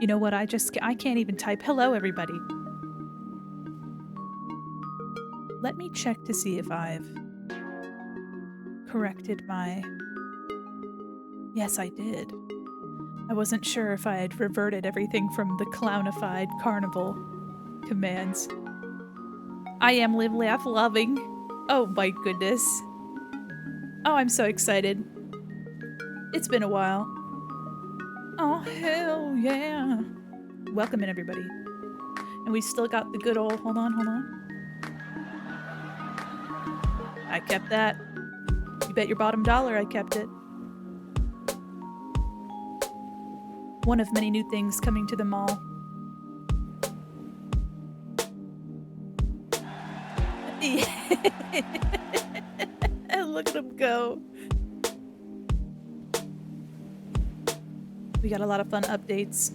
You know what? I can't even type hello, everybody. Let me check to see if I've corrected my... Yes, I did. I wasn't sure if I had reverted everything from the clownified carnival commands. I am live, laugh, loving. Oh my goodness. Oh, I'm so excited. It's been a while. Oh, hell yeah. Welcome in, everybody. And we still got the good old... Hold on. I kept that. You bet your bottom dollar I kept it. One of many new things coming to the mall. Look at him go. We got a lot of fun updates.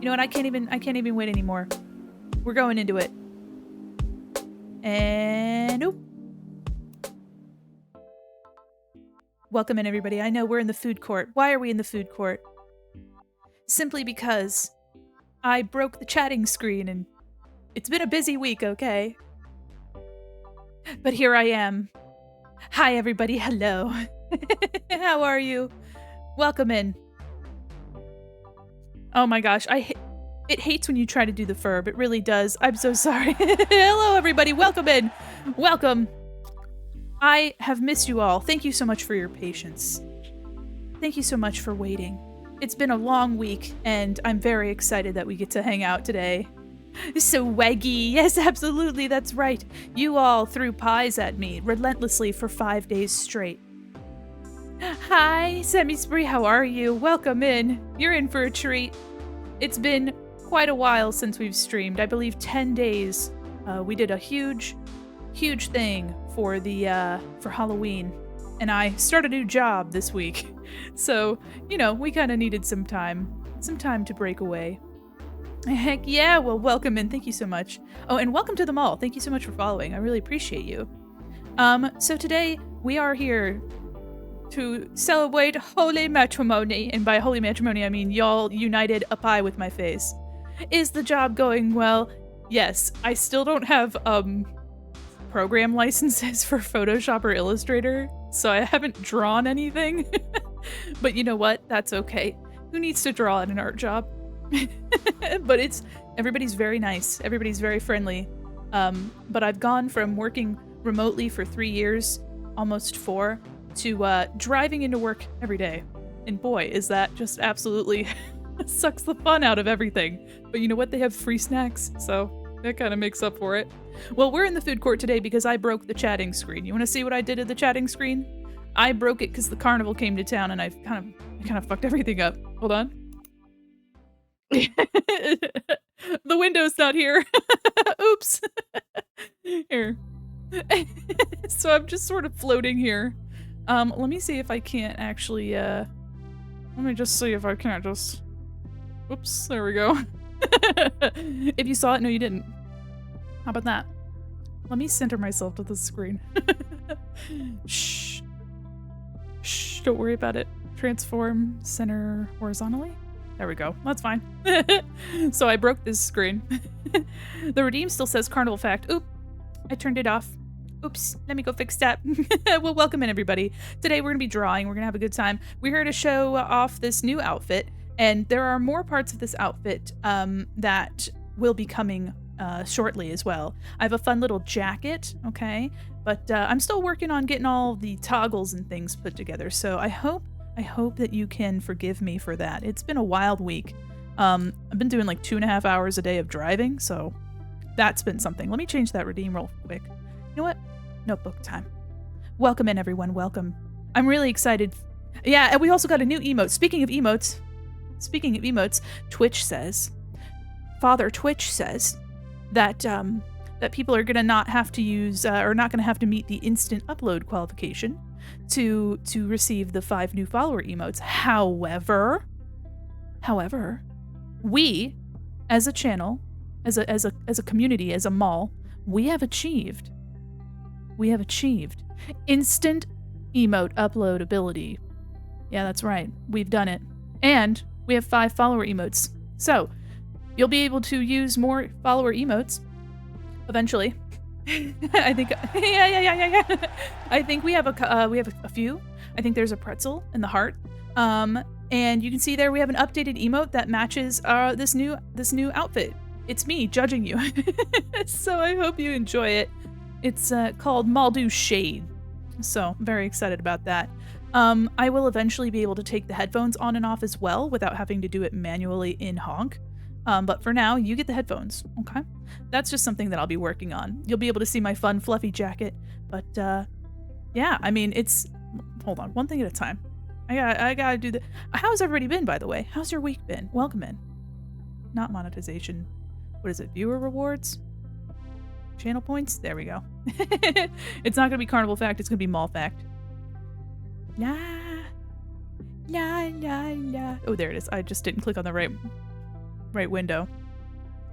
You know what? I can't even wait anymore. We're going into it. And nope. Welcome in, everybody. I know we're in the food court. Why are we in the food court? Simply because I broke the chatting screen and it's been a busy week, okay? But here I am. Hi, everybody. Hello. How are you? Welcome in. Oh my gosh. It hates when you try to do the verb. It really does. I'm so sorry. Hello, everybody. Welcome in. Welcome. I have missed you all. Thank you so much for your patience. Thank you so much for waiting. It's been a long week, and I'm very excited that we get to hang out today. So waggy. Yes, absolutely. That's right. You all threw pies at me relentlessly for 5 days straight. Hi, Semi Spree. How are you? Welcome in. You're in for a treat. It's been quite a while since we've streamed. I believe 10 days. We did a huge thing for for Halloween, and I started a new job this week. So, you know, we kind of needed some time to break away. Heck yeah, well, welcome in. Thank you so much. Oh, and welcome to the mall. Thank you so much for following. I really appreciate you. So today we are here to celebrate holy matrimony, and by holy matrimony I mean y'all united a pie with my face. Is the job going well? Yes, I still don't have program licenses for Photoshop or Illustrator, so I haven't drawn anything. But you know what? That's okay. Who needs to draw at an art job? But everybody's very nice. Everybody's very friendly. But I've gone from working remotely for 3 years, almost 4, to driving into work every day. And boy, is that just absolutely sucks the fun out of everything. But you know what? They have free snacks, so that kind of makes up for it. Well, we're in the food court today because I broke the chatting screen. You want to see what I did to the chatting screen? I broke it because the carnival came to town, and I kind of fucked everything up. Hold on. The window's not here. Oops. Here. So I'm just sort of floating here. Let me see if I can't actually, let me just see if I can't just... Oops, there we go. If you saw it, no you didn't. How about that? Let me center myself to the screen. Shh. Shh, don't worry about it. Transform center horizontally. There we go. That's fine. So I broke this screen. The redeem still says carnival fact. Oop. I turned it off. Oops. Let me go fix that. Well, welcome in, everybody. Today we're going to be drawing. We're going to have a good time. We're here to show off this new outfit. And there are more parts of this outfit that will be coming shortly as well. I have a fun little jacket, okay? But I'm still working on getting all the toggles and things put together. So I hope that you can forgive me for that. It's been a wild week. I've been doing like 2.5 hours a day of driving, so that's been something. Let me change that redeem real quick. You know what? Notebook time. Welcome in, everyone. Welcome. I'm really excited. Yeah, and we also got a new emote. Speaking of emotes, Twitch says, Father Twitch says that that people are gonna not have to use or not gonna have to meet the instant upload qualification to receive the 5 new follower emotes. However, we as a channel, as a community, as a mall, we have achieved instant emote upload ability. Yeah, that's right. We've done it. And we have 5 follower emotes. So you'll be able to use more follower emotes eventually. I think, yeah. I think we have a few. I think there's a pretzel in the heart. And you can see there we have an updated emote that matches this new outfit. It's me judging you. So I hope you enjoy it. It's called Mandi Shade. So I'm very excited about that. I will eventually be able to take the headphones on and off as well without having to do it manually in Honk. But for now, you get the headphones, okay? That's just something that I'll be working on. You'll be able to see my fun, fluffy jacket. But, yeah, I mean, it's... Hold on, one thing at a time. I gotta do the... How's everybody been, by the way? How's your week been? Welcome in. Not monetization. What is it? Viewer rewards? Channel points? There we go. It's not gonna be Carnival Fact, it's gonna be Mall Fact. La, la, la, la. Oh, there it is. I just didn't click on the right window.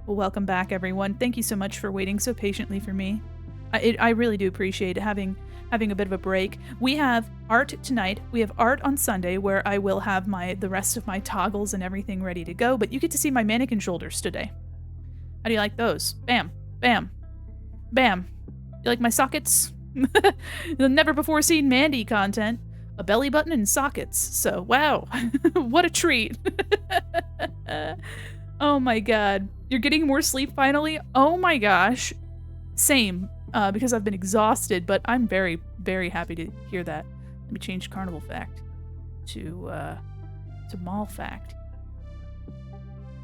Well, welcome back, everyone. Thank you so much for waiting so patiently for me. I really do appreciate having a bit of a break. We have art tonight. We have art on Sunday, where I will have the rest of my toggles and everything ready to go. But you get to see my mannequin shoulders today. How do you like those? Bam, bam, bam. You like my sockets? The never before seen Mandi content. A belly button and sockets. So, wow. What a treat. Oh my god. You're getting more sleep finally? Oh my gosh. Same. Because I've been exhausted, but I'm very, very happy to hear that. Let me change Carnival Fact to Mall Fact.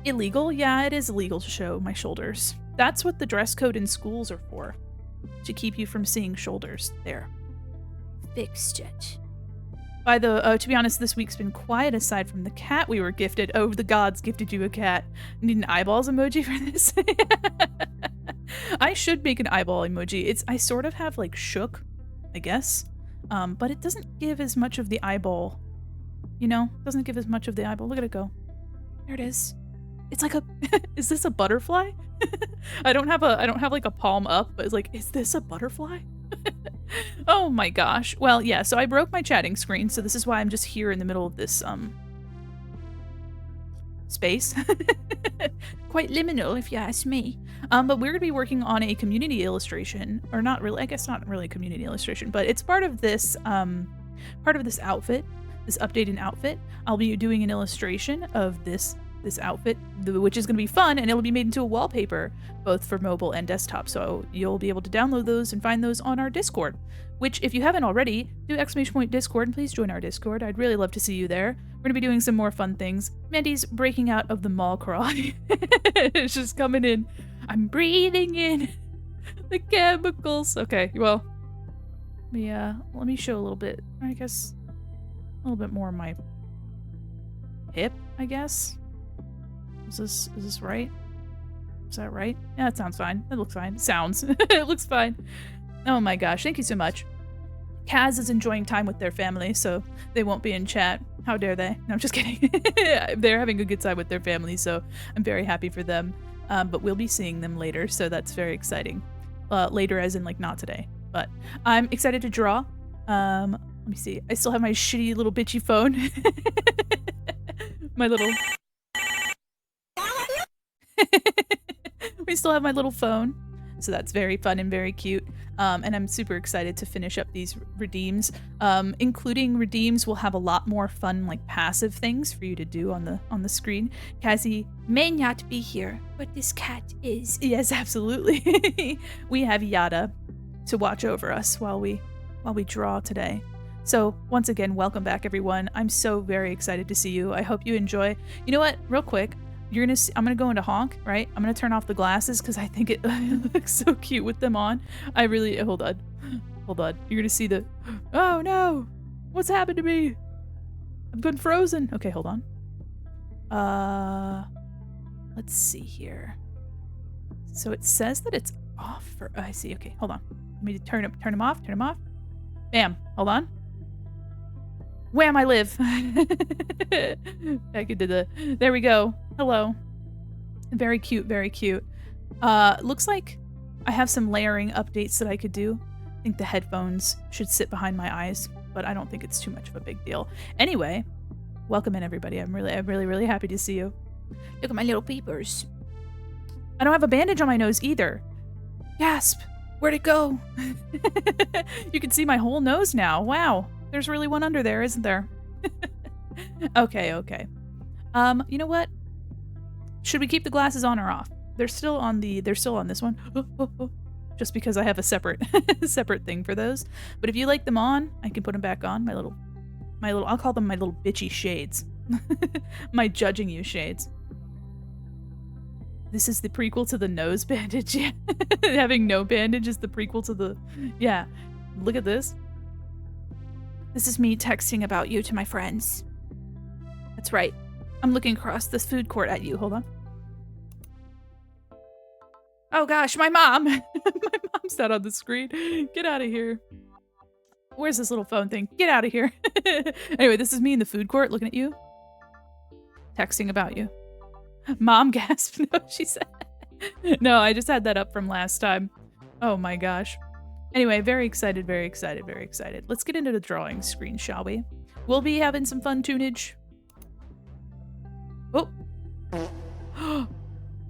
Illegal? Yeah, it is illegal to show my shoulders. That's what the dress code in schools are for. To keep you from seeing shoulders. There. Fixed it. To be honest, this week's been quiet aside from the cat we were gifted. Oh, the gods gifted you a cat. Need an eyeballs emoji for this? I should make an eyeball emoji. I sort of have like shook, I guess. But it doesn't give as much of the eyeball. You know? Doesn't give as much of the eyeball. Look at it go. There it is. It's like is this a butterfly? I don't have like a palm up, but it's like, is this a butterfly? Oh my gosh. Well, yeah, so I broke my chatting screen, so this is why I'm just here in the middle of this space. Quite liminal, if you ask me. But we're gonna be working on a community illustration, or not really, I guess not really a community illustration, but it's part of this outfit, this updated outfit. I'll be doing an illustration of this outfit, which is going to be fun, and it'll be made into a wallpaper, both for mobile and desktop. So you'll be able to download those and find those on our Discord, which if you haven't already, do !Discord and please join our Discord. I'd really love to see you there. We're going to be doing some more fun things. Mandy's breaking out of the mall crawl. It's just coming in. I'm breathing in the chemicals. Okay, well, let me show a little bit, I guess, a little bit more of my hip, I guess. Is this right? Is that right? Yeah, it sounds fine. It looks fine. It sounds. It looks fine. Oh my gosh, thank you so much. Kaz is enjoying time with their family, so they won't be in chat. How dare they? No, I'm just kidding. They're having a good time with their family, so I'm very happy for them. But we'll be seeing them later, so that's very exciting. Later as in, like, not today. But I'm excited to draw. Let me see. I still have my shitty little bitchy phone. My little... We still have my little phone, so that's very fun and very cute. And I'm super excited to finish up these redeems. Including redeems, we'll have a lot more fun, like, passive things for you to do on the screen. Cassie may not be here, but this cat is. Yes, absolutely. We have Yada to watch over us while we draw today. So once again, welcome back, everyone. I'm so very excited to see you. I hope you enjoy. You know what? Real quick. I'm gonna go into Honk, right? I'm gonna turn off the glasses because I think it looks so cute with them on. Hold on. You're gonna see oh no, what's happened to me? I've been frozen. Okay, hold on. Let's see here. So it says that it's off I see. Okay, hold on. Let me turn him off. Bam. Hold on. Wham! I live. Back into there we go. Hello. Very cute, very cute. Looks like I have some layering updates that I could do. I think the headphones should sit behind my eyes, but I don't think it's too much of a big deal. Anyway, Welcome in, everybody. I'm really happy to see you. Look at my little peepers. I don't have a bandage on my nose either. Gasp! Where'd it go? You can see my whole nose now. Wow. There's really one under there, isn't there? Okay. You know what? Should we keep the glasses on or off? They're still on this one. Just because I have a separate thing for those. But if you like them on, I can put them back on. I'll call them my little bitchy shades. My judging you shades. This is the prequel to the nose bandage. Yeah. Having no bandage is the prequel to the... Yeah. Look at this. This is me texting about you to my friends. That's right. I'm looking across this food court at you. Hold on. Oh gosh, my mom! My mom's not on the screen. Get out of here. Where's this little phone thing? Get out of here. Anyway, this is me in the food court looking at you. Texting about you. Mom gasped. No, she said. No, I just had that up from last time. Oh my gosh. Anyway, very excited. Let's get into the drawing screen, shall we? We'll be having some fun tunage. Oh.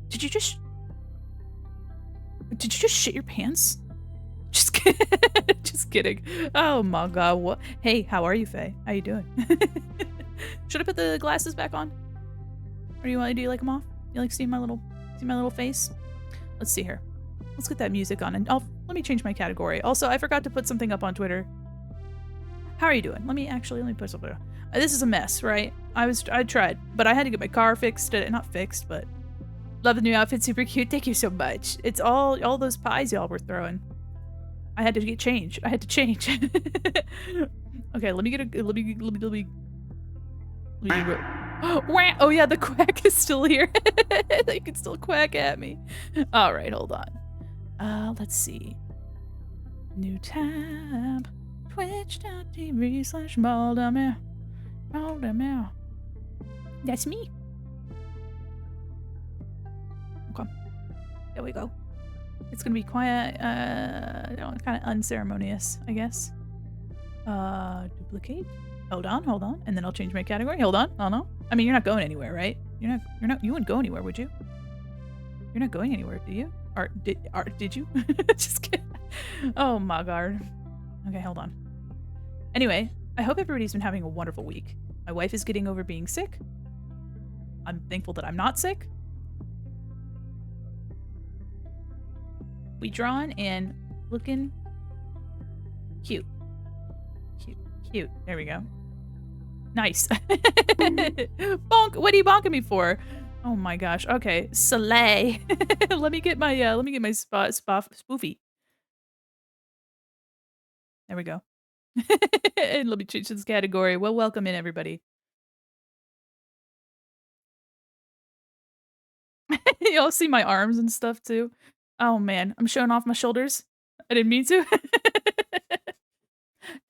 Did you just shit your pants? Just kidding. Just kidding. Oh my god. What? Hey, how are you, Faye? How you doing? Should I put the glasses back on? Or do you like them off? You like seeing my little face? Let's see here. Let's get that music on, and let me change my category. Also, I forgot to put something up on Twitter. How are you doing? Let me put something up. This is a mess, right? I tried, but I had to get my car fixed. Not fixed, but love the new outfit. Super cute. Thank you so much. It's all those pies y'all were throwing. I had to get changed. I had to change. Okay, let me get oh yeah, the quack is still here. They can still quack at me. All right, hold on. Let's see. New tab. Twitch.tv/Maldamere. Maldamere. That's me. Okay. There we go. It's gonna be quiet, kind of unceremonious, I guess. Duplicate. Hold on, and then I'll change my category. Hold on. Oh no. I mean, you're not going anywhere, right? You wouldn't go anywhere, would you? You're not going anywhere, do you? Or did you? Just kidding. Oh my god. Okay, hold on. Anyway, I hope everybody's been having a wonderful week. My wife is getting over being sick. I'm thankful that I'm not sick. We drawn and looking cute. Cute. There we go. Nice. Bonk. What are you bonking me for? Oh my gosh. Okay. Slay. Let me get my spoofy. There we go. And let me change this category. Well, welcome in, everybody. Y'all see my arms and stuff too. Oh man, I'm showing off my shoulders. I didn't mean to.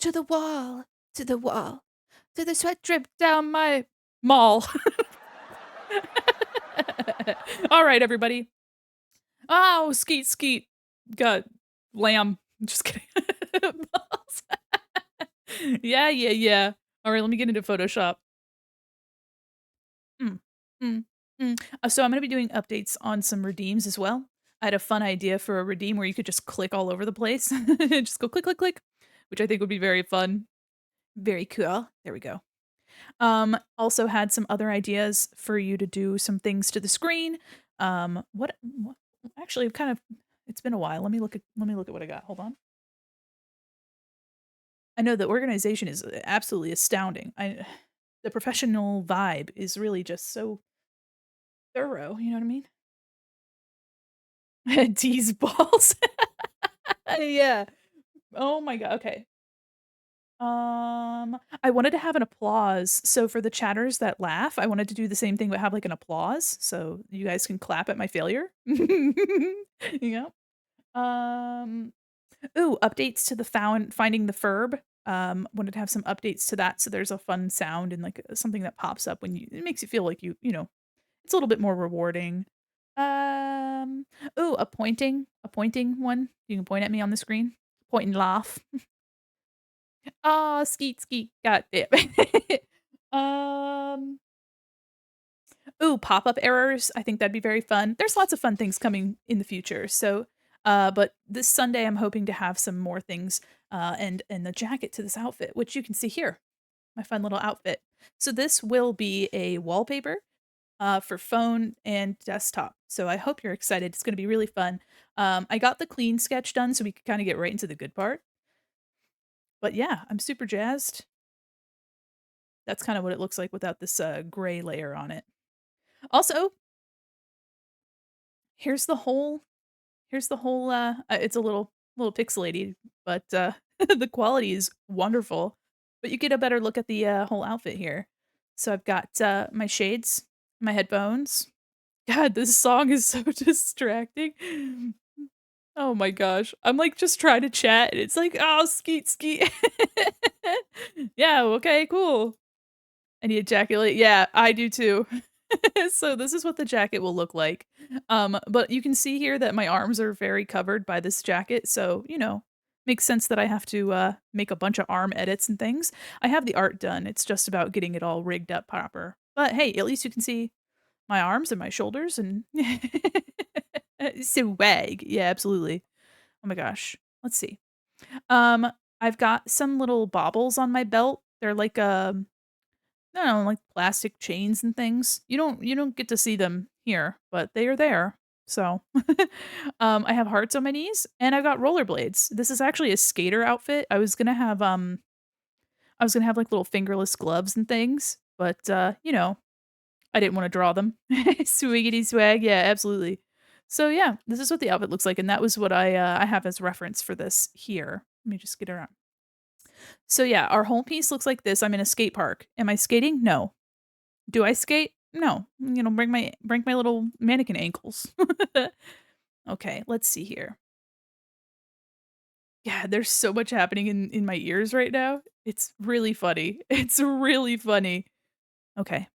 To the wall, to the sweat drip down my mall. All right, everybody. Oh, skeet. Got lamb. Just kidding. Yeah. All right, let me get into Photoshop. So I'm going to be doing updates on some redeems as well. I had a fun idea for a redeem where you could just click all over the place. Just go click, which I think would be very fun. Very cool. There we go. Also had some other ideas for you to do some things to the screen. What actually kind of, it's been a while. Let me look at what I got. Hold on. I know the organization is absolutely astounding. The professional vibe is really just so thorough, you know what I mean? D's balls. Yeah. Oh my god. Okay. I wanted to have an applause. So for the chatters that laugh, I wanted to do the same thing but have like an applause so you guys can clap at my failure. Yeah. Ooh, updates to the finding the Ferb. Wanted to have some updates to that so there's a fun sound and like something that pops up when it makes you feel like you know, it's a little bit more rewarding. Ooh, a pointing one. You can point at me on the screen. Point and laugh. Ah, skeet. Got it. Um, ooh, pop-up errors. I think that'd be very fun. There's lots of fun things coming in the future. So, but this Sunday I'm hoping to have some more things and the jacket to this outfit, which you can see here. My fun little outfit. So this will be a wallpaper for phone and desktop. So I hope you're excited. It's going to be really fun. I got the clean sketch done so we could kind of get right into the good part. But yeah, I'm super jazzed. That's kind of what it looks like without this gray layer on it. Also, here's the whole it's a little pixelated, but the quality is wonderful. But you get a better look at the whole outfit here. So I've got my shades, my headphones. God, this song is so distracting. Oh my gosh. I'm like just trying to chat and it's like, oh, skeet skeet. Yeah, okay, cool. I need a jacket. Yeah, I do too. So this is what the jacket will look like. But you can see here that my arms are very covered by this jacket, so, makes sense that I have to, make a bunch of arm edits and things. I have the art done, it's just about getting it all rigged up proper. But hey, at least you can see my arms and my shoulders and swag. Yeah, absolutely. Oh my gosh. Let's see. Um, I've got some little baubles on my belt. They're like, I don't know, like plastic chains and things. You don't get to see them here, but they are there. So, I have hearts on my knees and I've got rollerblades. This is actually a skater outfit. I was gonna have like little fingerless gloves and things, but I didn't want to draw them. Swiggity swag, yeah, absolutely. So yeah, this is what the outfit looks like, and that was what I have as reference for this here. Let me just get around. So yeah, our whole piece looks like this. I'm in a skate park. Am I skating? No. Do I skate? No. Bring my little mannequin ankles. Okay, let's see here. Yeah, there's so much happening in my ears right now. It's really funny. It's really funny. Okay.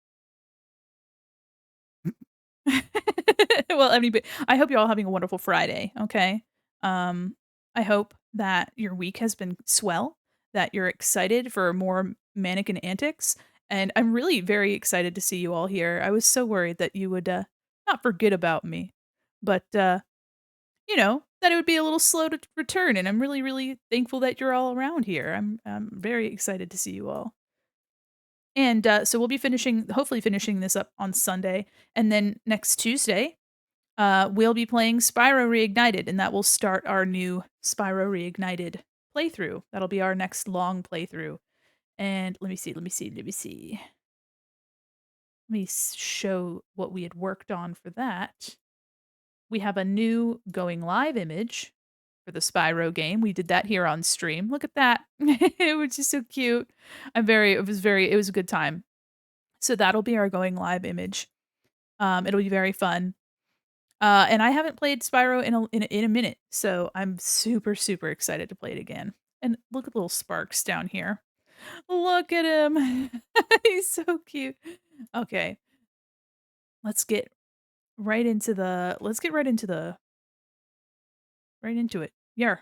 Well, but I hope you're all having a wonderful Friday, okay? Um, I hope that your week has been swell, that you're excited for more mannequin antics, and I'm really very excited to see you all here. I was so worried that you would not forget about me, but that it would be a little slow to return, and I'm really, really thankful that you're all around here. I'm very excited to see you all. And so we'll be hopefully finishing this up on Sunday, and then next Tuesday we'll be playing Spyro Reignited, and that will start our new Spyro Reignited playthrough. That'll be our next long playthrough. And let me see. Let me show what we had worked on for that. We have a new going live image for the Spyro game. We did that here on stream. Look at that. Which is so cute. It was a good time. So that'll be our going live image. It'll be very fun. And I haven't played Spyro in a minute, so I'm super, super excited to play it again. And look at little Sparks down here. Look at him. He's so cute. Okay, let's get right into it. Yeah.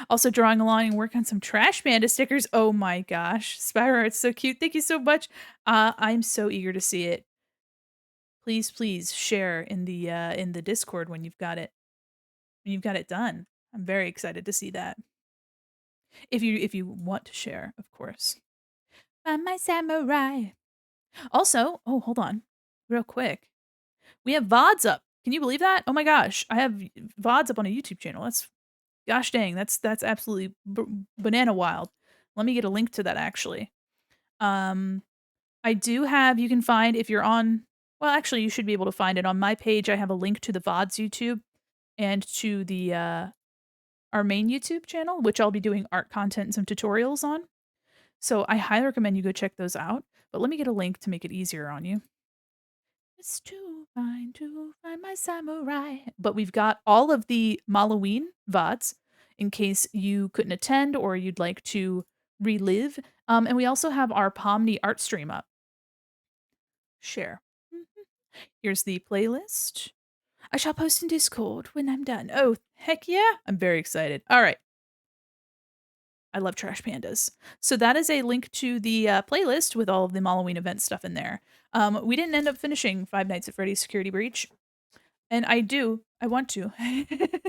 Also drawing along and work on some Trash Panda stickers. Oh my gosh. Spyro, it's so cute. Thank you so much. I'm so eager to see it. Please, please share in the Discord when you've got it done. I'm very excited to see that. If you want to share, of course. Find my samurai. Also, oh, hold on. Real quick. We have VODs up. Can you believe that? Oh my gosh. I have VODs up on a YouTube channel. That's gosh dang. That's absolutely banana wild. Let me get a link to that actually. Um I do have you can find if you're on well, actually you should be able to find it on my page. I have a link to the VODs YouTube and to the our main YouTube channel, which I'll be doing art content and some tutorials on. So I highly recommend you go check those out. But let me get a link to make it easier on you. It's to find my samurai. But we've got all of the Halloween VODs in case you couldn't attend or you'd like to relive. And we also have our Pomni art stream up. Share. Here's the playlist. I shall post in Discord when I'm done. Oh, heck yeah. I'm very excited. All right. I love trash pandas. So that is a link to the playlist with all of the Halloween event stuff in there. We didn't end up finishing Five Nights at Freddy's Security Breach, and I want to.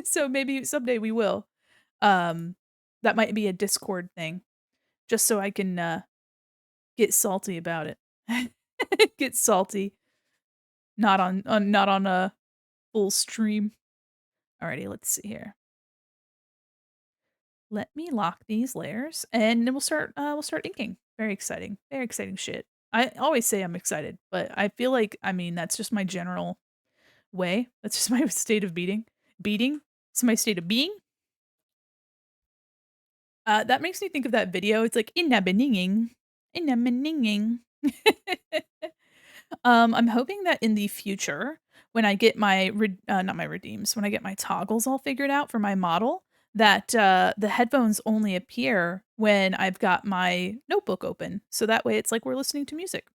So maybe someday we will. That might be a Discord thing, just so I can get salty about it. Get salty, not on a full stream. Alrighty, let's see here. Let me lock these layers, and then we'll start inking. Very exciting shit. I always say I'm excited, but I feel like that's just my general way. That's just my state of beating. It's my state of being. That makes me think of that video. It's like in the beginning. I'm hoping that in the future, when I get my not my redeems, when I get my toggles all figured out for my model, that the headphones only appear when I've got my notebook open. So that way it's like we're listening to music,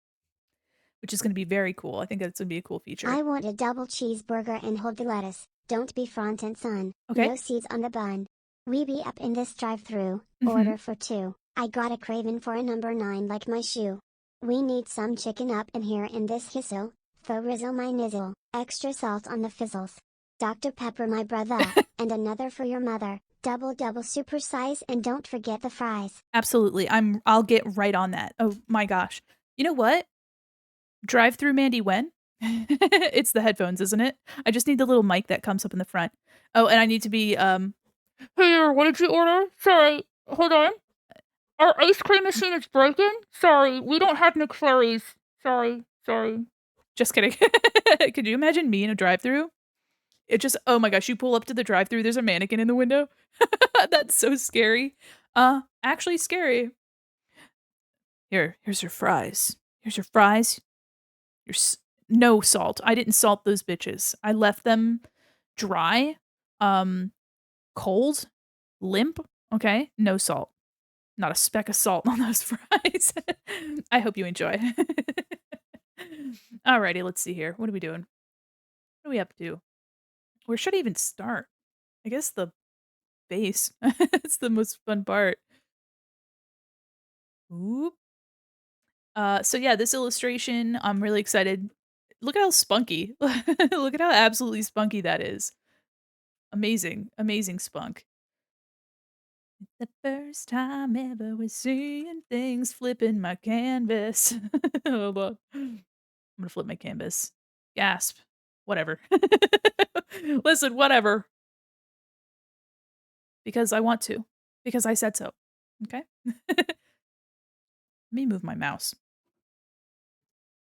which is going to be very cool. I think that's going to be a cool feature. I want a double cheeseburger and hold the lettuce. Don't be front and son. Okay. No seeds on the bun. We be up in this drive-through. Order for two. I got a craving for a number 9 like my shoe. We need some chicken up in here in this hissle. Faux rizzle my nizzle. Extra salt on the fizzles. Dr. Pepper my brother. And another for your mother. Double super size and don't forget the fries. Absolutely. I'll get right on that. Oh my gosh. You know what? Drive through Mandy when? It's the headphones, isn't it? I just need the little mic that comes up in the front. Oh, and I need to be hey, what did you order? Sorry, hold on. Our ice cream machine is broken. Sorry, we don't have McFlurries. Sorry. Just kidding. Could you imagine me in a drive-through? It just, oh my gosh, you pull up to the drive-through, there's a mannequin in the window. That's so scary. Actually scary. Here's your fries. Here's your fries. No salt. I didn't salt those bitches. I left them dry, cold, limp. Okay, no salt. Not a speck of salt on those fries. I hope you enjoy. Alrighty, let's see here. What are we doing? What are we up to? Where should I even start? I guess the base. It's the most fun part. Oop. So yeah, this illustration, I'm really excited. Look at how spunky. Look at how absolutely spunky that is. Amazing spunk. The first time ever was seeing things flipping my canvas. Hold on. I'm gonna flip my canvas. Gasp. Whatever. Listen, whatever. Because I want to. Because I said so. Okay? Let me move my mouse.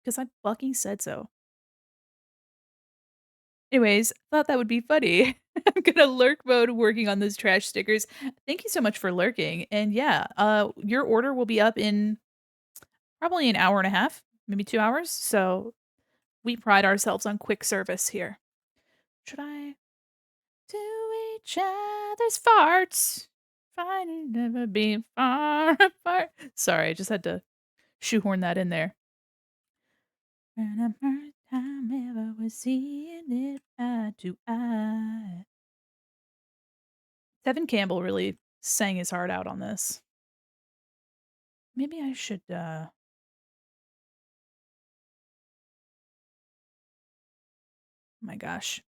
Because I fucking said so. Anyways, thought that would be funny. I'm gonna lurk mode working on those trash stickers. Thank you so much for lurking. And yeah, your order will be up in probably an hour and a half, maybe 2 hours. So we pride ourselves on quick service here. Should I to each other's farts? Fine, never be far apart. Sorry, I just had to shoehorn that in there. And the first time ever was seeing it eye to eye. Tevin Campbell really sang his heart out on this. Maybe I should, my gosh.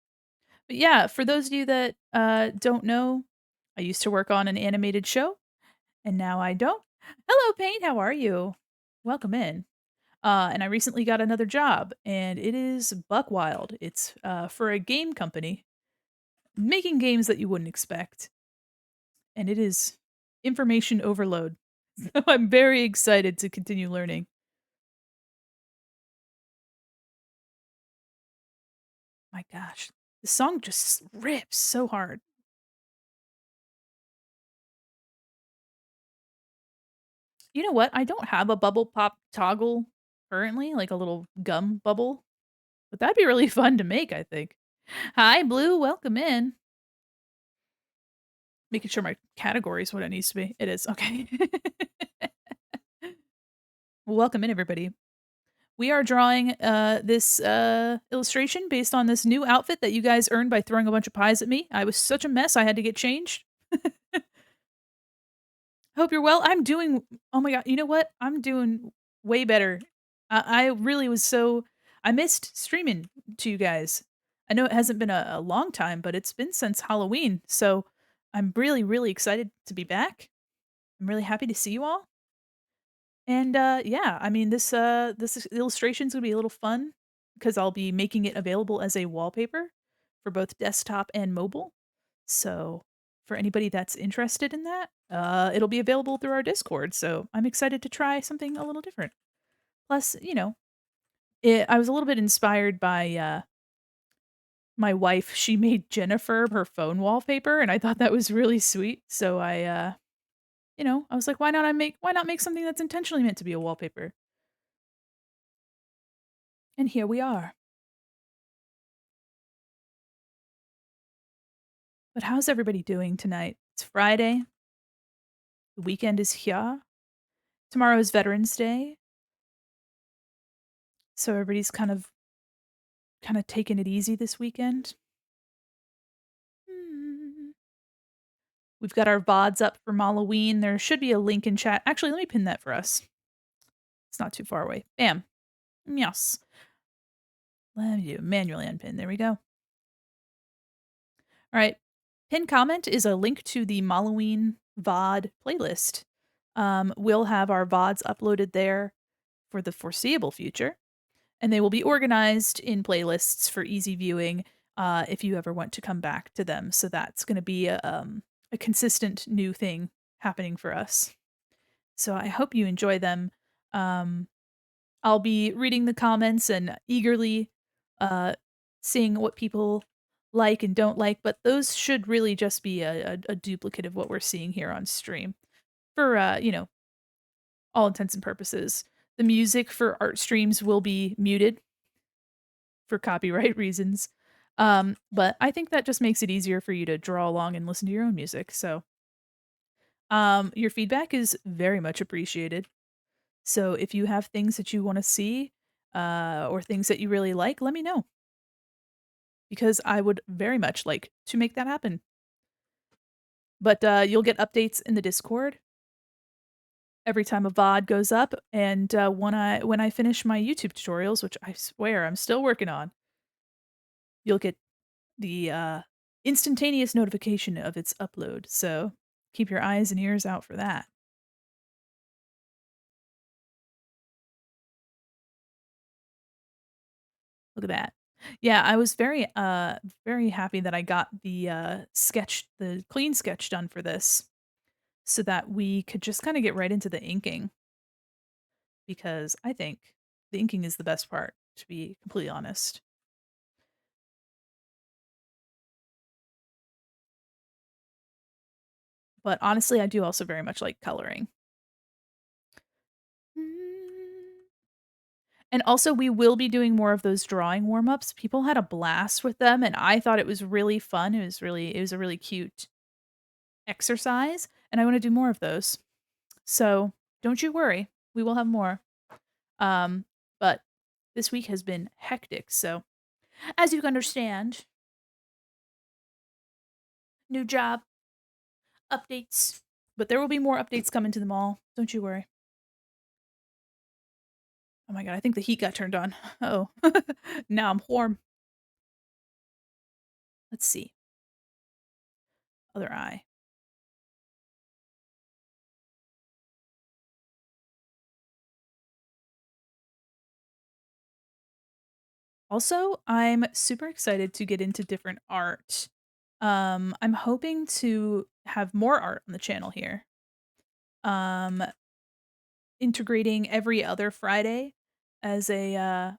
But yeah, for those of you that, don't know, I used to work on an animated show, and now I don't. Hello, Paint, how are you? Welcome in. And I recently got another job, and it is buck wild. It's, for a game company, making games that you wouldn't expect. And it is information overload. So I'm very excited to continue learning. My gosh, the song just rips so hard. You know what? I don't have a bubble pop toggle currently, like a little gum bubble, but that'd be really fun to make, I think. Hi, Blue, welcome in. Making sure my category is what it needs to be. It is, okay. Welcome in, everybody. We are drawing this illustration based on this new outfit that you guys earned by throwing a bunch of pies at me. I was such a mess, I had to get changed. Hope you're well. I'm doing oh my god, you know what? I'm doing way better. I really was so I missed streaming to you guys. I know it hasn't been a long time, but it's been since Halloween, so I'm really, really excited to be back. I'm really happy to see you all. And, yeah, I mean, this illustration's gonna be a little fun because 'cause I'll be making it available as a wallpaper for both desktop and mobile. So, for anybody that's interested in that, it'll be available through our Discord, so I'm excited to try something a little different. Plus, I was a little bit inspired by, my wife. She made Jennifer her phone wallpaper, and I thought that was really sweet, so I was like, why not make something that's intentionally meant to be a wallpaper?" And here we are. But how's everybody doing tonight? It's Friday. The weekend is here. Tomorrow is Veterans Day. So everybody's kind of taking it easy this weekend. Mm. We've got our VODs up from Halloween. There should be a link in chat. Actually, let me pin that for us. It's not too far away. Bam. Yes. Let me do manually unpin. There we go. All right. Pin comment is a link to the Halloween VOD playlist. We'll have our VODs uploaded there for the foreseeable future, and they will be organized in playlists for easy viewing if you ever want to come back to them. So that's going to be a consistent new thing happening for us. So I hope you enjoy them. Um, I'll be reading the comments and eagerly uh, seeing what people like and don't like, but those should really just be a duplicate of what we're seeing here on stream for, all intents and purposes. The music for art streams will be muted for copyright reasons. But I think that just makes it easier for you to draw along and listen to your own music. So, your feedback is very much appreciated. So if you have things that you want to see, or things that you really like, let me know because I would very much like to make that happen. But you'll get updates in the Discord every time a VOD goes up, and when I finish my YouTube tutorials, which I swear I'm still working on, you'll get the instantaneous notification of its upload. So keep your eyes and ears out for that. Look at that. Yeah, I was very happy that I got the clean sketch done for this so that we could just kind of get right into the inking because I think the inking is the best part, to be completely honest. But honestly, I do also very much like coloring. Mm. And also, we will be doing more of those drawing warm-ups. People had a blast with them, and I thought it was really fun. It was a really cute exercise, and I wanna do more of those. So, don't you worry, we will have more. Um, but this week has been hectic, so as you can understand, new job, updates, but there will be more updates coming to the mall, don't you worry. Oh my god, I think the heat got turned on. Oh, now I'm warm. Let's see. Other eye. Also, I'm super excited to get into different art. I'm hoping to have more art on the channel here. Um, integrating every other Friday as a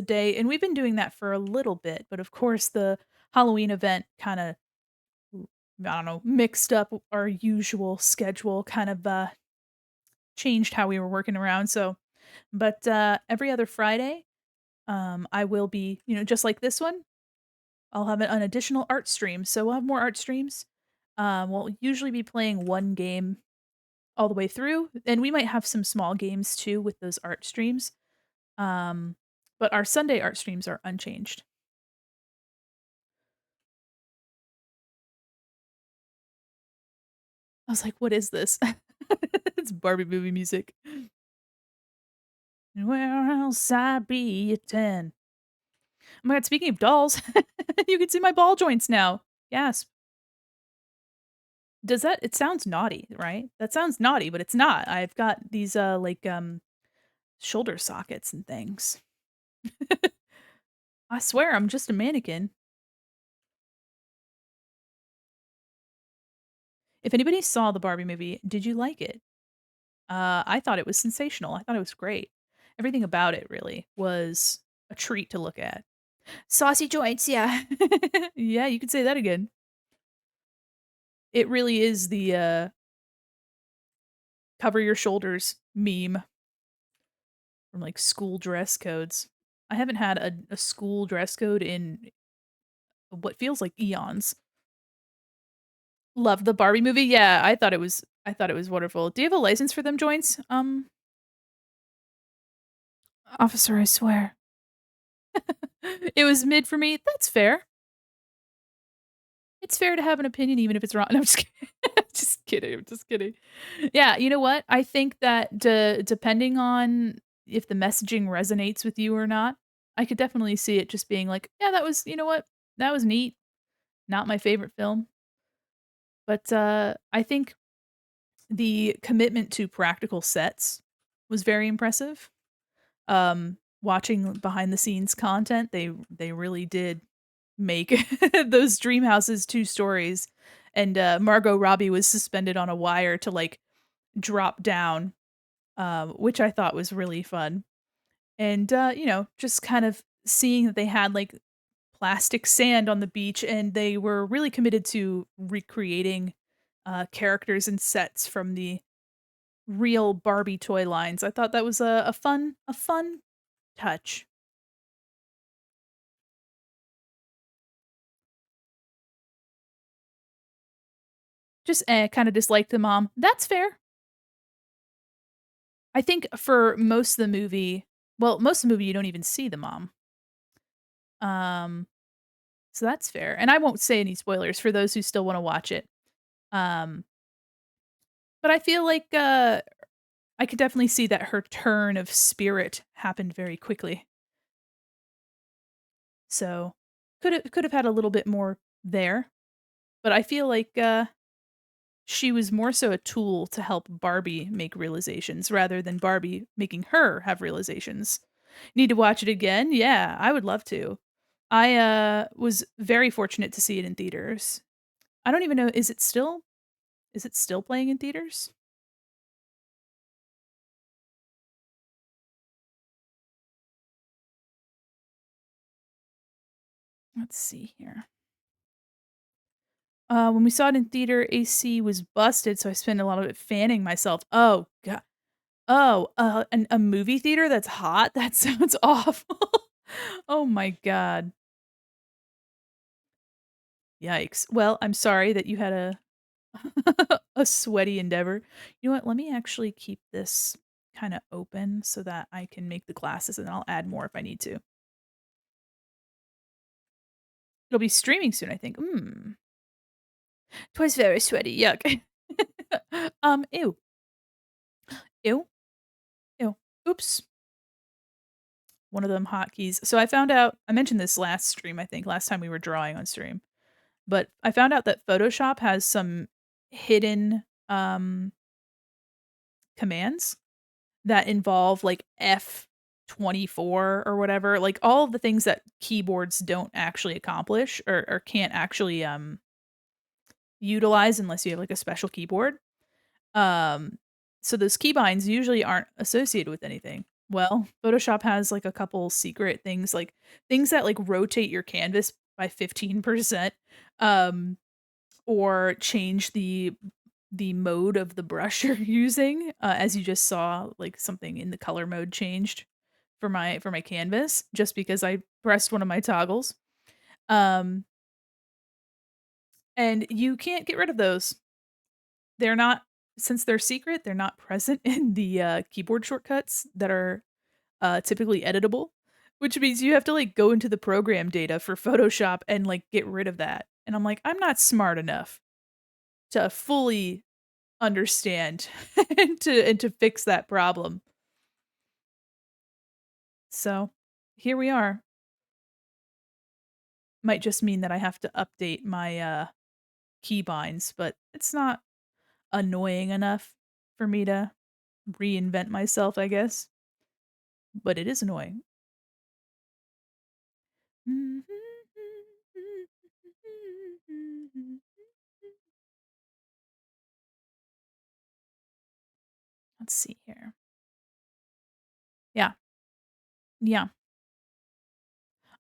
day, and we've been doing that for a little bit, but of course the Halloween event kind of I don't know, mixed up our usual schedule, kind of changed how we were working around. So, but every other Friday, I will be, just like this one, I'll have an additional art stream. So we'll have more art streams. We'll usually be playing one game all the way through, and we might have some small games too with those art streams. Um, but our Sunday art streams are unchanged. I was like, "What is this?" It's Barbie movie music. Where else I'd be at 10. Oh my god, speaking of dolls, you can see my ball joints now. Yes. Does that it sounds naughty, right? That sounds naughty, but it's not. I've got these, shoulder sockets and things. I swear I'm just a mannequin. If anybody saw the Barbie movie, did you like it? I thought it was sensational. I thought it was great. Everything about it really was a treat to look at. Saucy joints, yeah. Yeah, you could say that again. It really is the, cover your shoulders meme from, like, school dress codes. I haven't had a school dress code in what feels like eons. Love the Barbie movie, yeah, I thought it was wonderful. Do you have a license for them joints? Officer, I swear. It was mid for me, that's fair. It's fair to have an opinion even if it's wrong. No, I'm just kidding. Just kidding, I'm just kidding. Yeah, you know what? I think that depending on if the messaging resonates with you or not, I could definitely see it just being like, "Yeah, that was you know what? That was neat. Not my favorite film." But, I think the commitment to practical sets was very impressive. Watching behind the scenes content, they really did make those dream houses 2 stories, and, Margot Robbie was suspended on a wire to, like, drop down, which I thought was really fun. And, just kind of seeing that they had, like, plastic sand on the beach, and they were really committed to recreating, characters and sets from the real Barbie toy lines. I thought that was a fun touch. Just, kinda disliked the mom. That's fair. I think for most of the movie most of the movie, you don't even see the mom. Um, so that's fair, and I won't say any spoilers for those who still wanna watch it. Um, but I feel like, I could definitely see that her turn of spirit happened very quickly. So, could have had a little bit more there, but I feel like, she was more so a tool to help Barbie make realizations rather than Barbie making her have realizations. Need to watch it again? Yeah, I would love to. I, was very fortunate to see it in theaters. I don't even know, is it still playing in theaters? Let's see here. When we saw it in theater, AC was busted, so I spent a lot of it fanning myself. Oh, god. Oh, a movie theater that's hot? That sounds awful. Oh my god. Yikes. Well, I'm sorry that you had a a sweaty endeavor. You know what? Let me actually keep this kinda open so that I can make the glasses, and I'll add more if I need to. It'll be streaming soon, I think. Mm. 'Twas very sweaty, yuck. Ew. Ew. Ew. Oops. One of them hotkeys. So I found out I mentioned this last stream, I think, last time we were drawing on stream, but I found out that Photoshop has some hidden, commands that involve, like, F24 or whatever, like, all of the things that keyboards don't actually accomplish or can't actually, utilize unless you have, like, a special keyboard. Um, so those keybinds usually aren't associated with anything. Well, Photoshop has, like, a couple secret things, like, things that, like, rotate your canvas by 15%, um, or change the mode of the brush you're using, as you just saw, like, something in the color mode changed for my canvas just because I pressed one of my toggles. Um, and you can't get rid of those. They're not since they're secret, they're not present in the, keyboard shortcuts that are, typically editable, which means you have to, like, go into the program data for Photoshop and, like, get rid of that, and I'm like, "I'm not smart enough to fully understand and to fix that problem. So, here we are. Might just mean that I have to update my, keybinds, but it's not annoying enough for me to reinvent myself, I guess, but it is annoying. Let's see here. Yeah, yeah.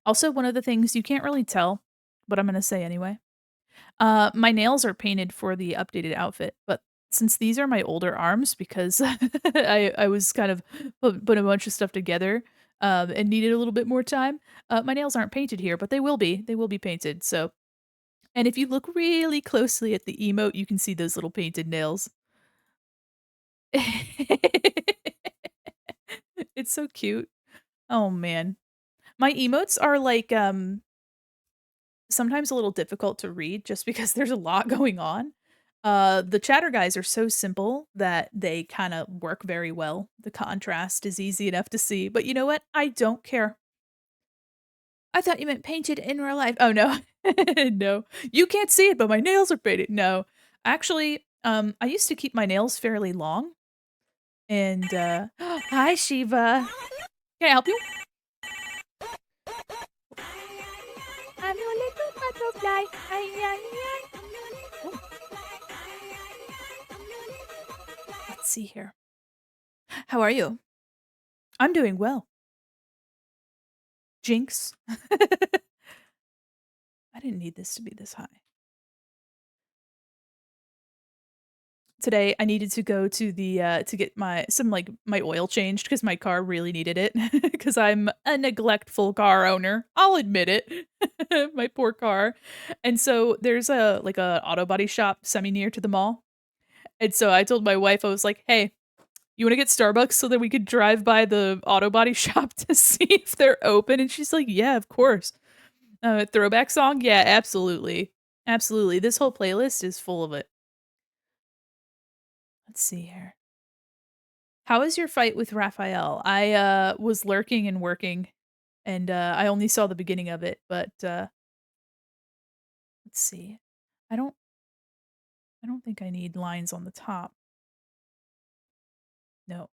Also, one of the things you can't really tell, but I'm gonna say anyway. My nails are painted for the updated outfit, but since these are my older arms because I was kind of put a bunch of stuff together, and needed a little bit more time, my nails aren't painted here, but they will be. They will be painted, so and if you look really closely at the emote, you can see those little painted nails. It's so cute. Oh, man. My emotes are, like, sometimes a little difficult to read just because there's a lot going on. The chatter guys are so simple that they kinda work very well. The contrast is easy enough to see, but you know what? I don't care. I thought you meant painted in real life. Oh, no. No. You can't see it, but my nails are painted. No. Actually, I used to keep my nails fairly long and, Hi, Shiva. Can I help you? I'm your little butterfly. Ay, ay, ay. Ooh, let's see here. How are you? I'm doing well. Jinx. I didn't need this to be this high. Today, I needed to go to the, to get my oil changed because my car really needed it. Because 'cause I'm a neglectful car owner, I'll admit it. My poor car. And so, there's a auto body shop semi-near to the mall, and so I told my wife, I was like, "Hey, you wanna get Starbucks so that we could drive by the auto body shop to see if they're open?" And she's like, "Yeah, of course." Throwback song? Yeah, absolutely. Absolutely. This whole playlist is full of it. Let's see here. How was your fight with Raphael? I, was lurking and working, and, I only saw the beginning of it, but, let's see. I don't I don't think I need lines on the top. No.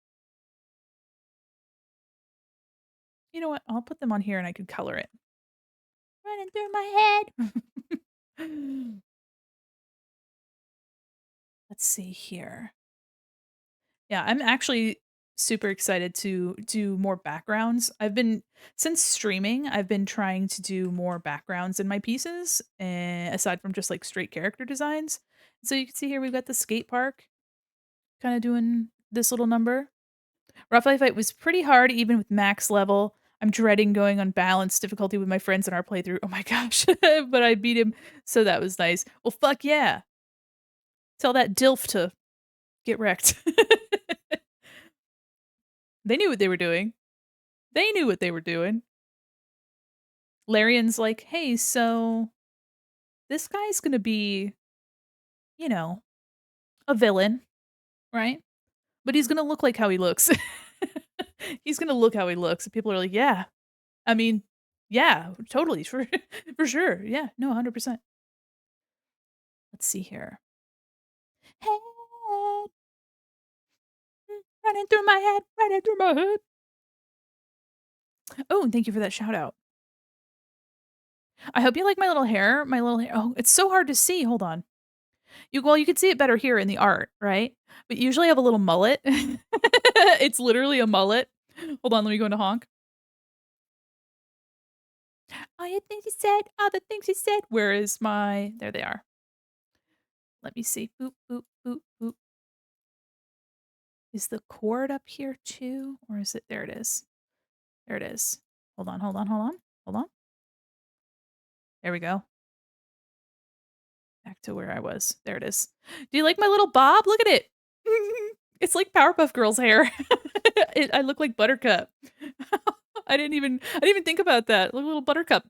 You know what? I'll put them on here and I could color it. Running through my head. Let's see here. Yeah, I'm actually super excited to do more backgrounds. Since streaming, I've been trying to do more backgrounds in my pieces, aside from just like straight character designs. So you can see here we've got the skate park kind of doing this little number. Rough Life Fight was pretty hard even with max level. I'm dreading going on balanced difficulty with my friends in our playthrough. Oh my gosh. But I beat him, so that was nice. Well, fuck yeah. Tell that DILF to get wrecked. They knew what they were doing. They knew what they were doing. Larian's like, "Hey, so this guy's gonna be, you know, a villain, right? But he's gonna look like how he looks." He's gonna look how he looks, and people are like, "Yeah. I mean, yeah, totally, for for sure. Yeah, no, 100%." Let's see here. Head, running through my head, running through my head. Oh, and thank you for that shout out. I hope you like my little hair. My little hair. Oh, it's so hard to see. Hold on. You can see it better here in the art, right? But usually I have a little mullet. It's literally a mullet. Hold on, let me go into honk. All the things you said, all the things you said. Where is my there they are. Let me see. Boop, boop, boop, boop. Is the cord up here too? Or is it there it is. There it is. Hold on, hold on, hold on. Hold on. There we go. Back to where I was. There it is. Do you like my little bob? Look at it. It's like Powerpuff Girls hair. I look like Buttercup. I didn't even think about that. Look, little Buttercup.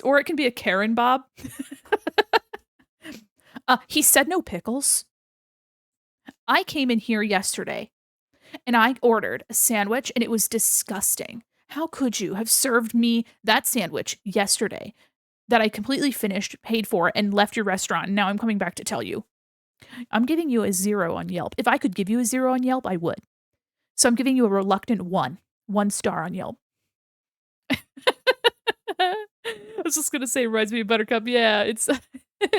Or it can be a Karen bob. He said no pickles. I came in here yesterday and I ordered a sandwich and it was disgusting. How could you have served me that sandwich yesterday that I completely finished, paid for, and left your restaurant? And now I'm coming back to tell you. I'm giving you a 0 on Yelp. If I could give you a 0 on Yelp, I would. So I'm giving you a reluctant 1 star on Yelp. I was just gonna say reminds me of Buttercup. Yeah, it's I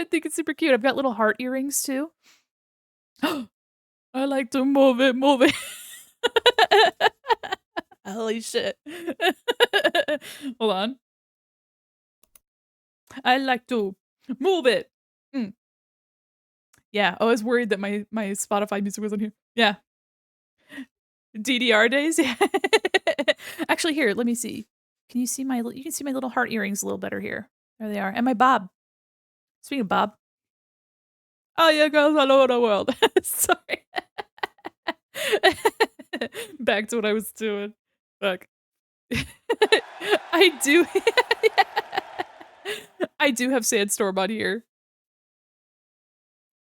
think it's super cute. I've got little heart earrings too. I like to move it, move it. Holy shit. Hold on. I like to move it. Mm. Yeah, I was worried that my Spotify music wasn't here. Yeah. DDR days? Yeah. Actually, here, let me see. Can you see you can see my little heart earrings a little better here. There they are. And my bob. Speaking of bob. Oh, yeah, girls all over the world. Sorry. Back to what I was doing. Fuck. I do I do have Sandstorm on here.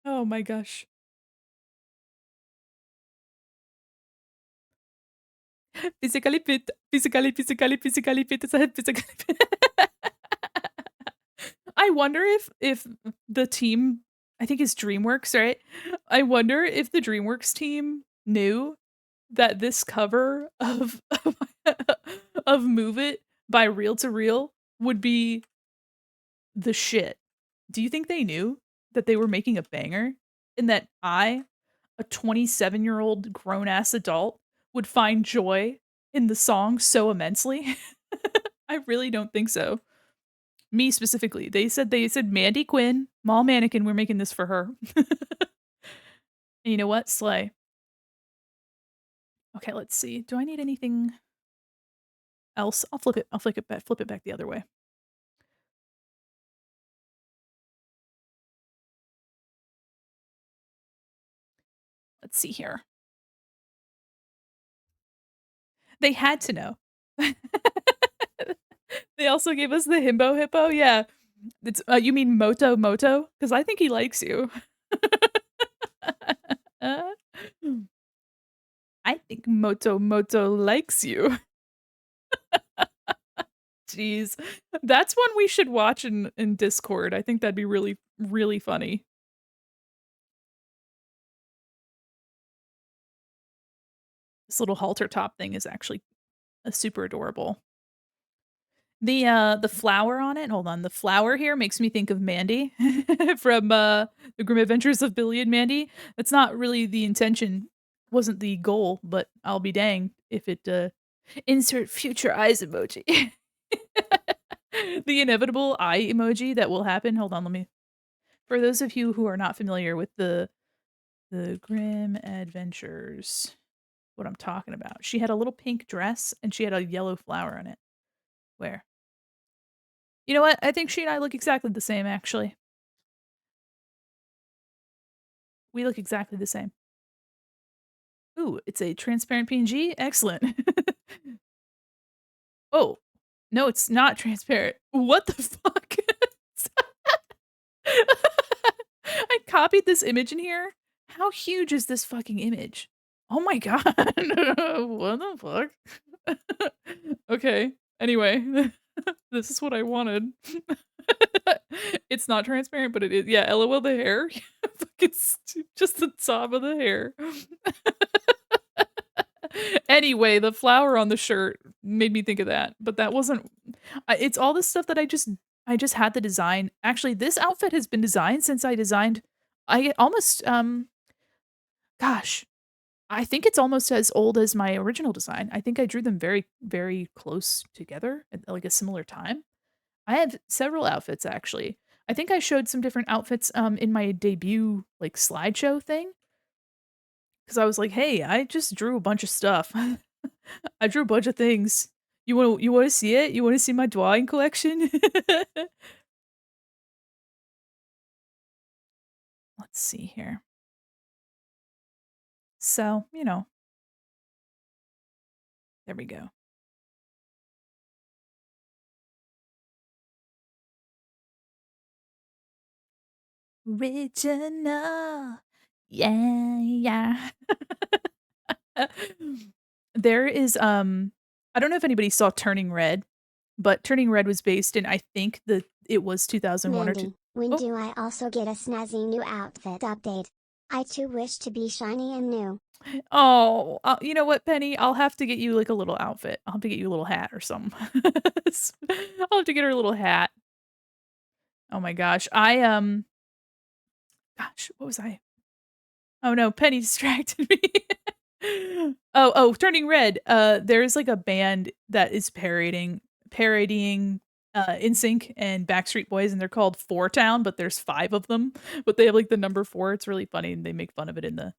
Oh my gosh. Physically fit, physically fit, physically fit. I wonder if the team, I think it's DreamWorks, right? I wonder if the DreamWorks team knew that this cover of Move It by Reel to Reel would be the shit. Do you think they knew that they were making a banger and that I, a 27-year-old grown-ass adult, would find joy in the song so immensely? I really don't think so. Me specifically. They said Mandy Quin, Mall Mannequin, we're making this for her. And you know what? Slay. Okay, let's see. Do I need anything else? I'll flip it back the other way. Let's see here. They had to know. They also gave us the himbo hippo. Yeah. It's you mean Moto Moto? Because I think he likes you. Uh, I think Moto Moto likes you. Jeez. That's one we should watch in Discord. I think that'd be really, really funny. This little halter top thing is actually super adorable. The flower on it, hold on, the flower here makes me think of Mandy from, The Grim Adventures of Billy and Mandy. That's not really the intention, wasn't the goal, but I'll be danged if it, insert future eyes emoji. The inevitable eye emoji that will happen. Hold on, let me, for those of you who are not familiar with the Grim Adventures, what I'm talking about. She had a little pink dress and she had a yellow flower on it. Where? You know what? I think she and I look exactly the same, actually. We look exactly the same. Ooh, it's a transparent PNG? Excellent. Oh, no, it's not transparent. What the fuck? I copied this image in here. How huge is this fucking image? Oh my god. What the fuck? Okay. Anyway, this is what I wanted. It's not transparent, but it is. Yeah, LOL the hair. Fucking just the top of the hair. Anyway, the flower on the shirt made me think of that, but that wasn't. It's all this stuff that I just had the design. Actually, this outfit has been designed since I designed. I almost gosh, I think it's almost as old as my original design. I think I drew them very, very close together at like a similar time. I have several outfits actually. I think I showed some different outfits in my debut like slideshow thing because I was like, "Hey, I just drew a bunch of stuff. I drew a bunch of things. You want to see it? You want to see my drawing collection?" Let's see here. So, there we go. Original. Yeah, yeah. There is, I don't know if anybody saw Turning Red, but Turning Red was based in, I think it was 2001 or 2. Mandy, when Oh, do I also get a snazzy new outfit update? I too wish to be shiny and new. oh, you know what, Penny? I'll have to get you, like, a little outfit. I'll have to get you a little hat or something. I'll have to get her a little hat. Oh my gosh. Gosh, what was I? Oh no, Penny distracted me. Turning Red. There's like a band that is parodying NSYNC and Backstreet Boys, and they're called Four Town, but there's 5 of them. But they have like the number 4. It's really funny, and they make fun of it in the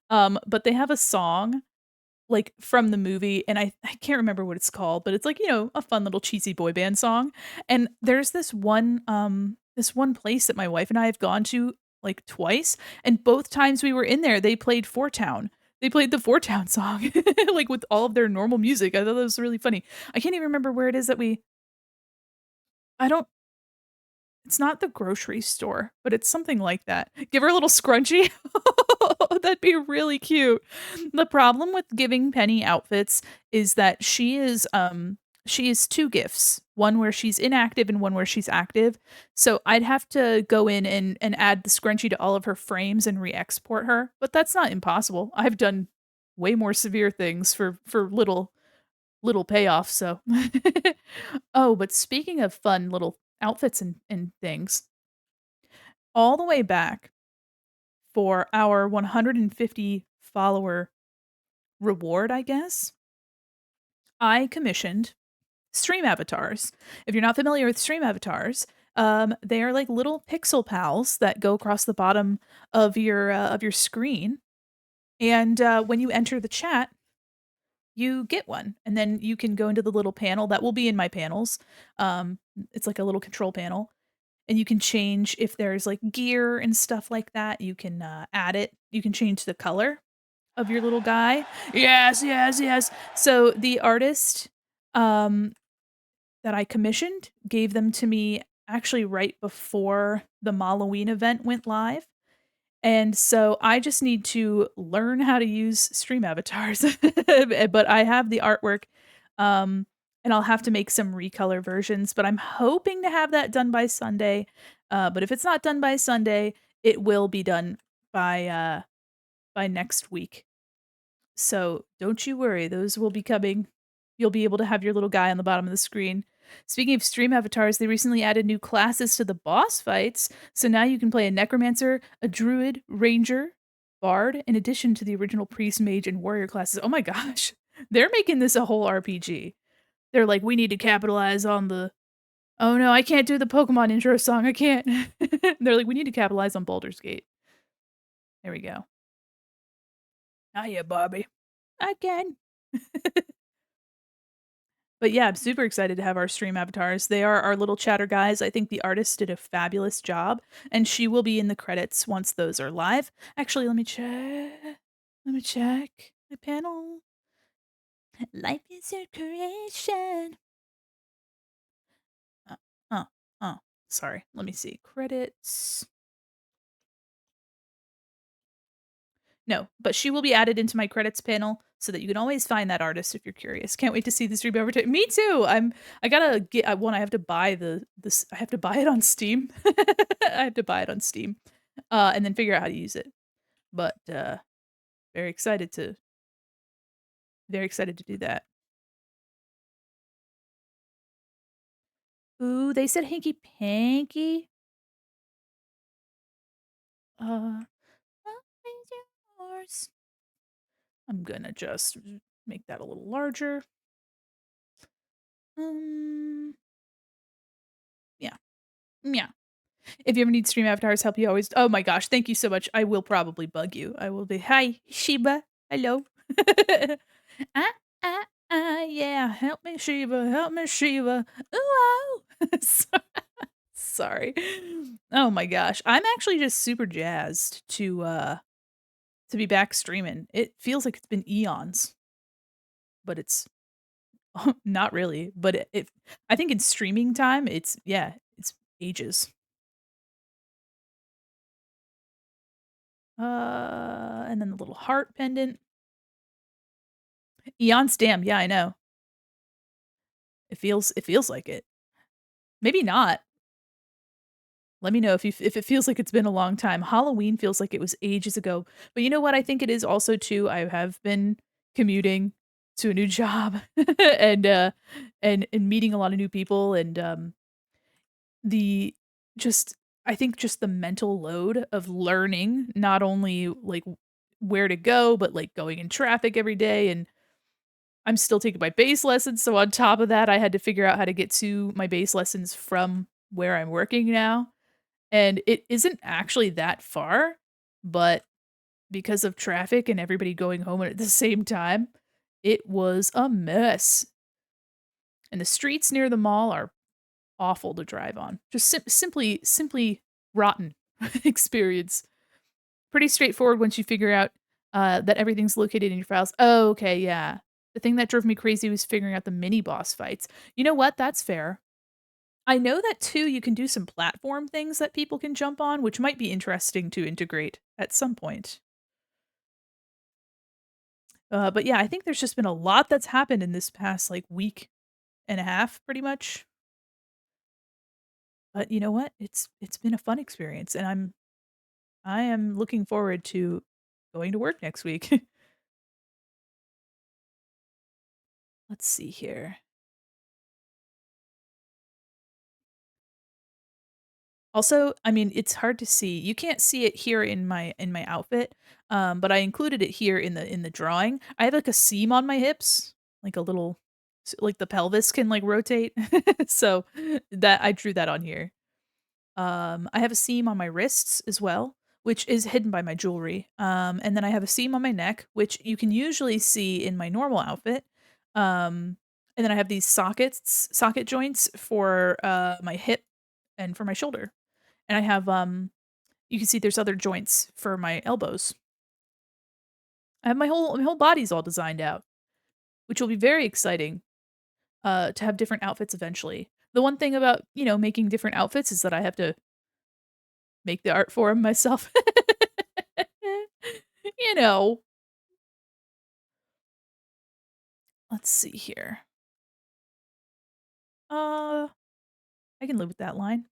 but they have a song like from the movie, and I can't remember what it's called, but it's like, a fun little cheesy boy band song. And there's this one place that my wife and I have gone to like twice, and both times we were in there, they played Four Town. They played the Four Town song like with all of their normal music. I thought that was really funny. I can't even remember where it is that I don't it's not the grocery store, but it's something like that. Give her a little scrunchie. That'd be really cute. The problem with giving Penny outfits is that she is 2 gifts, one where she's inactive and one where she's active. So I'd have to go in and add the scrunchie to all of her frames and re-export her, but that's not impossible. I've done way more severe things for little payoff, so Oh, but speaking of fun little outfits and things, all the way back for our 150 follower reward, I guess, I commissioned stream avatars. If you're not familiar with stream avatars, they are like little pixel pals that go across the bottom of your screen, and when you enter the chat, you get one, and then you can go into the little panel that will be in my panels. It's like a little control panel, and you can change if there's like gear and stuff like that. You can add it. You can change the color of your little guy. Yes, yes, yes. So the artist um, that I commissioned gave them to me actually right before the Halloween event went live. And so I just need to learn how to use stream avatars. But I have the artwork, um, and I'll have to make some recolor versions, but I'm hoping to have that done by Sunday. But if it's not done by Sunday, it will be done by next week. So don't you worry, those will be coming. You'll be able to have your little guy on the bottom of the screen. Speaking of stream avatars, they recently added new classes to the boss fights. So now you can play a necromancer, a druid, ranger, bard, in addition to the original priest, mage, and warrior classes. Oh my gosh. They're making this a whole RPG. They're like, we need to capitalize on the. Oh no, I can't do the Pokemon intro song. I can't. They're like, we need to capitalize on Baldur's Gate. There we go. Hiya, Bobby. Again. But yeah, I'm super excited to have our stream avatars. They are our little chatter guys. I think the artist did a fabulous job, and she will be in the credits once those are live. Actually, let me check. Let me check my panel. Life is a creation. Uh, oh, oh, sorry. Let me see. Credits. No, but she will be added into my credits panel so that you can always find that artist if you're curious. Can't wait to see this stream over. Me too. I gotta get one. I have to buy this. I have to buy it on Steam. I have to buy it on Steam, and then figure out how to use it. But very excited to do that. Ooh, they said hanky panky. Uh, yours. I'm gonna just make that a little larger. Yeah, yeah. If you ever need stream avatars help, you always. Oh my gosh, thank you so much. I will probably bug you. I will be. Hi, Shiba. Hello. ah, yeah. Help me, Shiva. Help me, Shiva. Ooh, sorry. Oh my gosh, I'm actually just super jazzed to be back streaming. It feels like it's been eons, but it's not really. But I think in streaming time, it's ages. And then the little heart pendant. Eon's Dam, yeah, I know. It feels like it. Maybe not. Let me know if it feels like it's been a long time. Halloween feels like it was ages ago. But you know what I think it is also too? I have been commuting to a new job and and meeting a lot of new people and the just I think just the mental load of learning not only like where to go, but like going in traffic every day. And I'm still taking my bass lessons. So on top of that, I had to figure out how to get to my bass lessons from where I'm working now. And it isn't actually that far, but because of traffic and everybody going home at the same time, it was a mess. And the streets near the mall are awful to drive on. Just simply rotten experience. Pretty straightforward once you figure out that everything's located in your files. Oh, okay, yeah. The thing that drove me crazy was figuring out the mini boss fights. You know what? That's fair. I know that too you can do some platform things that people can jump on, which might be interesting to integrate at some point. But yeah, I think there's just been a lot that's happened in this past like week and a half, pretty much. But you know what? It's been a fun experience, and I am looking forward to going to work next week. Let's see here. Also, I mean, it's hard to see. You can't see it here in my outfit, but I included it here in the drawing. I have like a seam on my hips, like a little, like the pelvis can like rotate. So that I drew that on here. I have a seam on my wrists as well, which is hidden by my jewelry. And then I have a seam on my neck, which you can usually see in my normal outfit. And then I have these socket joints for my hip and for my shoulder. And I have you can see there's other joints for my elbows. I have my whole body's all designed out, which will be very exciting to have different outfits eventually. The one thing about, making different outfits is that I have to make the art for 'em myself. You know. Let's see here. Uh, I can live with that line.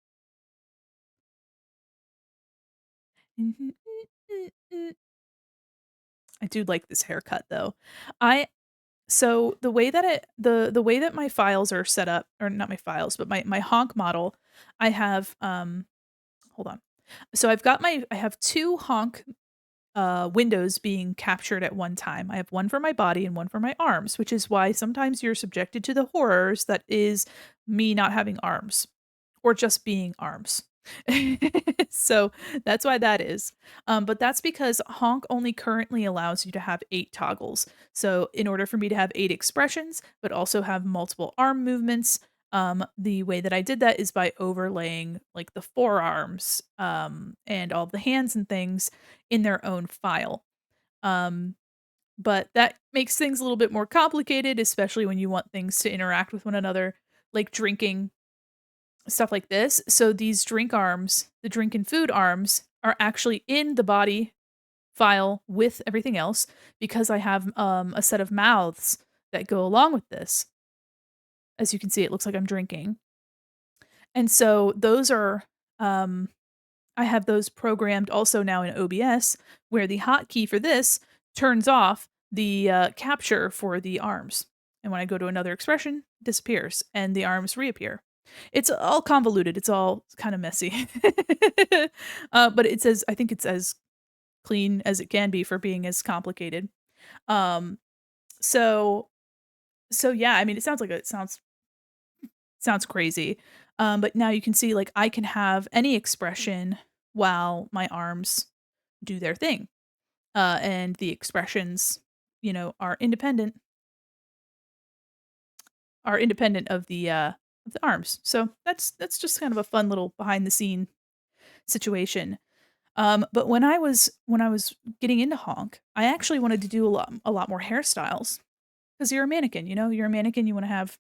I do like this haircut though. I So the way that the way that my files are set up, or not my files, but my honk model, I have hold on. So I have 2 honk windows being captured at one time. I have one for my body and one for my arms, which is why sometimes you're subjected to the horrors that is me not having arms or just being arms. So that's why that is. But that's because honk only currently allows you to have 8 toggles. So in order for me to have 8 expressions, but also have multiple arm movements, the way that I did that is by overlaying like the forearms and all the hands and things in their own file. Um, but that makes things a little bit more complicated, especially when you want things to interact with one another, like drinking, stuff like this. So these drink arms, the drink and food arms, are actually in the body file with everything else because I have a set of mouths that go along with this. As you can see, it looks like I'm drinking. And so those are I have those programmed also now in OBS, where the hotkey for this turns off the capture for the arms. And when I go to another expression, it disappears and the arms reappear. It's all convoluted. It's all kind of messy. But I think it's as clean as it can be for being as complicated. Um, so, so yeah, I mean, it sounds crazy. But now you can see like I can have any expression while my arms do their thing. And the expressions, are independent of the arms. So that's just kind of a fun little behind the scene situation. But when I was getting into honk, I actually wanted to do a lot more hairstyles because you're a mannequin. You're a mannequin. You want to have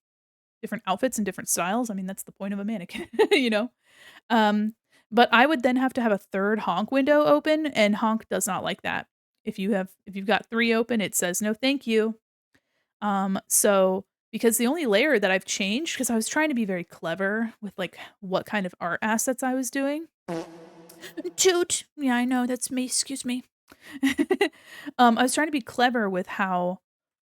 different outfits and different styles. I mean, that's the point of a mannequin. you know. Um, But I would then have to have a 3rd honk window open, and honk does not like that. If you've got 3 open, it says, "No, thank you." So because the only layer that I've changed, because I was trying to be very clever with, like, what kind of art assets I was doing. Toot. Yeah, I know, that's me, excuse me. I was trying to be clever with how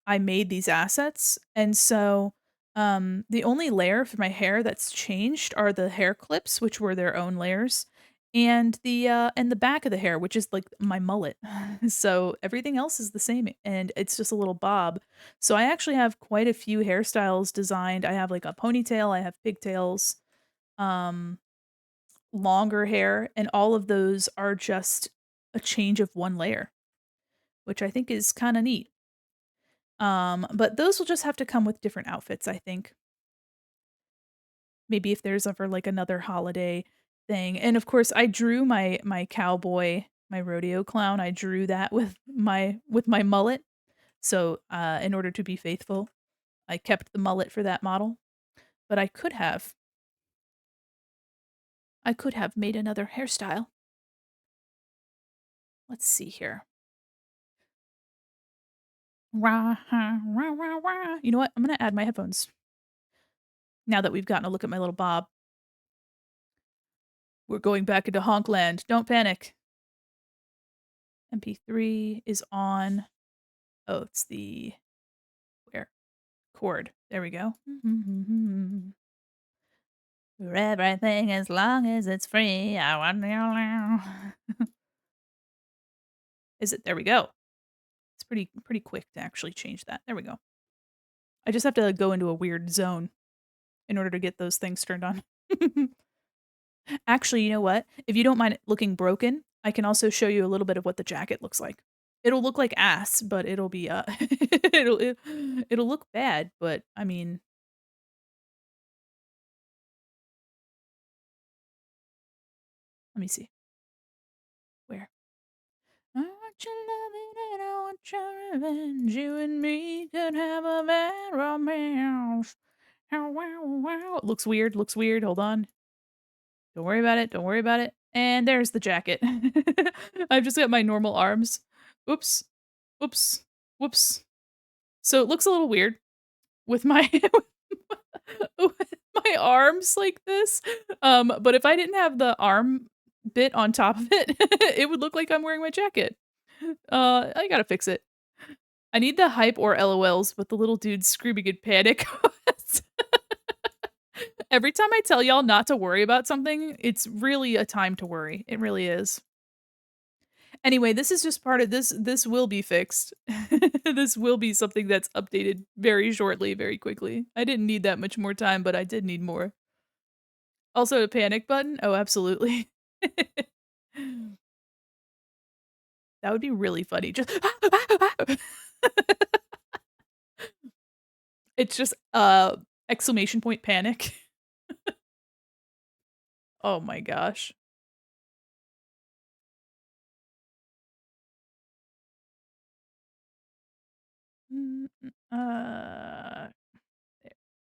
I made these assets, and so, the only layer for my hair that's changed are the hair clips, which were their own layers, and the back of the hair, which is, like, my mullet. So, everything else is the same, and it's just a little bob. So, I actually have quite a few hairstyles designed. I have, like, a ponytail, I have pigtails, um, longer hair, and all of those are just a change of 1 layer, which I think is kinda neat. But those will just have to come with different outfits, I think. Maybe if there's ever, like, another holiday thing, and, of course, I drew my cowboy, my rodeo clown, I drew that with my mullet, so, in order to be faithful, I kept the mullet for that model, but I could have made another hairstyle. Let's see here. Rah, ha, rah, rah, rah. You know what? I'm gonna add my headphones now that we've gotten a look at my little bob. We're going back into Honkland, don't panic. MP3 is on. Oh, it's the where? Chord. There we go. For everything as long as it's free. I want Is it? There we go. It's pretty quick to actually change that. There we go. I just have to go into a weird zone in order to get those things turned on. Actually, you know what? If you don't mind it looking broken, I can also show you a little bit of what the jacket looks like. It'll look like ass, but it'll be, it'll look bad, but, I mean, let me see. Where? I want your loving and I want your revenge. You and me could have a bad romance. Ow, wow, wow. Looks weird, looks weird. Hold on. Don't worry about it, don't worry about it. And there's the jacket. I've just got my normal arms. Oops. Oops. Whoops. So it looks a little weird with my with my arms like this. But if I didn't have the arm bit on top of it, it would look like I'm wearing my jacket. I gotta fix it. I need the hype or LOLs, but the little dude's screaming in panic. Every time I tell y'all not to worry about something, it's really a time to worry. It really is. Anyway, this is just part of this will be fixed. This will be something that's updated very shortly, very quickly. I didn't need that much more time, but I did need more. Also a panic button? Oh, absolutely. That would be really funny. Just it's just, exclamation point panic. Oh my gosh. Mm, there.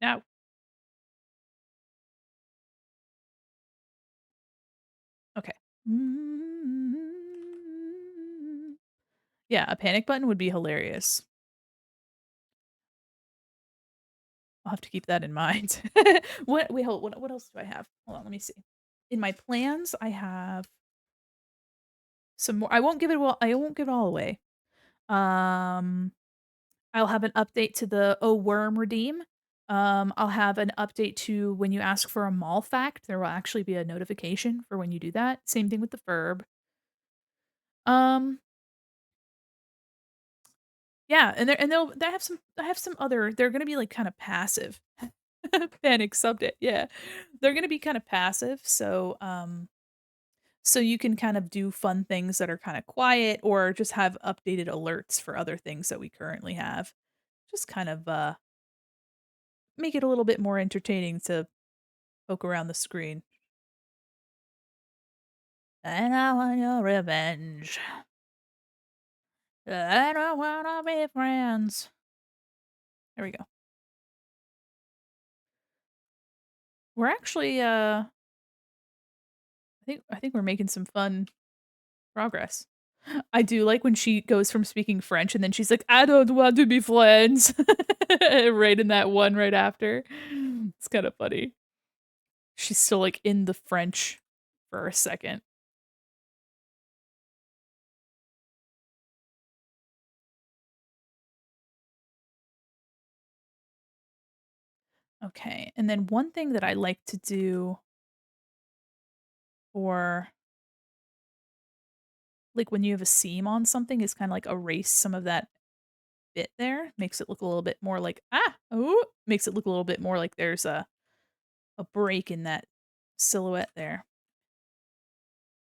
Now okay. Yeah, a panic button would be hilarious. I'll have to keep that in mind. What wait, hold what else do I have? Hold on, let me see. In my plans, I have some more I won't give it all away. Um, I'll have an update to the Oh Worm Redeem. I'll have an update to when you ask for a mall fact, there will actually be a notification for when you do that. Same thing with the verb. Um, yeah, and they have some other they're gonna be, like, kinda passive. Panic subject, yeah. They're gonna be kinda passive, so, so you can kind of do fun things that are kinda quiet or just have updated alerts for other things that we currently have. Just kind of, make it a little bit more entertaining to poke around the screen. And I want your revenge. I don't wanna be friends. There we go. We're actually, I think we're making some fun progress. I do like when she goes from speaking French and then she's like, "I don't want to be friends." Right in that one right after. It's kind of funny. She's still like in the French for a second. Okay. And then one thing that I like to do for like when you have a seam on something is kind of like erase some of that bit there. Makes it look a little bit more like makes it look a little bit more like there's a break in that silhouette there.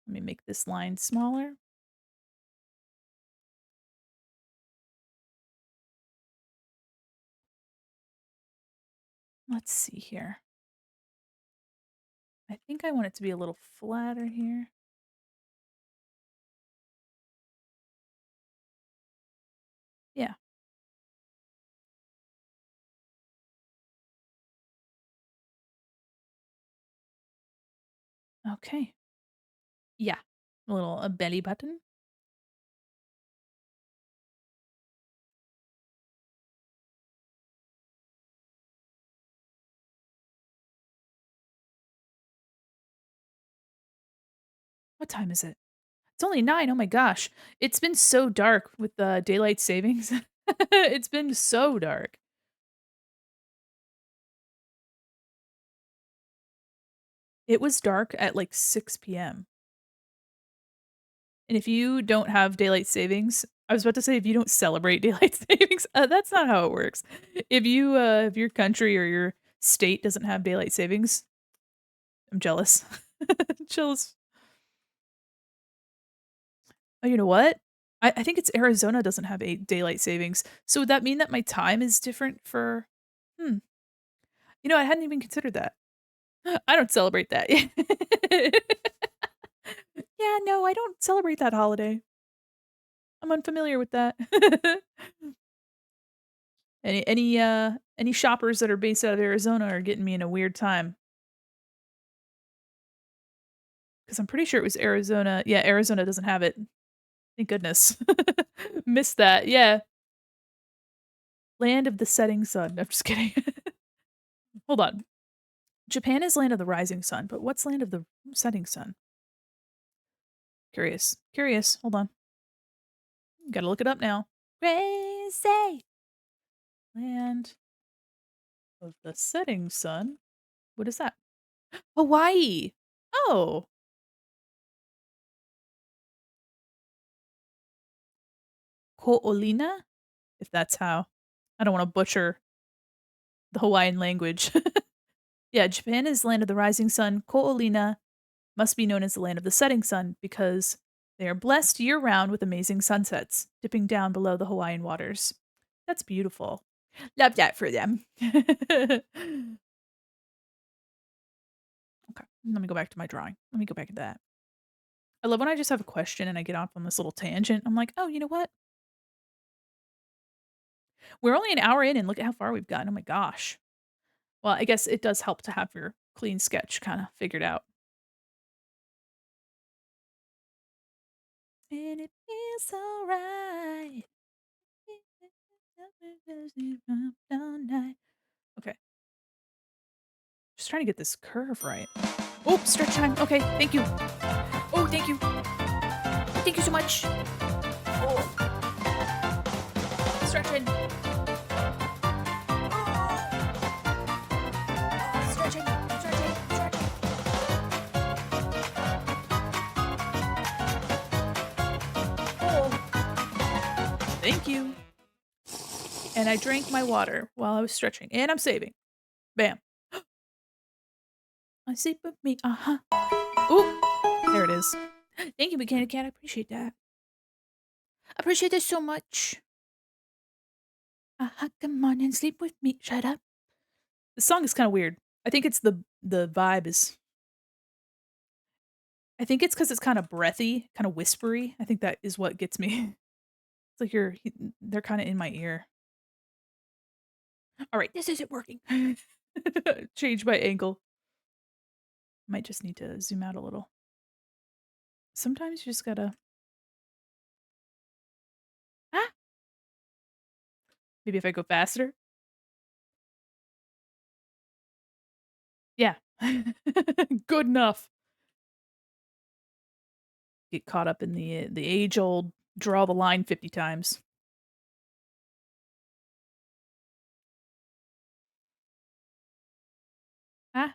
Let me make this line smaller. Let's see here. I think I want it to be a little flatter here. Yeah. Okay. Yeah. A belly button. What time is it? It's only 9. Oh my gosh. It's been so dark with the daylight savings. It's been so dark. It was dark at like 6 p.m. And if you don't have daylight savings, I was about to say if you don't celebrate daylight savings, that's not how it works. If your country or your state doesn't have daylight savings, I'm jealous. Jealous. Oh, you know what? I think it's Arizona doesn't have a daylight savings. So would that mean that my time is different for hmm. I hadn't even considered that. I don't celebrate that. Yeah, no, I don't celebrate that holiday. I'm unfamiliar with that. Any shoppers that are based out of Arizona are getting me in a weird time because 'cause I'm pretty sure it was Arizona. Yeah, Arizona doesn't have it. Thank goodness. Missed that, yeah. Land of the setting sun. I'm just kidding. Hold on. Japan is land of the rising sun, but what's land of the setting sun? Curious. Curious. Hold on. Gotta look it up now. Crazy! Land of the setting sun? What is that? Hawaii! Oh! Ko'olina? If that's how. I don't wanna butcher the Hawaiian language. Yeah, Japan is land of the rising sun. Ko'olina must be known as the land of the setting sun because they are blessed year-round with amazing sunsets, dipping down below the Hawaiian waters. That's beautiful. Love that for them. Okay, let me go back to my drawing. Let me go back to that. I love when I just have a question and I get off on this little tangent. I'm like, "Oh, you know what? We're only an hour in and look at how far we've gotten. Oh my gosh." Well, I guess it does help to have your clean sketch kinda figured out. And it feels so right. Okay, just trying to get this curve right. Oh, stretch time. Okay, thank you. Oh, thank you. Thank you so much. Oh, stretching. Oh, stretching, stretching, stretching. Oh, thank you. And I drank my water while I was stretching, and I'm saving. Bam. I sleep with me. Uh-huh. Ooh, there it is. Thank you, Mechanic Cat. I appreciate that. Appreciate this so much. Come on and sleep with me. Shut up. The song is kind of weird. I think it's the vibe is. I think it's because it's kind of breathy, kind of whispery. I think that is what gets me. It's like they're kind of in my ear. All right, this isn't working. Change my angle. Might just need to zoom out a little. Sometimes you just gotta ah, maybe if I go faster? Yeah. Good enough. Get caught up in the age-old draw the line 50 times. Ah,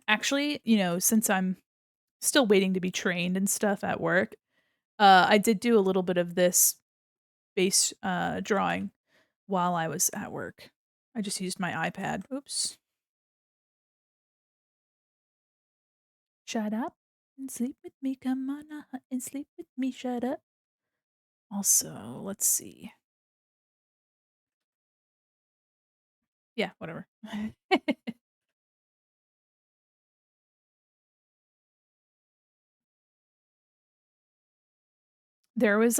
actually, since I'm still waiting to be trained and stuff at work, I did do a little bit of this base, drawing while I was at work. I just used my iPad. Oops. Shut up and sleep with me, come on, and sleep with me, shut up. Also, let's see. Yeah, whatever. There was,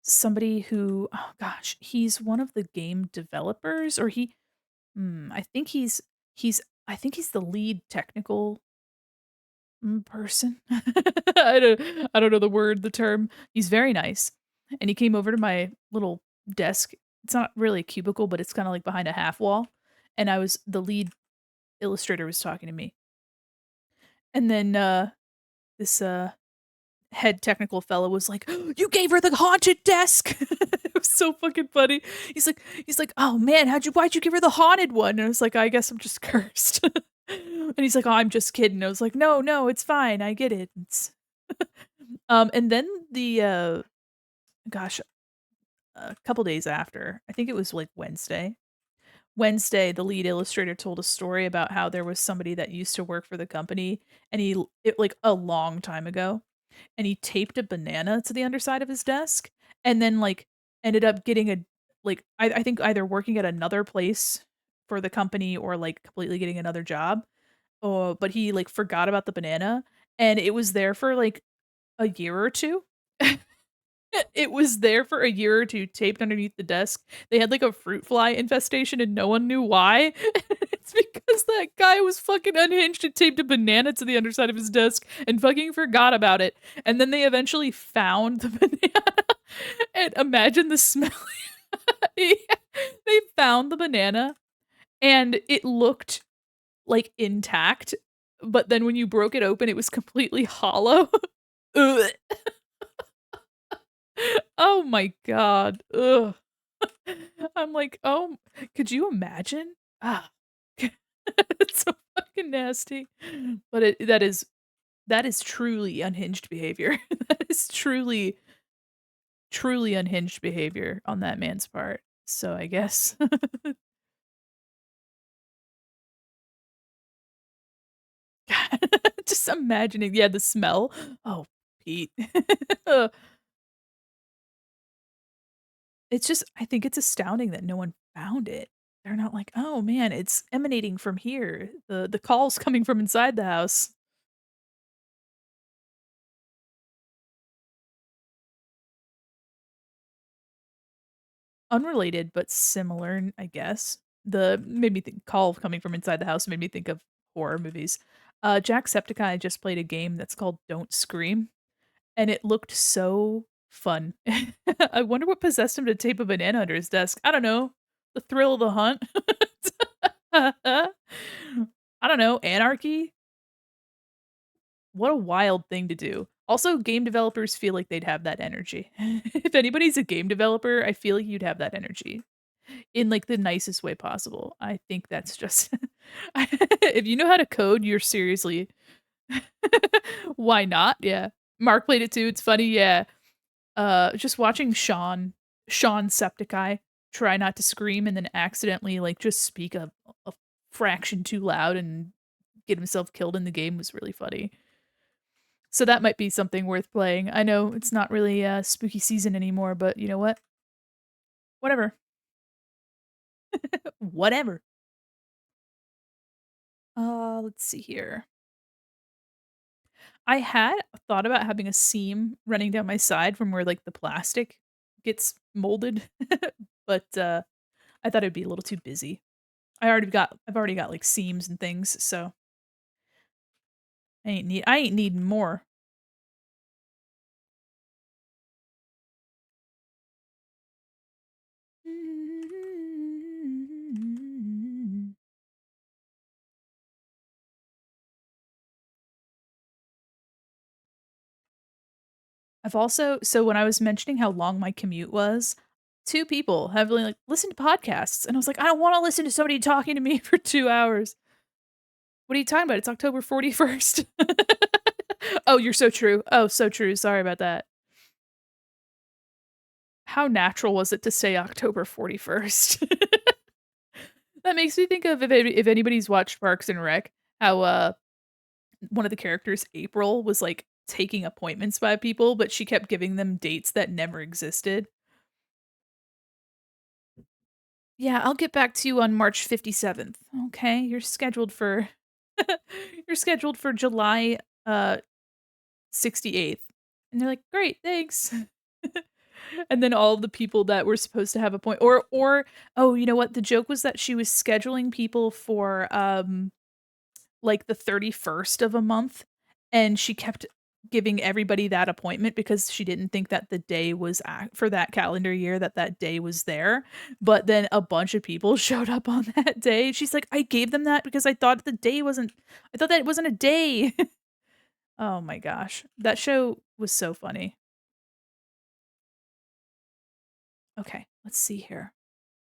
somebody who oh gosh, he's one of the game developers or I think he's I think he's the lead technical, person. I don't know the term. He's very nice, and he came over to my little desk. It's not really a cubicle, but it's kinda like behind a half wall, and the lead illustrator was talking to me, and then, this, head technical fellow was like, "You gave her the haunted desk." It was so fucking funny. He's like, "Oh man, why'd you give her the haunted one?" And I was like, "I guess I'm just cursed." And he's like, "Oh, I'm just kidding." I was like, "No, no, it's fine. I get it." And then gosh, a couple days after, I think it was like Wednesday, the lead illustrator told a story about how there was somebody that used to work for the company and like a long time ago, and he taped a banana to the underside of his desk and then like ended up getting I think either working at another place for the company or like completely getting another job. Oh, but he like forgot about the banana and it was there for like a year or two. It was there for a year or 2 taped underneath the desk. They had, like, a fruit fly infestation and no one knew why. It's because that guy was fucking unhinged and taped a banana to the underside of his desk and fucking forgot about it, and then they eventually found the banana, and imagine the smell. Yeah, they found the banana, and it looked, like, intact, but then when you broke it open, it was completely hollow. Ugh. Oh my god. Ugh. I'm like, "Oh, could you imagine?" Ah. It's so fucking nasty. But that is truly unhinged behavior. That is truly, truly unhinged behavior on that man's part. So I guess just imagining yeah, the smell. Oh, Pete. Ugh. It's just I think it's astounding that no one found it. They're not like, "Oh, man, it's emanating from here. The call's coming from inside the house." Unrelated, but similar, I guess. The made me think call coming from inside the house made me think of horror movies. Jacksepticeye just played a game that's called Don't Scream, and it looked so fun. I wonder what possessed him to tape a banana under his desk. I don't know. The thrill of the hunt? I don't know, anarchy? What a wild thing to do. Also, game developers feel like they'd have that energy. If anybody's a game developer, I feel like you'd have that energy in, like, the nicest way possible. I think that's just if you know how to code, you're seriously why not? Yeah. Mark played it too, it's funny, yeah. Just watching Sean Septiceye try not to scream and then accidentally, like, just speak a fraction too loud and get himself killed in the game was really funny. So that might be something worth playing. I know it's not really, spooky season anymore, but you know what? Whatever. Whatever. Let's see here. I had thought about having a seam running down my side from where, like, the plastic gets molded, but, I thought it'd be a little too busy. I've already got, like, seams and things, so I ain't needing more. I've also so when I was mentioning how long my commute was, 2 people have really, like, listened to podcasts, and I was like, "I don't wanna listen to somebody talking to me for 2 hours." "What are you talking about? It's October 41st." Oh, you're so true. Oh, so true. Sorry about that. How natural was it to say October 41st? That makes me think of if anybody's watched Parks and Rec, how, one of the characters, April, was, like, taking appointments by people, but she kept giving them dates that never existed. "Yeah, I'll get back to you on March 57th." "Okay, you're scheduled for you're scheduled for July, 68th." And they're like, "Great, thanks." And then all of the people that were supposed to have a point or oh, you know what? The joke was that she was scheduling people for, like, the 31st of a month, and she kept giving everybody that appointment because she didn't think that the day was ac for that calendar year that that day was there, but then a bunch of people showed up on that day. She's like, "I gave them that because I thought that it wasn't a day." Oh my gosh. That show was so funny. Okay, let's see here.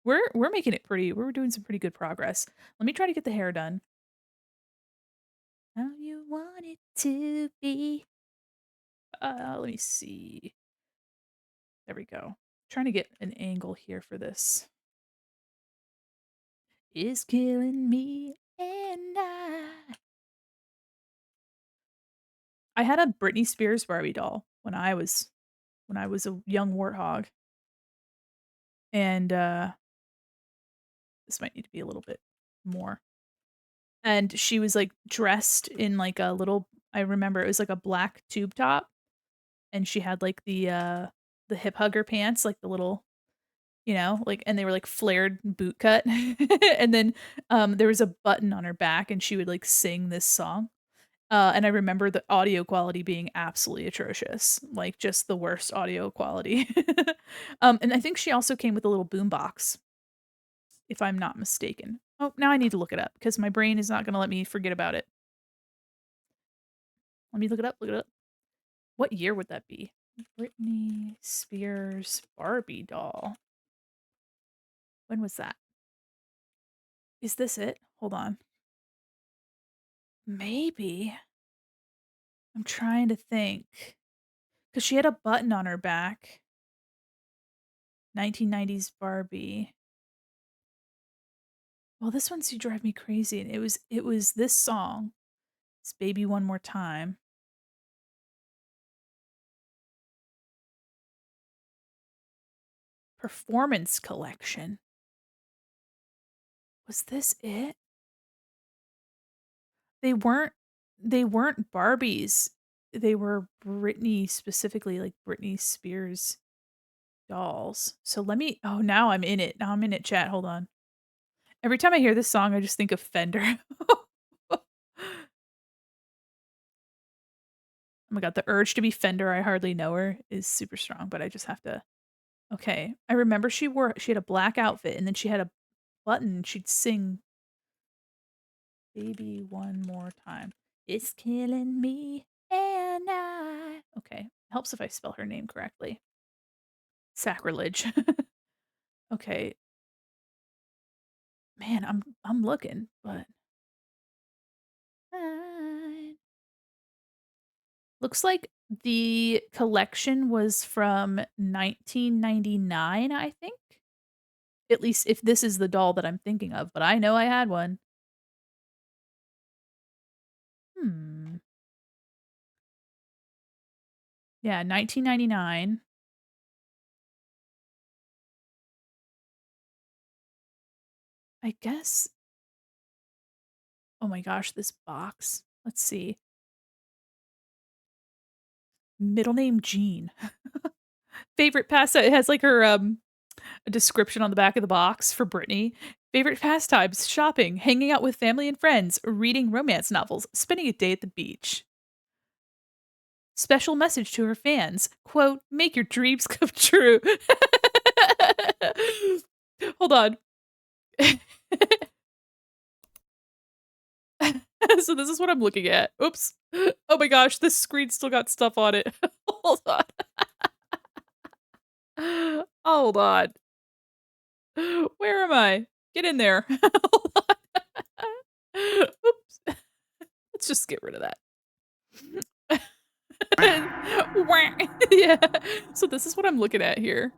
We're making it pretty we're doing some pretty good progress. Let me try to get the hair done. How you want it to be. Let me see. There we go. Trying to get an angle here for this. Is killing me and I had a Britney Spears Barbie doll when I was a young warthog, and, this might need to be a little bit more. And she was, like, dressed in, like, a little I remember it was, like, a black tube top, and she had, like, the hip hugger pants, like, the little like and they were, like, flared boot cut. And then, there was a button on her back, and she would, like, sing this song. And I remember the audio quality being absolutely atrocious, like, just the worst audio quality. And I think she also came with a little boombox, if I'm not mistaken. Oh, now I need to look it up because my brain is not gonna let me forget about it. Let me look it up. What year would that be? Britney Spears Barbie doll. When was that? Is this it? Hold on. Maybe. I'm trying to think. Cause she had a button on her back. 1990s Barbie. Well, this one's to drive me crazy, and it was this song. It's Baby One More Time. Performance collection. Was this it? They weren't they weren't Barbies. They were Britney specifically, like Britney Spears dolls. So let me oh, now I'm in it. Now I'm in it, chat. Hold on. Every time I hear this song, I just think of Fender. Oh my god, the urge to be Fender, I hardly know her, is super strong, but I just have to okay. I remember she had a black outfit, and then she had a button, she'd sing "Baby One More Time." It's killing me and I okay, helps if I spell her name correctly. Sacrilege. Okay. Man, I'm looking, but I looks like the collection was from 1999, I think? At least if this is the doll that I'm thinking of, but I know I had one. Hmm. Yeah, 1999. I guess oh my gosh, this box. Let's see. Middle name Jean. Favorite pastime it has, like, her, a description on the back of the box for Brittany. Favorite pastimes: shopping, hanging out with family and friends, reading romance novels, spending a day at the beach. Special message to her fans, quote, "Make your dreams come true." Hold on. So this is what I'm looking at. Oops. Oh my gosh, this screen still got stuff on it. Hold on. Hold on. Where am I? Get in there. Hold on. Oops. Let's just get rid of that. Wah. Yeah. So this is what I'm looking at here.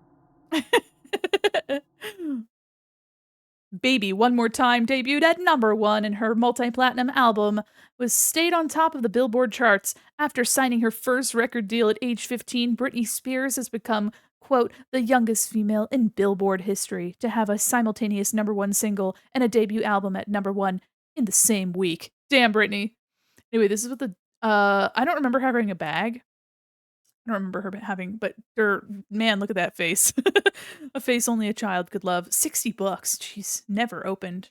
Baby One More Time debuted at #1 and her multi-platinum album was stayed on top of the Billboard charts. After signing her first record deal at age 15, Britney Spears has become, quote, the youngest female in Billboard history to have a simultaneous #1 single and a debut album at #1 in the same week. Damn, Britney. Anyway, this is what the I don't remember her having a bag. I don't remember her having, but man, look at that face. A face only a child could love. $60. Jeez, never opened.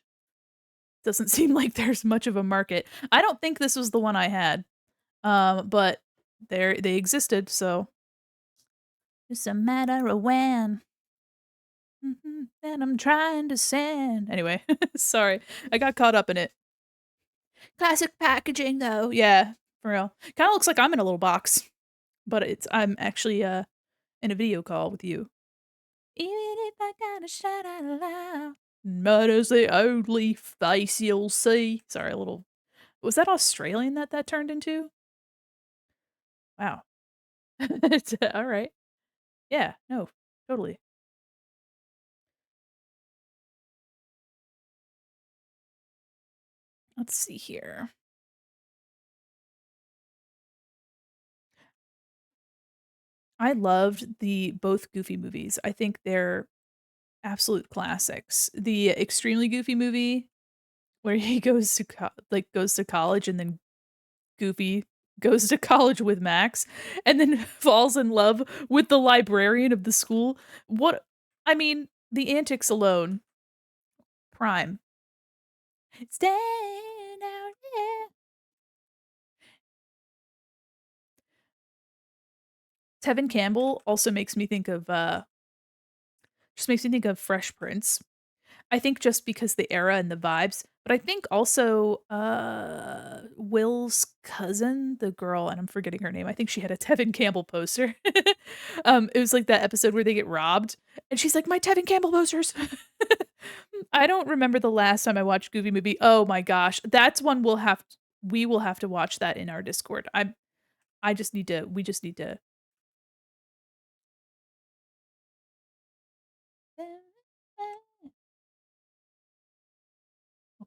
Doesn't seem like there's much of a market. I don't think this was the one I had. But they existed, so it's a matter of when. That I'm trying to send. Anyway, sorry. I got caught up in it. Classic packaging though. Yeah, for real. Kind of looks like I'm in a little box, but I'm actually in a video call with you. Even if I gotta shout out loud, murder's the only face you'll see. Sorry, a little. Was that Australian that turned into? Wow. All right. Yeah. No. Totally. Let's see here. I loved the both Goofy movies. I think they're absolute classics. The extremely Goofy movie where he goes to goes to college and then Goofy goes to college with Max and then falls in love with the librarian of the school. What I mean, the antics alone, prime. Stand out, yeah. Tevin Campbell also makes me think of just makes me think of Fresh Prince. I think just because the era and the vibes, but I think also, Will's cousin, the girl, and I'm forgetting her name, I think she had a Tevin Campbell poster. It was like that episode where they get robbed, and she's like, "My Tevin Campbell posters." I don't remember the last time I watched Goofy Movie. Oh my gosh, that's one we will have to watch that in our Discord. I just need to we just need to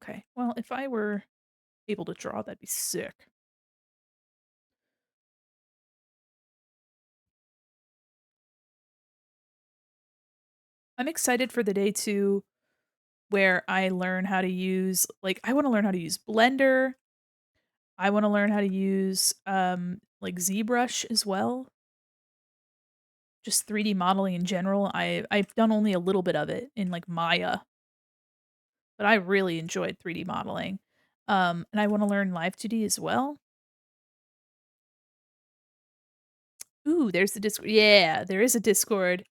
Okay, well, if I were able to draw, that'd be sick. I'm excited for the day too where I learn how to use I wanna learn how to use Blender. I wanna learn how to use, like, ZBrush as well. Just 3D modeling in general. I've done only a little bit of it in, like, Maya, but I really enjoyed 3D modeling. And I wanna learn Live 2D as well. Ooh, there's the Discord. Yeah, there is a Discord.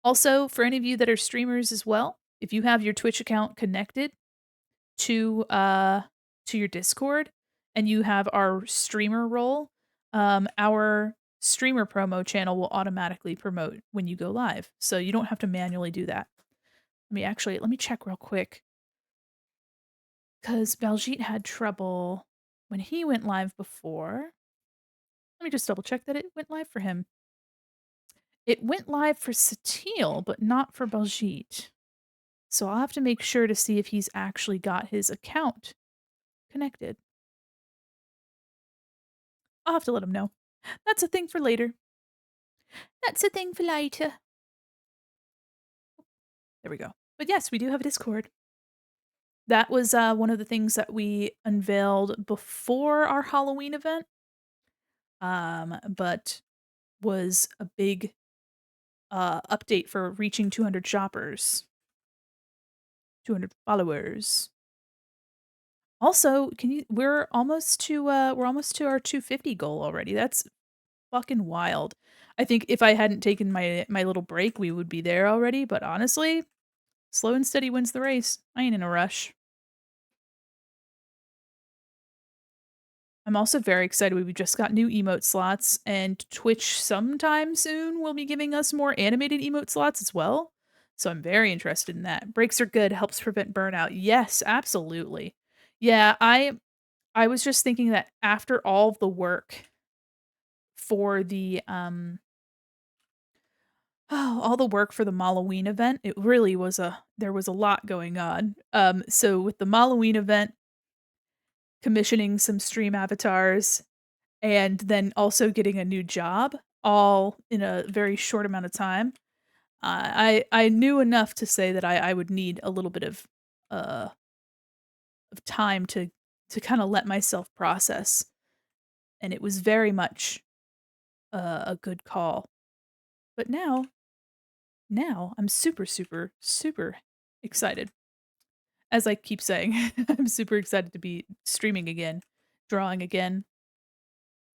Also, for any of you that are streamers as well, if you have your Twitch account connected to your Discord and you have our streamer role, our streamer promo channel will automatically promote when you go live. So you don't have to manually do that. Let me check real quick. Cuz Baljeet had trouble when he went live before. Let me just double check that it went live for him. It went live for Satil, but not for Baljeet. So I'll have to make sure to see if he's actually got his account connected. I'll have to let him know. That's a thing for later. That's a thing for later. There we go. But yes, we do have a Discord. That was one of the things that we unveiled before our Halloween event. But was a big update for reaching 200 shoppers, 200 followers. Also, we're almost to our 250 goal already. That's fucking wild. I think if I hadn't taken my little break, we would be there already, but honestly, slow and steady wins the race. I ain't in a rush. I'm also very excited. We just got new emote slots, and Twitch sometime soon will be giving us more animated emote slots as well. So I'm very interested in that. Breaks are good, helps prevent burnout. Yes, absolutely. Yeah, I was just thinking that after all of the work for the all the work for the Halloween event, it really was there was a lot going on. So with the Halloween event, commissioning some stream avatars, and then also getting a new job all in a very short amount of time. I knew enough to say that I would need a little bit uh of time to kind of let myself process, and it was very much a good call. But now I'm super super super excited. As I keep saying, I'm super excited to be streaming again, drawing again,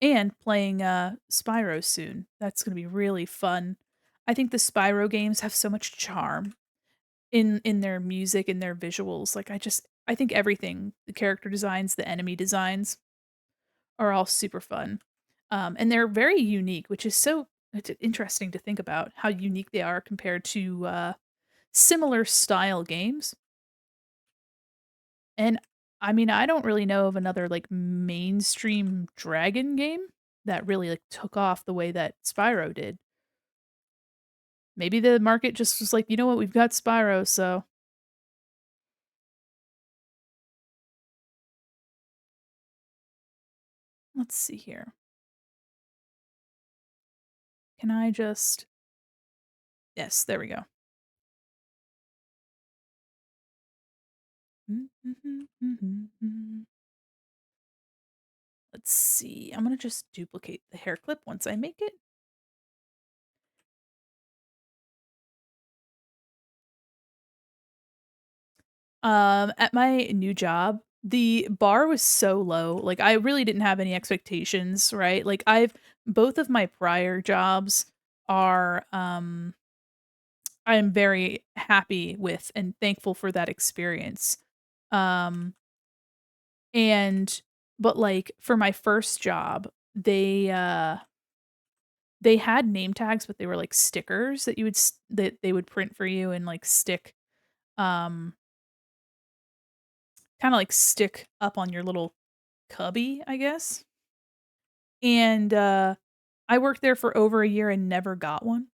and playing, Spyro soon. That's gonna be really fun. I think the Spyro games have so much charm in their music and their visuals. Like, I think everything, the character designs, the enemy designs are all super fun. And they're very unique, which is so it's interesting to think about how unique they are compared to, similar style games. And, I mean, I don't really know of another, like, mainstream dragon game that really, like, took off the way that Spyro did. Maybe the market just was like, "You know what? We've got Spyro, so." Let's see here. Can I just Yes, there we go. Let's see. I'm gonna just duplicate the hair clip once I make it. At my new job, the bar was so low. Like, I really didn't have any expectations, right? Like, I've both of my prior jobs are, I'm very happy with and thankful for that experience. Um, and but, like, for my first job, they had name tags, but they were, like, stickers that you would s that they would print for you and, like, stick, um kinda, like, stick up on your little cubby, I guess? And, I worked there for over a year and never got one.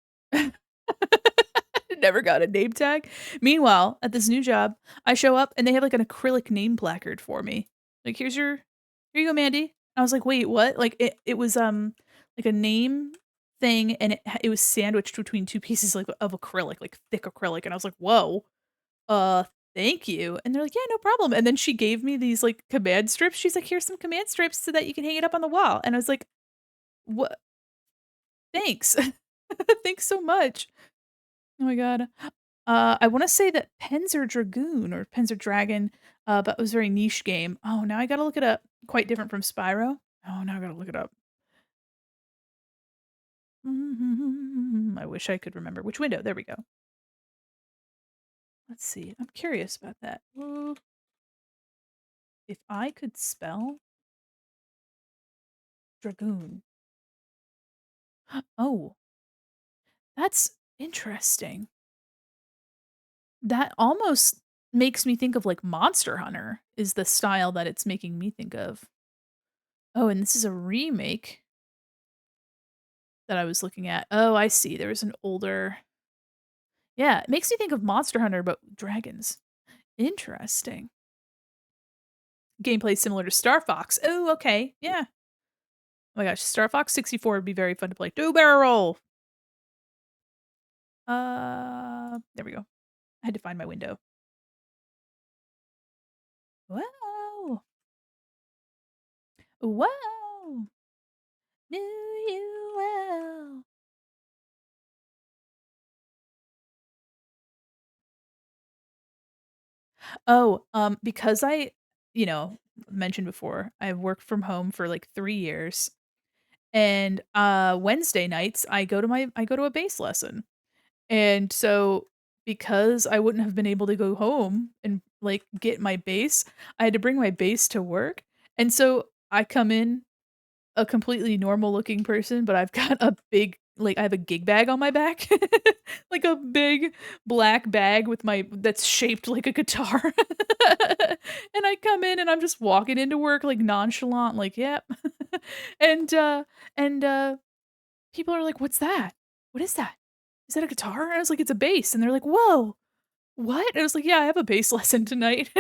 Never got a name tag. Meanwhile, at this new job, I show up and they have, like, an acrylic name placard for me. Like, "Here you go, Mandy." I was like, "Wait, what?" Like, it was, like a name thing, and it was sandwiched between 2 pieces, like, of acrylic, like, thick acrylic, and I was like, "Whoa, uh, thank you." And they're like, "Yeah, no problem." And then she gave me these, like, command strips. She's like, "Here's some command strips so that you can hang it up on the wall." And I was like, "What? Thanks. Thanks so much." Oh my god. I wanna say that Panzer Dragoon or Panzer Dragon, but it was a very niche game. Oh, now I gotta look it up. Quite different from Spyro. Oh, now I gotta look it up. I wish I could remember which window. There we go. Let's see. I'm curious about that. If I could spell Dragoon. Oh, that's interesting. That almost makes me think of, like, Monster Hunter is the style that it's making me think of. Oh, and this is a remake that I was looking at. Oh, I see. There was an older Yeah, it makes me think of Monster Hunter, but dragons. Interesting. Gameplay similar to Star Fox. Oh, okay. Yeah. Oh my gosh, Star Fox 64 would be very fun to play. Two-barrel roll! There we go. I had to find my window. Wow. Wow. Knew you well. Oh, because mentioned before, I've worked from home for, like, 3 years, and, Wednesday nights, I go to a bass lesson, and so, because I wouldn't have been able to go home and, like, get my bass, I had to bring my bass to work, and so I come in a completely normal looking person, but I've got a big I have a gig bag on my back. Like a big black bag with my that's shaped like a guitar. And I come in and I'm just walking into work like nonchalant, like, "Yep." And, and, people are like, "What's that? What is that? Is that a guitar?" And I was like, "It's a bass." And they're like, "Whoa, what?" And I was like, "Yeah, I have a bass lesson tonight."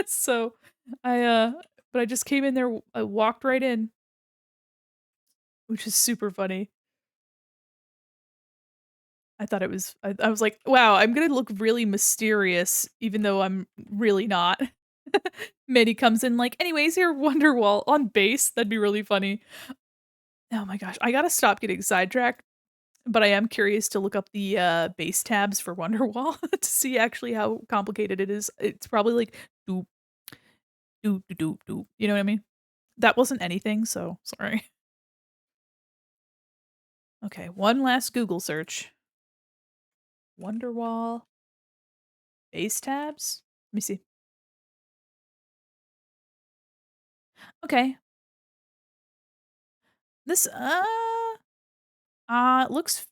So, I, but I just came in there, I walked right in, which is super funny. I thought it was I was like, "Wow, I'm gonna look really mysterious even though I'm really not." Mandy comes in like, "Anyways, you're Wonderwall on bass." That'd be really funny. Oh my gosh, I gotta stop getting sidetracked, but I am curious to look up the, bass tabs for Wonderwall to see actually how complicated it is. It's probably like doop, doop, doop, doop, doop, you know what I mean? That wasn't anything, so sorry. Okay, one last Google search. Wonderwall bass tabs? Let me see. Okay, this, looks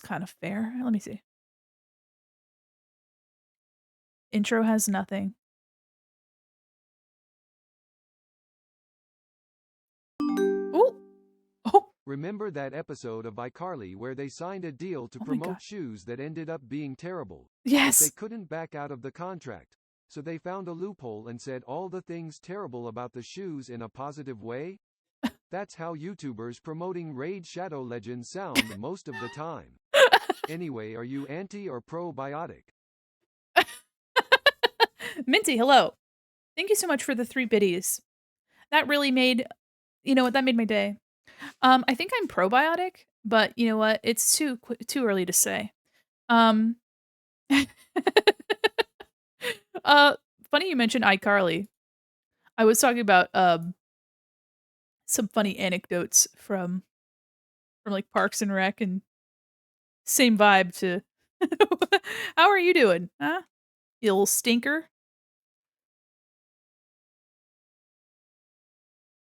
kind of fair. Let me see. Intro has nothing. Ooh! Oh! Remember that episode of iCarly where they signed a deal to Oh my promote god. shoes that ended up being terrible? But they Yes! couldn't back out of the contract. So they found a loophole and said all the things terrible about the shoes in a positive way? That's how YouTubers promoting Raid Shadow Legends sound most of the time. Anyway, are you anti or probiotic? Minty, hello. Thank you so much for the 3 biddies. That really made you know what, that made my day. I think I'm probiotic, but you know what? It's too early to say. Um, uh, funny you mentioned iCarly. I was talking about, some funny anecdotes from, like, Parks and Rec and same vibe to "How are you doing? Huh? You little stinker?"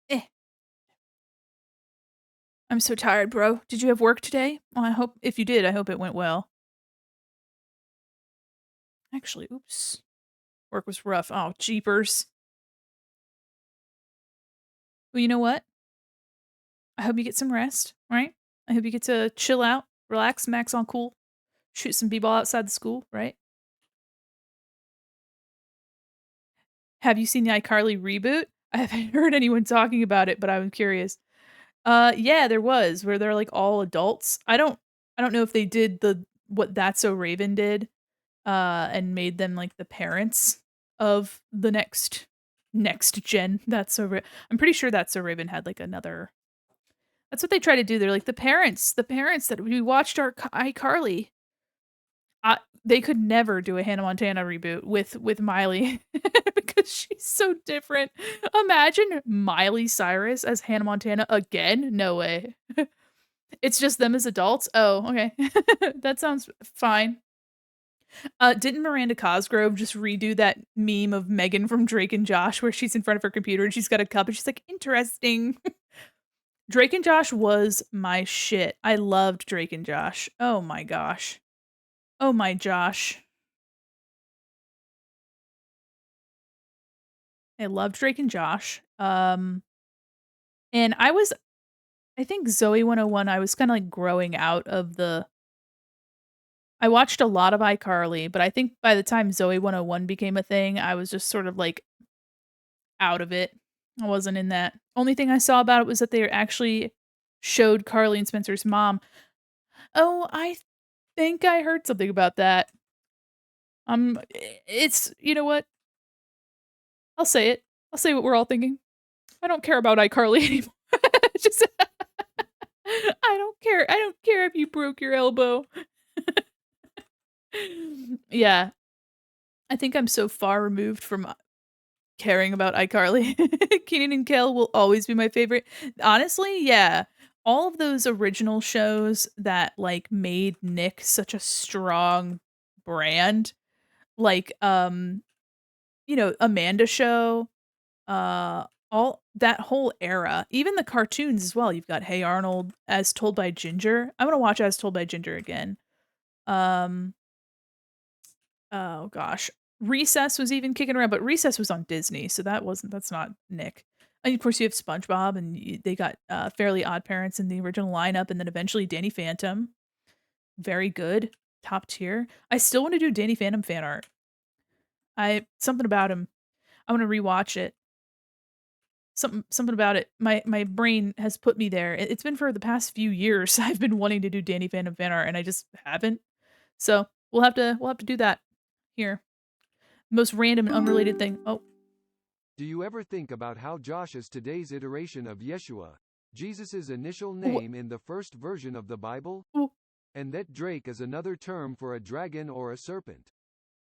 "Eh, I'm so tired, bro. Did you have work today? Well, I hope if you did, I hope it went well." Actually, oops. Work was rough. Oh, jeepers. Well, you know what? I hope you get some rest, right? I hope you get to chill out, relax, max on cool, shoot some b-ball outside the school, right? Have you seen the iCarly reboot? I haven't heard anyone talking about it, but I'm curious. Yeah, there was, where they're, like, all adults. I don't know if they did the what That's So Raven did, and made them, like, the parents of the next gen That's So Ra I'm pretty sure That's So Raven had, like, another that's what they try to do. They're like, the parents that we watched our iCarly." They could never do a Hannah Montana reboot with Miley because she's so different. Imagine Miley Cyrus as Hannah Montana again? No way. It's just them as adults? Oh, okay. That sounds fine. Didn't Miranda Cosgrove just redo that meme of Megan from Drake and Josh where she's in front of her computer and she's got a cup and she's like, "Interesting." Drake and Josh was my shit. I loved Drake and Josh. Oh my gosh. Oh my Josh. I loved Drake and Josh. And I think Zoe 101, I was kinda, like, growing out of the I watched a lot of iCarly, but I think by the time Zoe 101 became a thing, I was just sort of, like, out of it. I wasn't in that. Only thing I saw about it was that they actually showed Carly and Spencer's mom. Oh, I think I heard something about that. It's you know what? I'll say it. I'll say what we're all thinking. I don't care about iCarly anymore. Just I don't care if you broke your elbow. Yeah, I think I'm so far removed from, caring about iCarly. Keenan and Kel will always be my favorite. Honestly, yeah. All of those original shows that, like, made Nick such a strong brand, like, Amanda Show, All that whole era, even the cartoons as well. You've got Hey Arnold, As Told by Ginger. I wanna watch As Told by Ginger again. Um, oh gosh. Recess was even kicking around, but Recess was on Disney, so that's not Nick. And of course, you have SpongeBob, and they got Fairly Odd Parents in the original lineup, and then eventually Danny Phantom. Very good, top tier. I still want to do Danny Phantom fan art. I something about him. I want to rewatch it. Something about it. My brain has put me there. It's been for the past few years. I've been wanting to do Danny Phantom fan art, and I just haven't. So we'll have to do that here. Most random and unrelated thing. Oh, Do you ever think about how Josh is today's iteration of Yeshua, Jesus' initial wh- name in the first version of the Bible? wh- And that Drake is another term for a dragon or a serpent.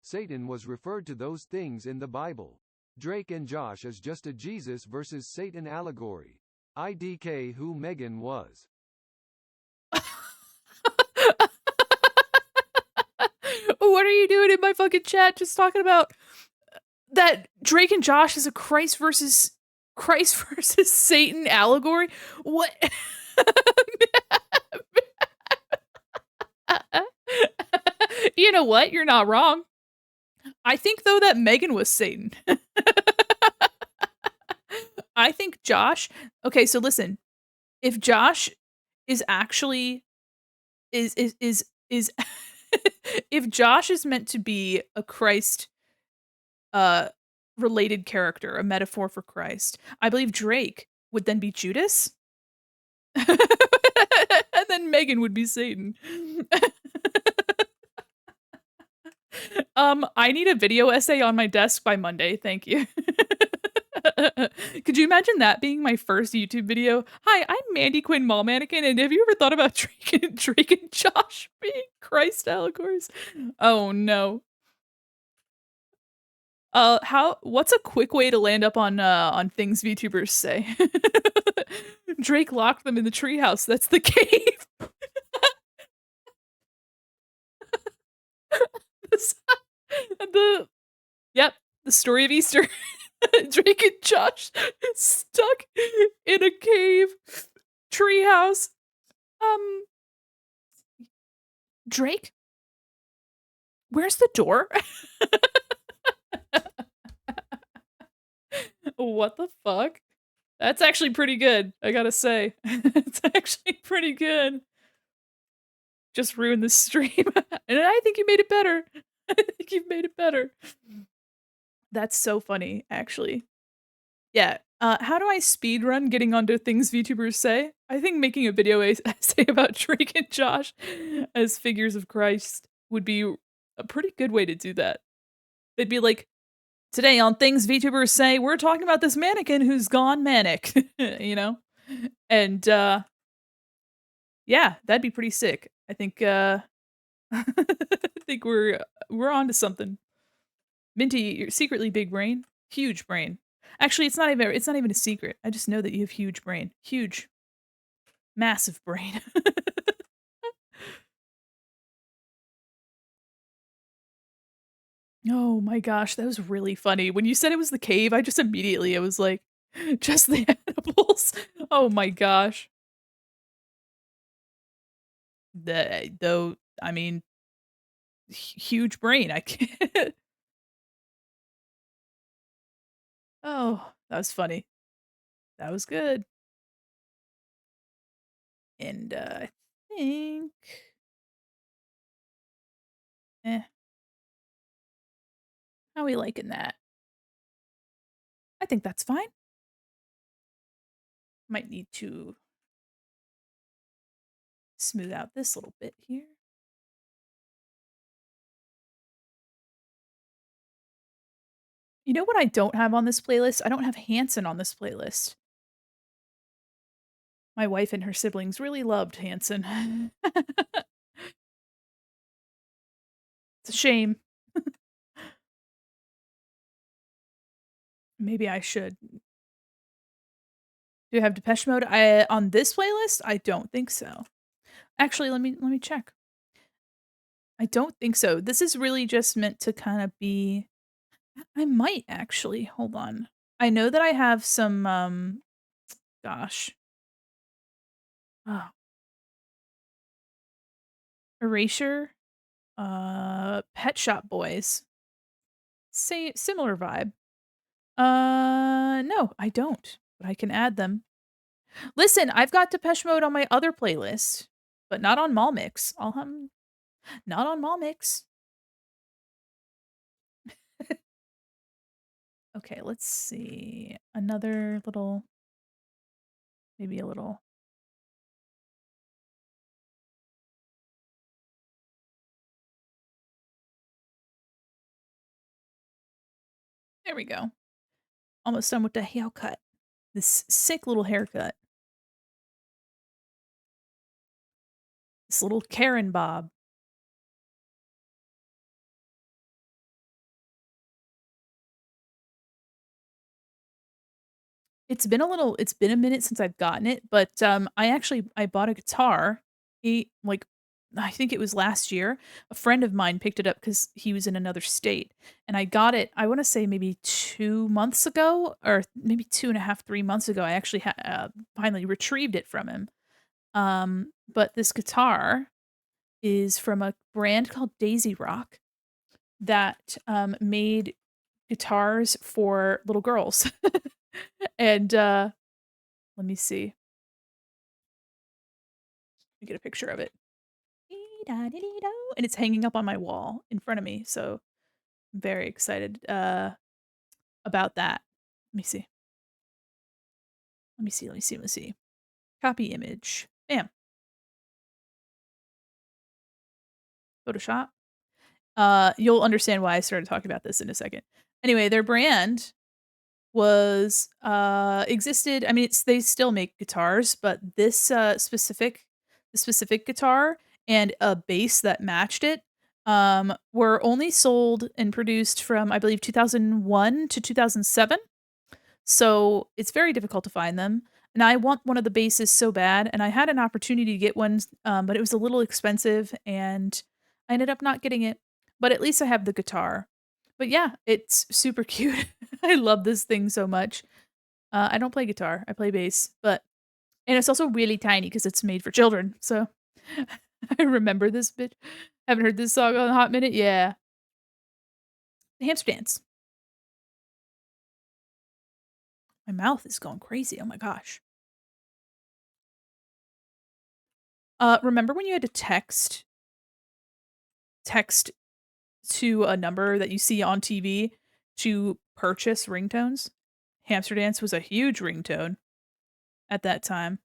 Satan was referred to those things in the Bible. Drake and Josh is just a Jesus versus Satan allegory. IDK who Megan was. what are you doing in my fucking chat? Just talking about that Drake and Josh is a Christ versus Satan allegory. What? You know what? You're not wrong. I think though that Megan was Satan. I think Josh. Okay, so listen. If Josh is actually is if Josh is meant to be a Christ uh related character, a metaphor for Christ, I believe Drake would then be Judas. And then Megan would be Satan. I need a video essay on my desk by Monday. Thank you. Could you imagine that being my first YouTube video? Hi, I'm Mandy Quin Mall Mannequin, and have you ever thought about Drake and Josh being Christ allegories? Oh no. What's a quick way to land up on things VTubers say? Drake locked them in the treehouse. That's the cave. the Yep, the story of Easter. Drake and Josh stuck in a cave treehouse. Um, Drake, where's the door? What the fuck? That's actually pretty good, I gotta say. It's actually pretty good. Just ruined the stream. And I think you made it better. I think you've made it better. That's so funny, actually. Yeah. How do I speedrun getting onto things VTubers say? I think making a video essay about Drake and Josh as figures of Christ would be a pretty good way to do that. They'd be like, today on things VTubers say, we're talking about this mannequin who's gone manic, you know? And yeah, that'd be pretty sick. I think I think we're onto something. Minty, you're secretly big brain, huge brain. Actually, it's not even a secret. I just know that you have huge brain, huge, massive brain. Oh my gosh, that was really funny. When you said it was the cave, I was like, just the animals. Oh my gosh. Though, I mean, huge brain. I can't. Oh, that was funny. That was good. And I think, eh, how we liking that? I think that's fine. Might need to smooth out this little bit here. You know what I don't have on this playlist? I don't have Hanson on this playlist. My wife and her siblings really loved Hanson. It's a shame. Maybe I should. Do you have Depeche Mode? On this playlist? I don't think so. Actually, let me check. I don't think so. This is really just meant to kind of be I might actually. Hold on. I know that I have some, gosh, oh, Erasure, Pet Shop Boys. Similar vibe. No, I don't, but I can add them. Listen, I've got Depeche Mode on my other playlist, but not on Mall Mix. Not on Mall Mix. Okay, let's see. Another little, maybe a little. There we go. Almost done with the haircut. This sick little haircut. This little Karen bob. It's been a minute since I've gotten it, but, I bought a guitar. Like, I think it was last year. A friend of mine picked it up because he was in another state, and I got it, I wanna say maybe 2 months ago, or maybe 2.5, 3 months ago. I actually finally retrieved it from him. But this guitar is from a brand called Daisy Rock that, made guitars for little girls. And, let me see. Let me get a picture of it. Dee-da-dee-dee-do, and it's hanging up on my wall in front of me, so I'm very excited, about that. Let me see. Let me see, let me see, let me see. Copy image. Bam. Photoshop. You'll understand why I started talking about this in a second. Anyway, their brand was, existed. I mean, they still make guitars, but the specific guitar and a bass that matched it, were only sold and produced from, I believe, 2001 to 2007. So, it's very difficult to find them, and I want one of the basses so bad, and I had an opportunity to get one, but it was a little expensive, and I ended up not getting it, but at least I have the guitar. But yeah, it's super cute. I love this thing so much. I don't play guitar, I play bass, but and it's also really tiny because it's made for children, so I remember this bit. Haven't heard this song in a hot minute? Yeah. The hamster dance. My mouth is going crazy, oh my gosh. Remember when you had to text to a number that you see on TV to purchase ringtones? Hamster dance was a huge ringtone at that time.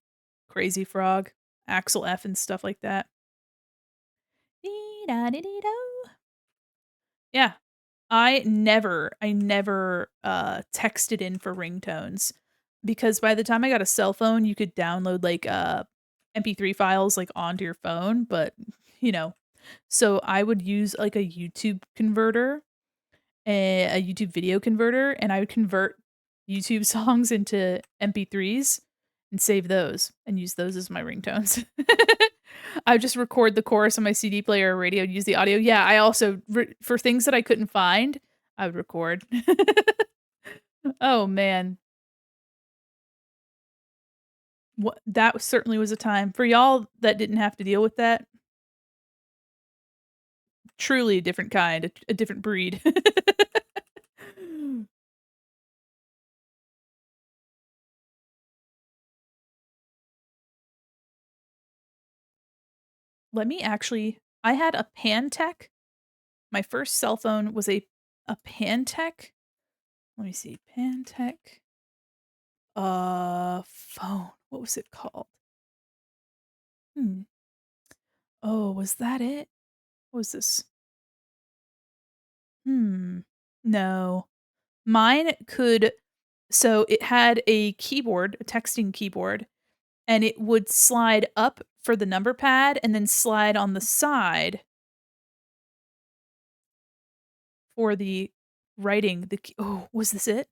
Crazy Frog, Axel F, and stuff like that. Dee-da-dee-dee-do. Yeah. I never, texted in for ringtones because by the time I got a cell phone, you could download, like, MP3 files, like, onto your phone, but, you know, so I would use, like, a YouTube converter, a YouTube video converter, and I would convert YouTube songs into MP3s and save those and use those as my ringtones. I would just record the chorus on my CD player or radio and use the audio. Yeah, I also for things that I couldn't find, I would record. Oh, man. What that certainly was a time. For y'all that didn't have to deal with that, truly a different kind, a different breed. Let me actually I had a Pantech. My first cell phone was a Pantech. Let me see, Pantech, phone. What was it called? Hmm. Oh, was that it? What was this? Hmm. No. Mine could so it had a keyboard, a texting keyboard, and it would slide up for the number pad and then slide on the side for the writing. Oh, was this it?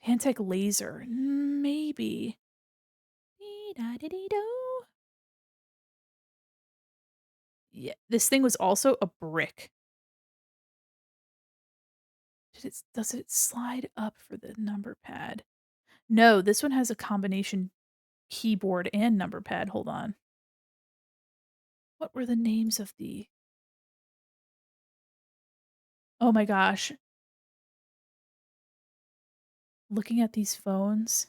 Pantech Laser. Maybe. Dee-da-dee-dee-do. Yeah, this thing was also a brick. Does it slide up for the number pad? No, this one has a combination keyboard and number pad. Hold on. What were the names of the Oh my gosh. Looking at these phones.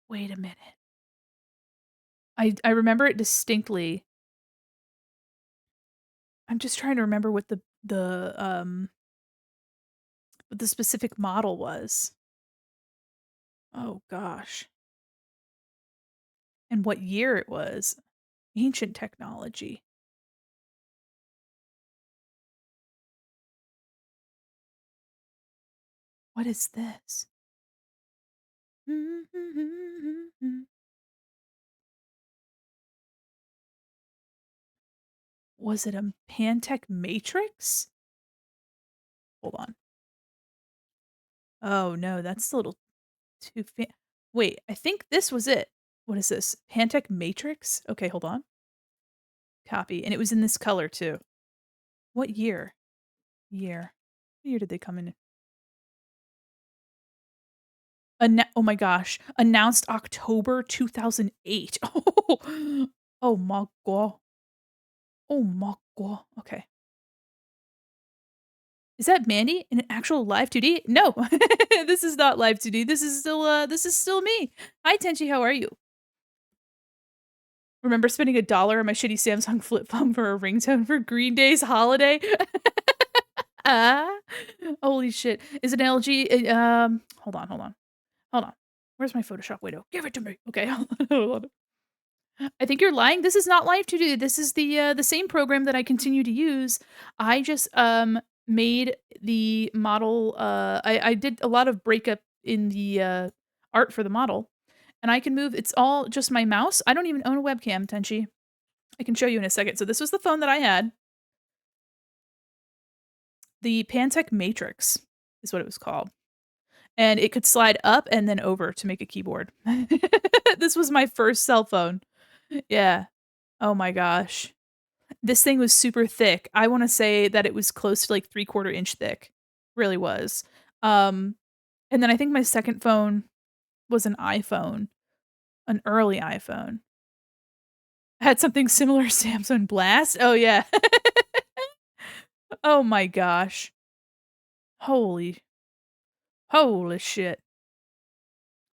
Wait a minute. I remember it distinctly. I'm just trying to remember what what the specific model was. Oh gosh. And what year it was. Ancient technology. What is this? Was it a Pantech Matrix? Hold on. Oh no, that's a little too wait, I think this was it. What is this? Pantech Matrix? Okay, hold on. Copy. And it was in this color too. What year? Year. What year did they come in? Oh my gosh. Announced October 2008. Oh, oh my god. Oh my god. Okay. Is that Mandy in an actual live 2D? No. This is not live 2D. This is still me. Hi Tenchi, how are you? Remember spending $1 on my shitty Samsung flip phone for a ringtone for Green Day's Holiday? Ah, holy shit. Is it an LG? Hold on, hold on. Hold on. Where's my Photoshop window? Give it to me. Okay, hold on. I think you're lying. This is not Live to Do. This is the same program that I continue to use. I just made the model. I did a lot of breakup in the art for the model, and I can move. It's all just my mouse. I don't even own a webcam, Tenchi. I can show you in a second. So this was the phone that I had. The Pantech Matrix is what it was called. And it could slide up and then over to make a keyboard. This was my first cell phone. Yeah. Oh my gosh. This thing was super thick. I wanna say that it was close to, like, 3/4 inch thick. Really was. Um, and then I think my second phone was an iPhone, an early iPhone. Had something similar, Samsung Blast? Oh, yeah. Oh my gosh. Holy holy shit.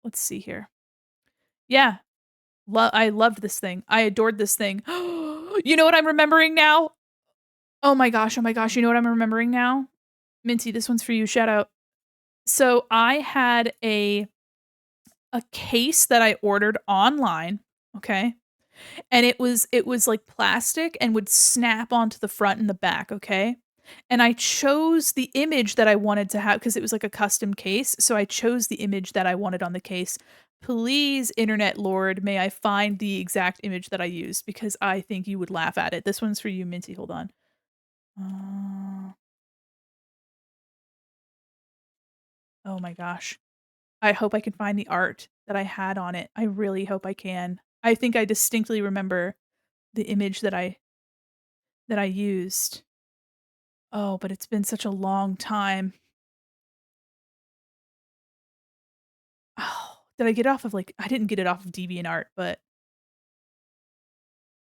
Let's see here. Yeah. I loved this thing. I adored this thing. You know what I'm remembering now? Oh my gosh, you know what I'm remembering now? Minty, this one's for you, shout out. So, I had a case that I ordered online, okay? And it was, like, plastic and would snap onto the front and the back, okay? And I chose the image that I wanted to have because it was, like, a custom case, so I chose the image that I wanted on the case. Please, internet lord, may I find the exact image that I used because I think you would laugh at it. This one's for you, Minty, hold on. Uh, oh my gosh. I hope I can find the art that I had on it. I really hope I can. I think I distinctly remember the image that I used. Oh, but it's been such a long time. Oh, did I get off of, like I didn't get it off of DeviantArt, but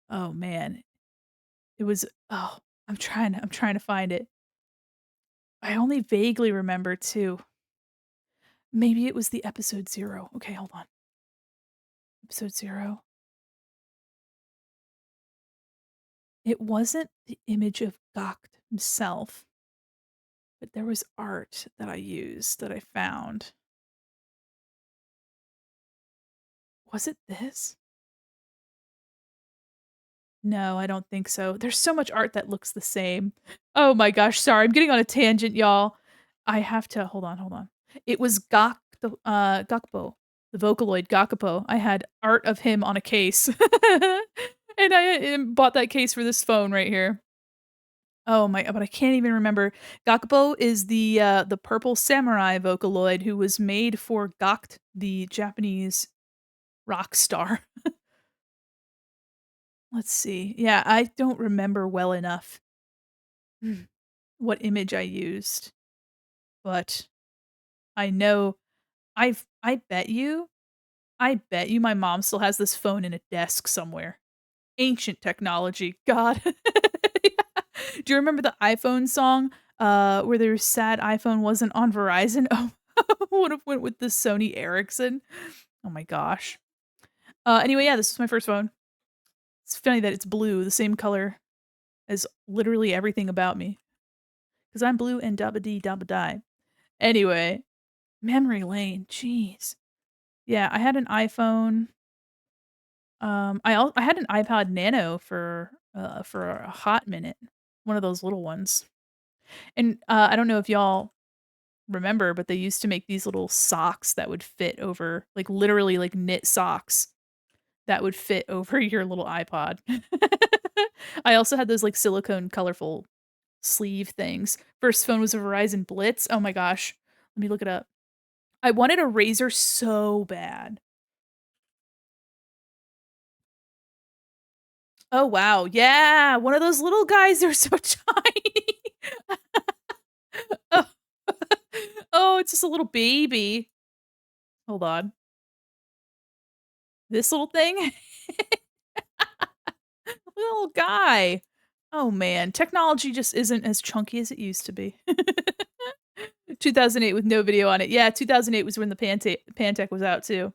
oh man, it was oh, I'm trying to find it. I only vaguely remember too. Maybe it was the episode 0. Okay, hold on. Episode 0. It wasn't the image of Gok himself, but there was art that I used that I found. Was it this? No, I don't think so. There's so much art that looks the same. Oh my gosh, sorry, I'm getting on a tangent, y'all. I have to hold on. It was Gakpo, the Vocaloid Gakpo. I had art of him on a case. And I bought that case for this phone right here. Oh my but I can't even remember. Gakpo is the purple samurai Vocaloid who was made for Gakt, the Japanese rock star. Let's see. Yeah, I don't remember well enough. what image I used, but I know I I bet you my mom still has this phone in a desk somewhere. Ancient technology, god. Do you remember the iPhone song, where there's sad iPhone wasn't on Verizon? Oh, would have went with the Sony Ericsson. Oh my gosh. Anyway, yeah, this is my first phone. It's funny that it's blue, the same color as literally everything about me, because 'cause I'm blue and dabba dee dabba die. Anyway, memory lane, jeez. Yeah, I had an iPhone. I had an iPod Nano for a hot minute, one of those little ones. And, I don't know if y'all remember, but they used to make these little socks that would fit over like, literally, like, knit socks that would fit over your little iPod. I also had those, like, silicone colorful sleeve things. First phone was a Verizon Blitz. Oh my gosh. Let me look it up. I wanted a Razor so bad. Oh, wow. Yeah, one of those little guys, they're so tiny. Oh. Oh, it's just a little baby. Hold on. This little thing? Little guy. Oh, man. Technology just isn't as chunky as it used to be. 2008 with no video on it. Yeah, 2008 was when the Pantech was out too.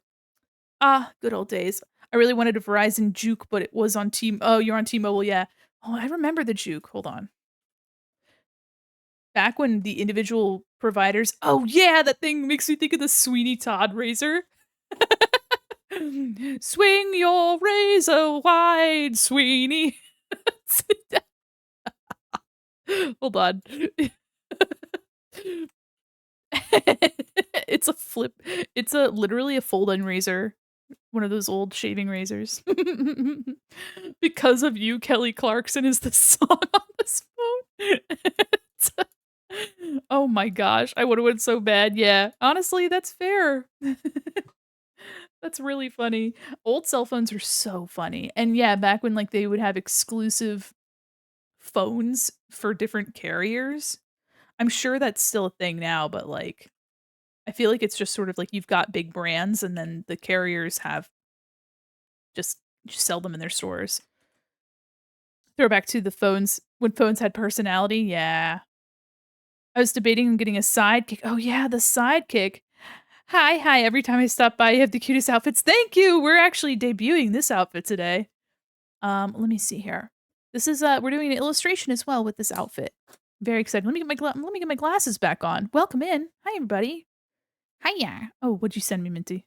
Ah, good old days. I really wanted a Verizon Juke, but it was on oh, you're on T-Mobile, yeah. Oh, I remember the Juke. Hold on. Back when the individual providers oh, yeah, that thing makes me think of the Sweeney Todd razor. Swing your razor wide, Sweeney. Hold on. It's a flip it's a literally a fold-in razor, one of those old shaving razors. "Because of You, Kelly Clarkson" is the song on this phone. Oh my gosh, I would've went so bad, yeah. Honestly, that's fair. That's really funny. Old cell phones are so funny, and yeah, back when, like, they would have exclusive phones for different carriers. I'm sure that's still a thing now, but, like, I feel like it's just sort of like you've got big brands and then the carriers have just sell them in their stores. Throwback to the phones when phones had personality, yeah. I was debating on getting a sidekick. Oh, yeah, the sidekick. "Hi, hi, every time I stop by, you have the cutest outfits." Thank you! We're actually debuting this outfit today. Let me see here. This is, we're doing an illustration as well with this outfit. Very excited. Let me get my glasses back on. Welcome in. Hi, everybody. Hiya. Oh, what'd you send me, Minty?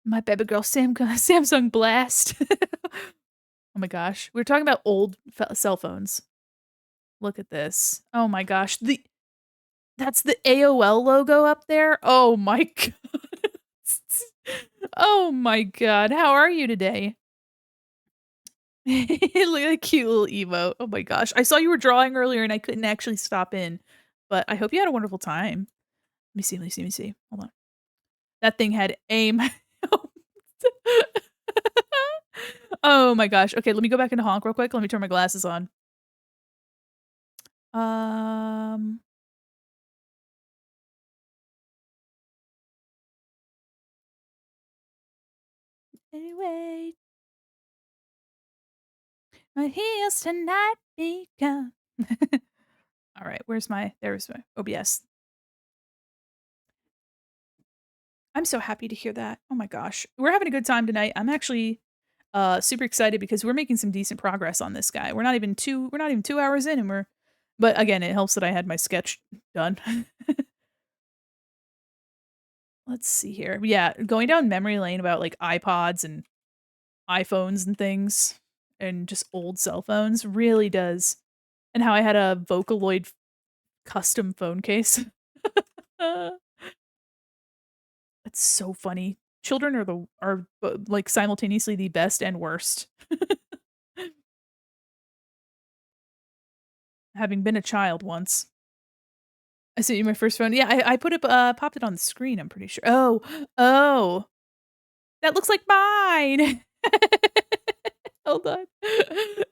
My baby girl Samsung Blast. Oh my gosh. We are talking about old cell phones. Look at this. Oh my gosh. That's the AOL logo up there? Oh my god. Oh my god. How are you today? Look at that cute little emote. Oh my gosh. I saw you were drawing earlier and I couldn't actually stop in, but I hope you had a wonderful time. Let me see. Hold on. That thing had aim. Oh my gosh. Okay, let me go back into honk real quick. Let me turn my glasses on. Um, anyway, my heels tonight become. All right, there's my OBS. I'm so happy to hear that. Oh my gosh. We're having a good time tonight. I'm actually super excited because we're making some decent progress on this guy. We're not even 2 hours in and but again, it helps that I had my sketch done. Let's see here. Yeah, going down memory lane about like iPods and iPhones and things and just old cell phones really does. And how I had a Vocaloid custom phone case. That's so funny. Children like simultaneously the best and worst. Having been a child once. I sent you my first phone. Yeah, I put it popped it on the screen, I'm pretty sure. Oh, oh, that looks like mine. Hold on.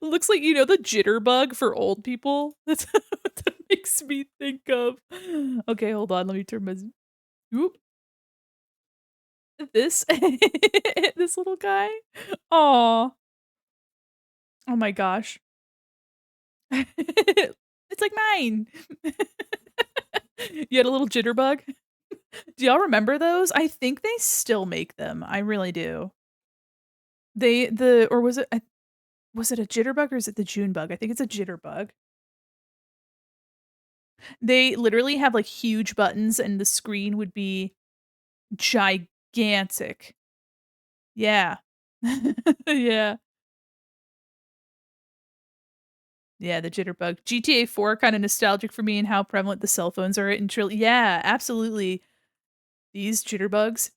Looks like, the jitterbug for old people? That's what that makes me think of. Okay, hold on, let me turn my oop. This this little guy? Aw. Oh my gosh. It's like mine. You had a little jitterbug? Do y'all remember those? I think they still make them, I really do. Or was it a jitterbug or is it the June bug? I think it's a jitterbug. They literally have, like, huge buttons and the screen would be gigantic. Yeah. Yeah. Yeah, the jitterbug. GTA 4 kinda nostalgic for me and how prevalent the cell phones are in Trill yeah, absolutely. These jitterbugs,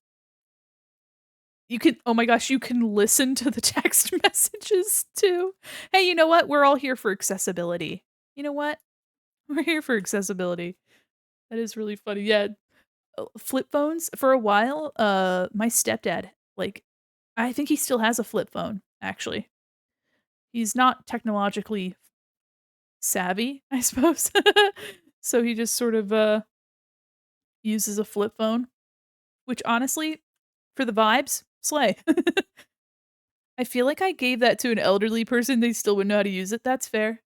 you can oh my gosh, you can listen to the text messages too. Hey, you know what? We're all here for accessibility. You know what? We're here for accessibility. That is really funny. Yeah, flip phones for a while, my stepdad, like, I think he still has a flip phone, actually. He's not technologically savvy, I suppose. So he just sort of, uses a flip phone, which honestly, for the vibes, slay. I feel like I gave that to an elderly person, they still wouldn't know how to use it, that's fair.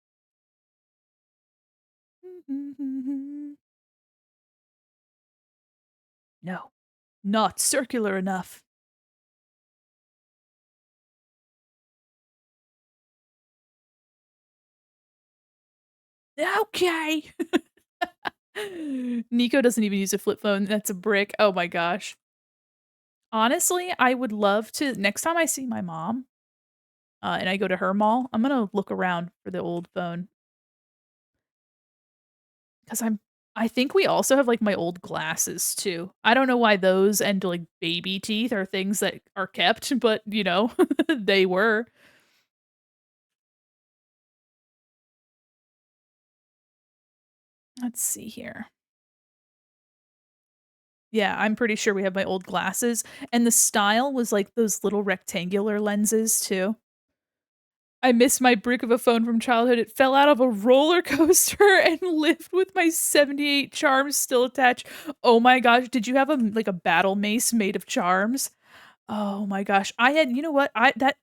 No, not circular enough. Okay. Nico doesn't even use a flip phone, that's a brick, oh my gosh. Honestly, I would love to next time I see my mom, and I go to her mall, I'm gonna look around for the old phone. 'Cause I think we also have, like, my old glasses too. I don't know why those and, like, baby teeth are things that are kept, but, they were. Let's see here. Yeah, I'm pretty sure we have my old glasses, and the style was, like, those little rectangular lenses too. I miss my brick of a phone from childhood. It fell out of a roller coaster and lived with my 78 charms still attached. Oh my gosh, did you have a battle mace made of charms? Oh my gosh. I had you know what? I that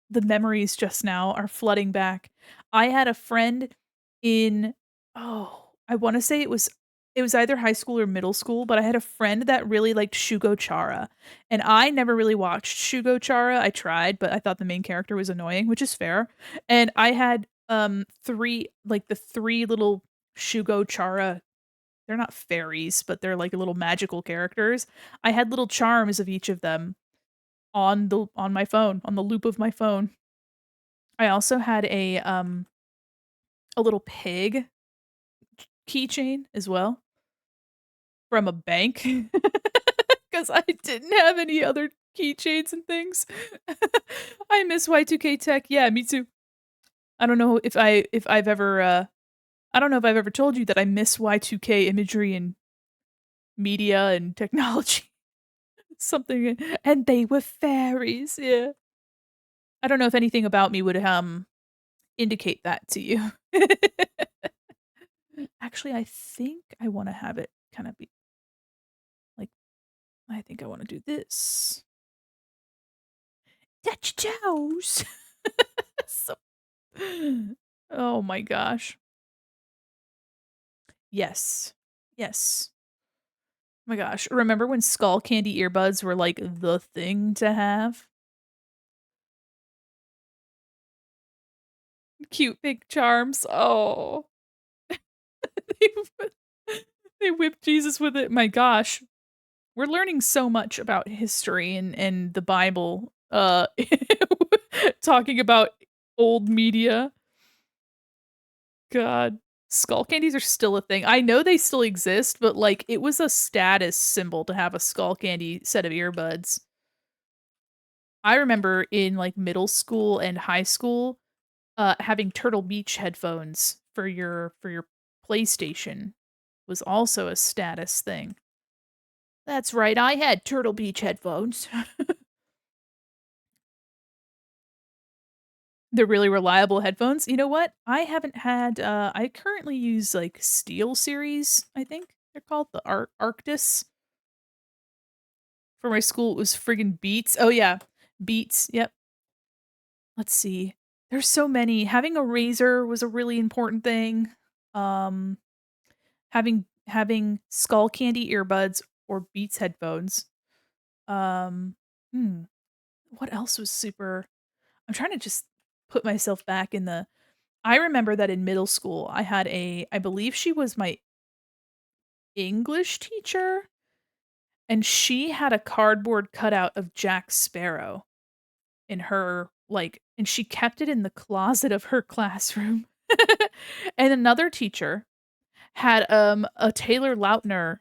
the memories just now are flooding back. I had a friend in I wanna say it was either high school or middle school, but I had a friend that really liked Shugo Chara, and I never really watched Shugo Chara. I tried, but I thought the main character was annoying, which is fair, and I had, 3 little Shugo Chara they're not fairies, but they're, like, little magical characters. I had little charms of each of them on my phone, on the loop of my phone. I also had a little pig keychain as well from a bank because I didn't have any other keychains and things. I miss Y2K tech. Yeah, me too. I don't know if I've ever I don't know if I've ever told you that I miss Y2K imagery and media and technology. Something and they were fairies. Yeah. I don't know if anything about me would indicate that to you. Actually, I think I wanna have it kinda be like, I think I wanna do this. Touch toes. So oh my gosh. Yes. Yes. Oh my gosh. Remember when skull candy earbuds were, like, the thing to have? Cute big charms. Oh. They they whipped Jesus with it. My gosh. We're learning so much about history and the Bible, talking about old media. God. Skull candies are still a thing. I know they still exist, but, like, it was a status symbol to have a skull candy set of earbuds. I remember in, like, middle school and high school, having Turtle Beach headphones for your PlayStation was also a status thing. That's right, I had Turtle Beach headphones. They're really reliable headphones. You know what? I haven't had, I currently use, like, Steel Series, I think they're called, the Arctis. For my school, it was friggin' Beats. Oh, yeah. Beats, yep. Let's see. There's so many. Having a razor was a really important thing. Um, having Skull Candy earbuds or Beats headphones. Um, hmm, what else was super I'm trying to just put myself back in the I remember that in middle school, I had I believe she was my English teacher, and she had a cardboard cutout of Jack Sparrow in her, like and she kept it in the closet of her classroom. And another teacher had, a Taylor Lautner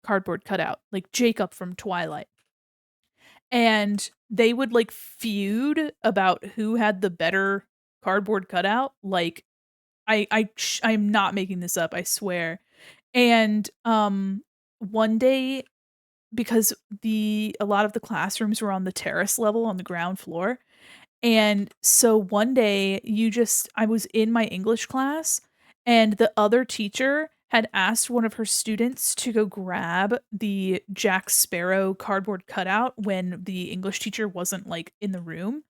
cardboard cutout, like Jacob from Twilight. And they would, like, feud about who had the better cardboard cutout, like, I'm not making this up, I swear. And, one day, because a lot of the classrooms were on the terrace level on the ground floor, and so one day I was in my English class, and the other teacher had asked one of her students to go grab the Jack Sparrow cardboard cutout when the English teacher wasn't, like, in the room.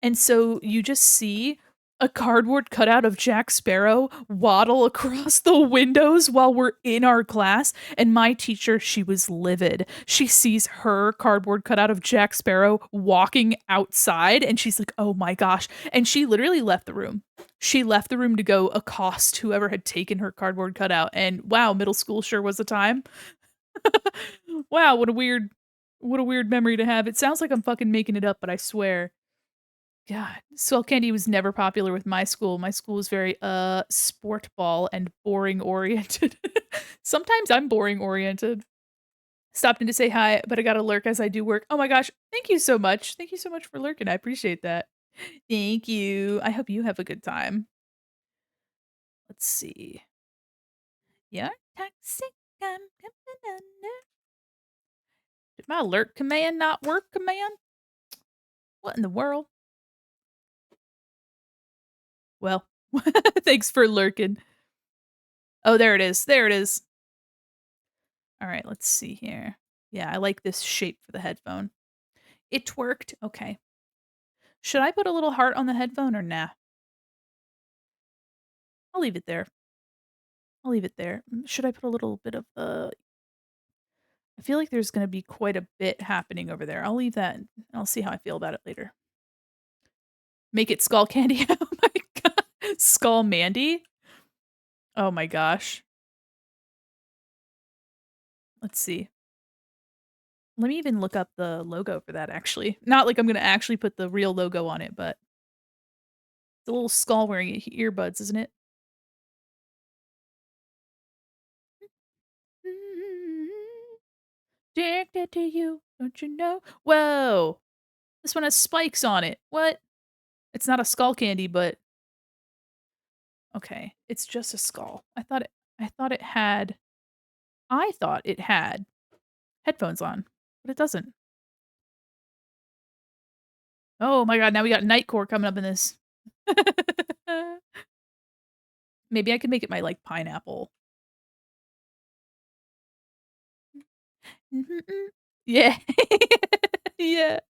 And so you just see a cardboard cutout of Jack Sparrow waddle across the windows while we're in our class, and my teacher, she was livid. She sees her cardboard cutout of Jack Sparrow walking outside, and she's like, "Oh my gosh," and she literally left the room. She left the room to go accost whoever had taken her cardboard cutout, and wow, middle school sure was a time. Wow, what a weird memory to have. It sounds like I'm fucking making it up, but I swear. God, Skull Candy was never popular with my school. My school was very, sport ball and boring oriented. Sometimes I'm boring oriented. Stopped in to say hi, but I gotta lurk as I do work. Oh my gosh, thank you so much. Thank you so much for lurking. I appreciate that. Thank you. I hope you have a good time. Let's see. You're toxic. I'm coming under. Did my alert command not work, command? What in the world? Well, thanks for lurking. Oh, there it is. There it is. All right, let's see here. Yeah, I like this shape for the headphone. It worked. Okay. Should I put a little heart on the headphone or nah? I'll leave it there. I'll leave it there. Should I put a little bit of the I feel like there's going to be quite a bit happening over there. I'll leave that. I'll see how I feel about it later. Make it skull candy. Oh my god. Skull Mandy? Oh my gosh. Let's see. Let me even look up the logo for that actually. Not like I'm going to actually put the real logo on it, but it's a little skull wearing earbuds, isn't it? Addicted to you, don't you know? Whoa! This one has spikes on it. What? It's not a skull candy, but okay, it's just a skull. I thought it had headphones on, but it doesn't. Oh my god, now we got Nightcore coming up in this. Maybe I could make it my, like, pineapple. Yeah. Yeah.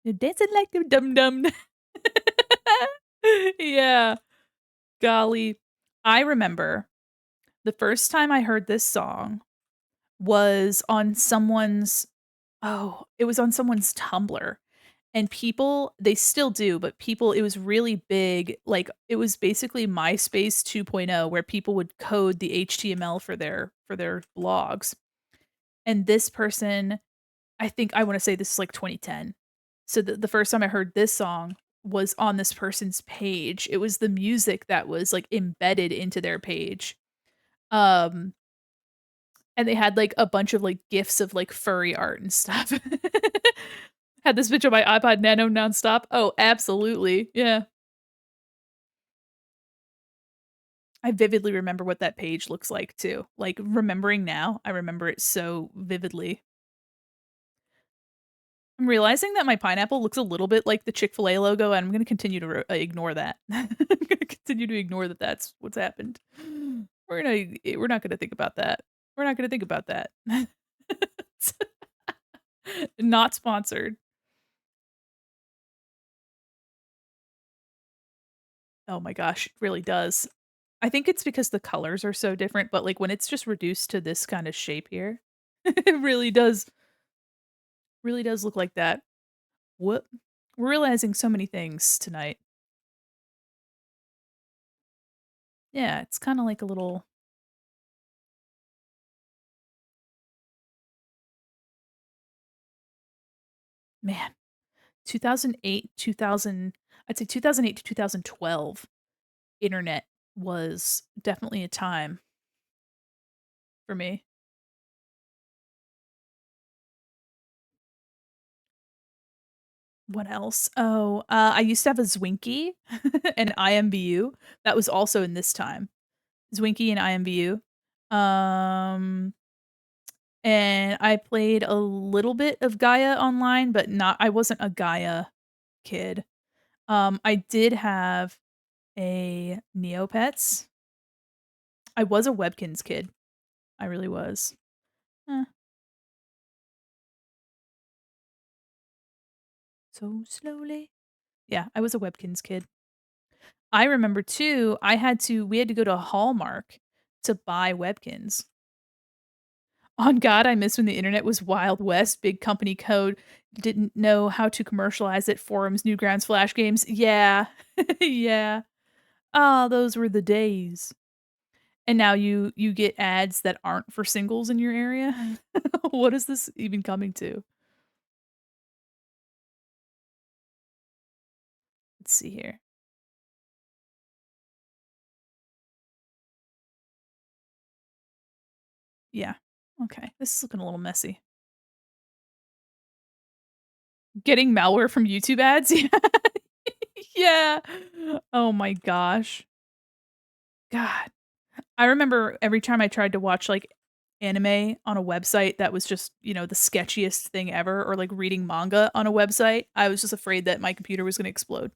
You're dancing like a dum dum. Yeah. Golly. I remember the first time I heard this song was on someone's it was on someone's Tumblr, and people they still do, but people it was really big, like, it was basically MySpace 2.0 where people would code the HTML for their blogs, and this person I think I wanna say this is, like, 2010. So the first time I heard this song was on this person's page. It was the music that was, like, embedded into their page. Um, and they had, like, a bunch of, like, gifs of, like, furry art and stuff. Had this bitch on my iPod Nano nonstop. Oh, absolutely. Yeah. I vividly remember what that page looks like too. Like, remembering now, I remember it so vividly. I'm realizing that my pineapple looks a little bit like the Chick-fil-A logo, and I'm gonna continue to ignore that. I'm gonna continue to ignore that that's what's happened. We're not gonna think about that. We're not gonna think about that. Not sponsored. Oh my gosh, it really does. I think it's because the colors are so different, but, like, when it's just reduced to this kinda shape here, it really does look like that. What? We're realizing so many things tonight. Yeah, it's kinda like a little man, 2008, 2000 I'd say 2008 to 2012, internet was definitely a time for me. What else? Oh, I used to have a Zwinky, and IMVU. That was also in this time. Zwinky and IMVU. Um, and I played a little bit of Gaia online, but not I wasn't a Gaia kid. I did have a Neopets. I was a Webkins kid. I really was. Eh, so slowly. Yeah, I was a Webkins kid. I remember too, we had to go to Hallmark to buy Webkins. On God, I miss when the internet was Wild West, big company code, didn't know how to commercialize it, forums, Newgrounds, Flash games. Yeah. Yeah. Oh, those were the days. And now you get ads that aren't for singles in your area? What is this even coming to? Let's see here. Yeah. Okay. This is looking a little messy. Getting malware from YouTube ads? Yeah. Oh my gosh. God. I remember every time I tried to watch, like, anime on a website that was just, the sketchiest thing ever, or, like, reading manga on a website, I was just afraid that my computer was gonna explode.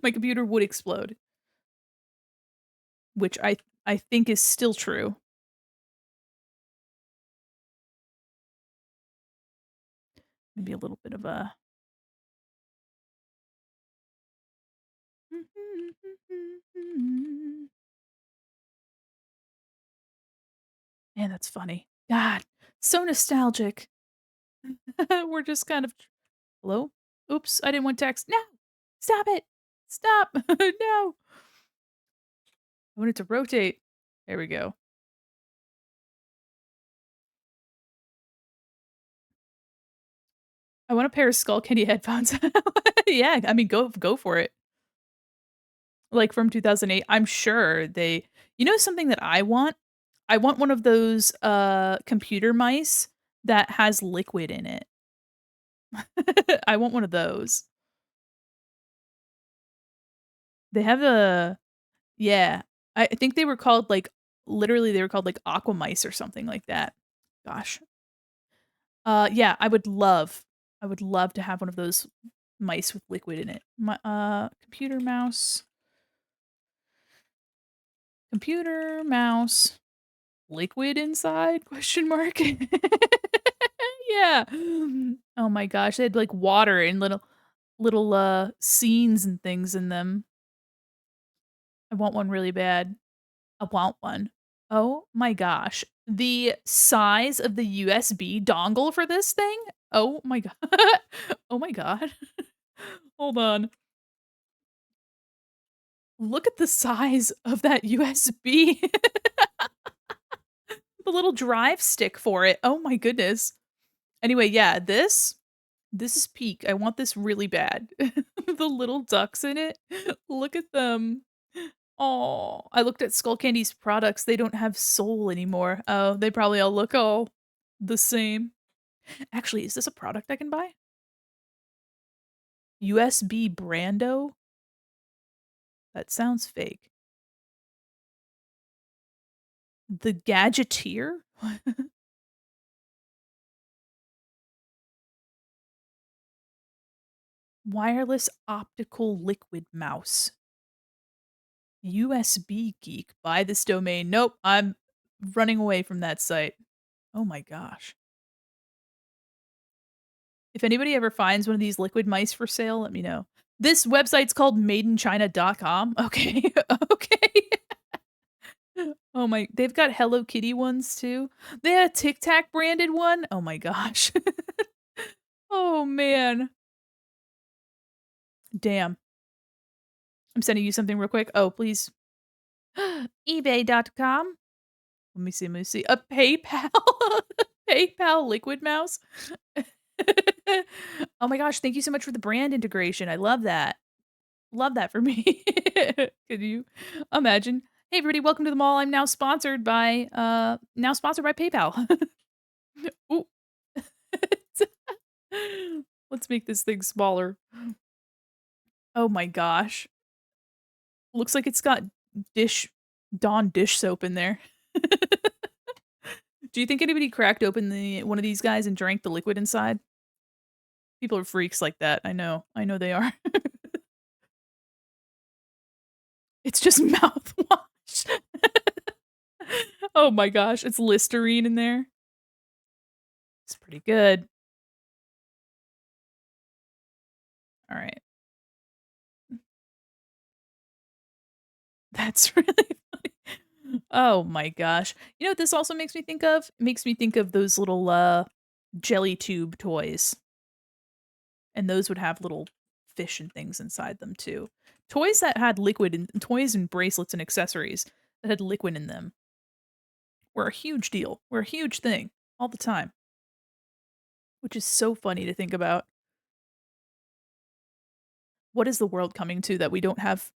My computer would explode, which I think is still true. Maybe a little bit of a Man, that's funny. God, so nostalgic. We're just kind of hello? Oops, I didn't want text. No! Stop it! Stop! No! I want it to rotate. There we go. I want a pair of Skull Candy headphones. Yeah, I mean, go for it. Like, from 2008, I'm sure they something that I want? I want one of those, computer mice that has liquid in it. I want one of those. They have a yeah. I think they were called, like literally, they were called, like, aqua mice or something like that. Gosh. Yeah, I would love to have one of those mice with liquid in it. My computer mouse, liquid inside? Question mark. Yeah. Oh my gosh, they had, like, water and little, scenes and things in them. I want one really bad. I want one. Oh my gosh. The size of the USB dongle for this thing? Oh my god. Oh my god. Hold on. Look at the size of that USB. The little drive stick for it. Oh my goodness. Anyway, yeah, this is peak. I want this really bad. The little ducks in it. Look at them. Oh, I looked at Skull Candy's products. They don't have soul anymore. Oh, they probably all look all the same. Actually, is this a product I can buy? USB Brando? That sounds fake. The Gadgeteer? Wireless optical liquid mouse. USB geek. Buy this domain. Nope, I'm running away from that site. Oh my gosh. If anybody ever finds one of these liquid mice for sale, let me know. This website's called madeinchina.com. Okay. Okay. Oh my, they've got Hello Kitty ones too. They had a Tic Tac branded one. Oh my gosh. Oh man. Damn. I'm sending you something real quick. Oh, please. eBay.com. Let me see. A PayPal. PayPal liquid mouse. Oh my gosh, thank you so much for the brand integration. I love that. Love that for me. Could you imagine? Hey everybody, welcome to the mall. I'm now sponsored by PayPal. Ooh. Let's make this thing smaller. Oh my gosh. Looks like it's got Dawn dish soap in there. Do you think anybody cracked open one of these guys and drank the liquid inside? People are freaks like that. I know. I know they are. It's just mouthwash. Oh my gosh, it's Listerine in there. It's pretty good. All right. That's really funny. Oh my gosh. You know what this also makes me think of? It makes me think of those little jelly tube toys. And those would have little fish and things inside them too. Toys that had liquid in toys and bracelets and accessories that had liquid in them were a huge deal. Were a huge thing all the time. Which is so funny to think about. What is the world coming to that we don't have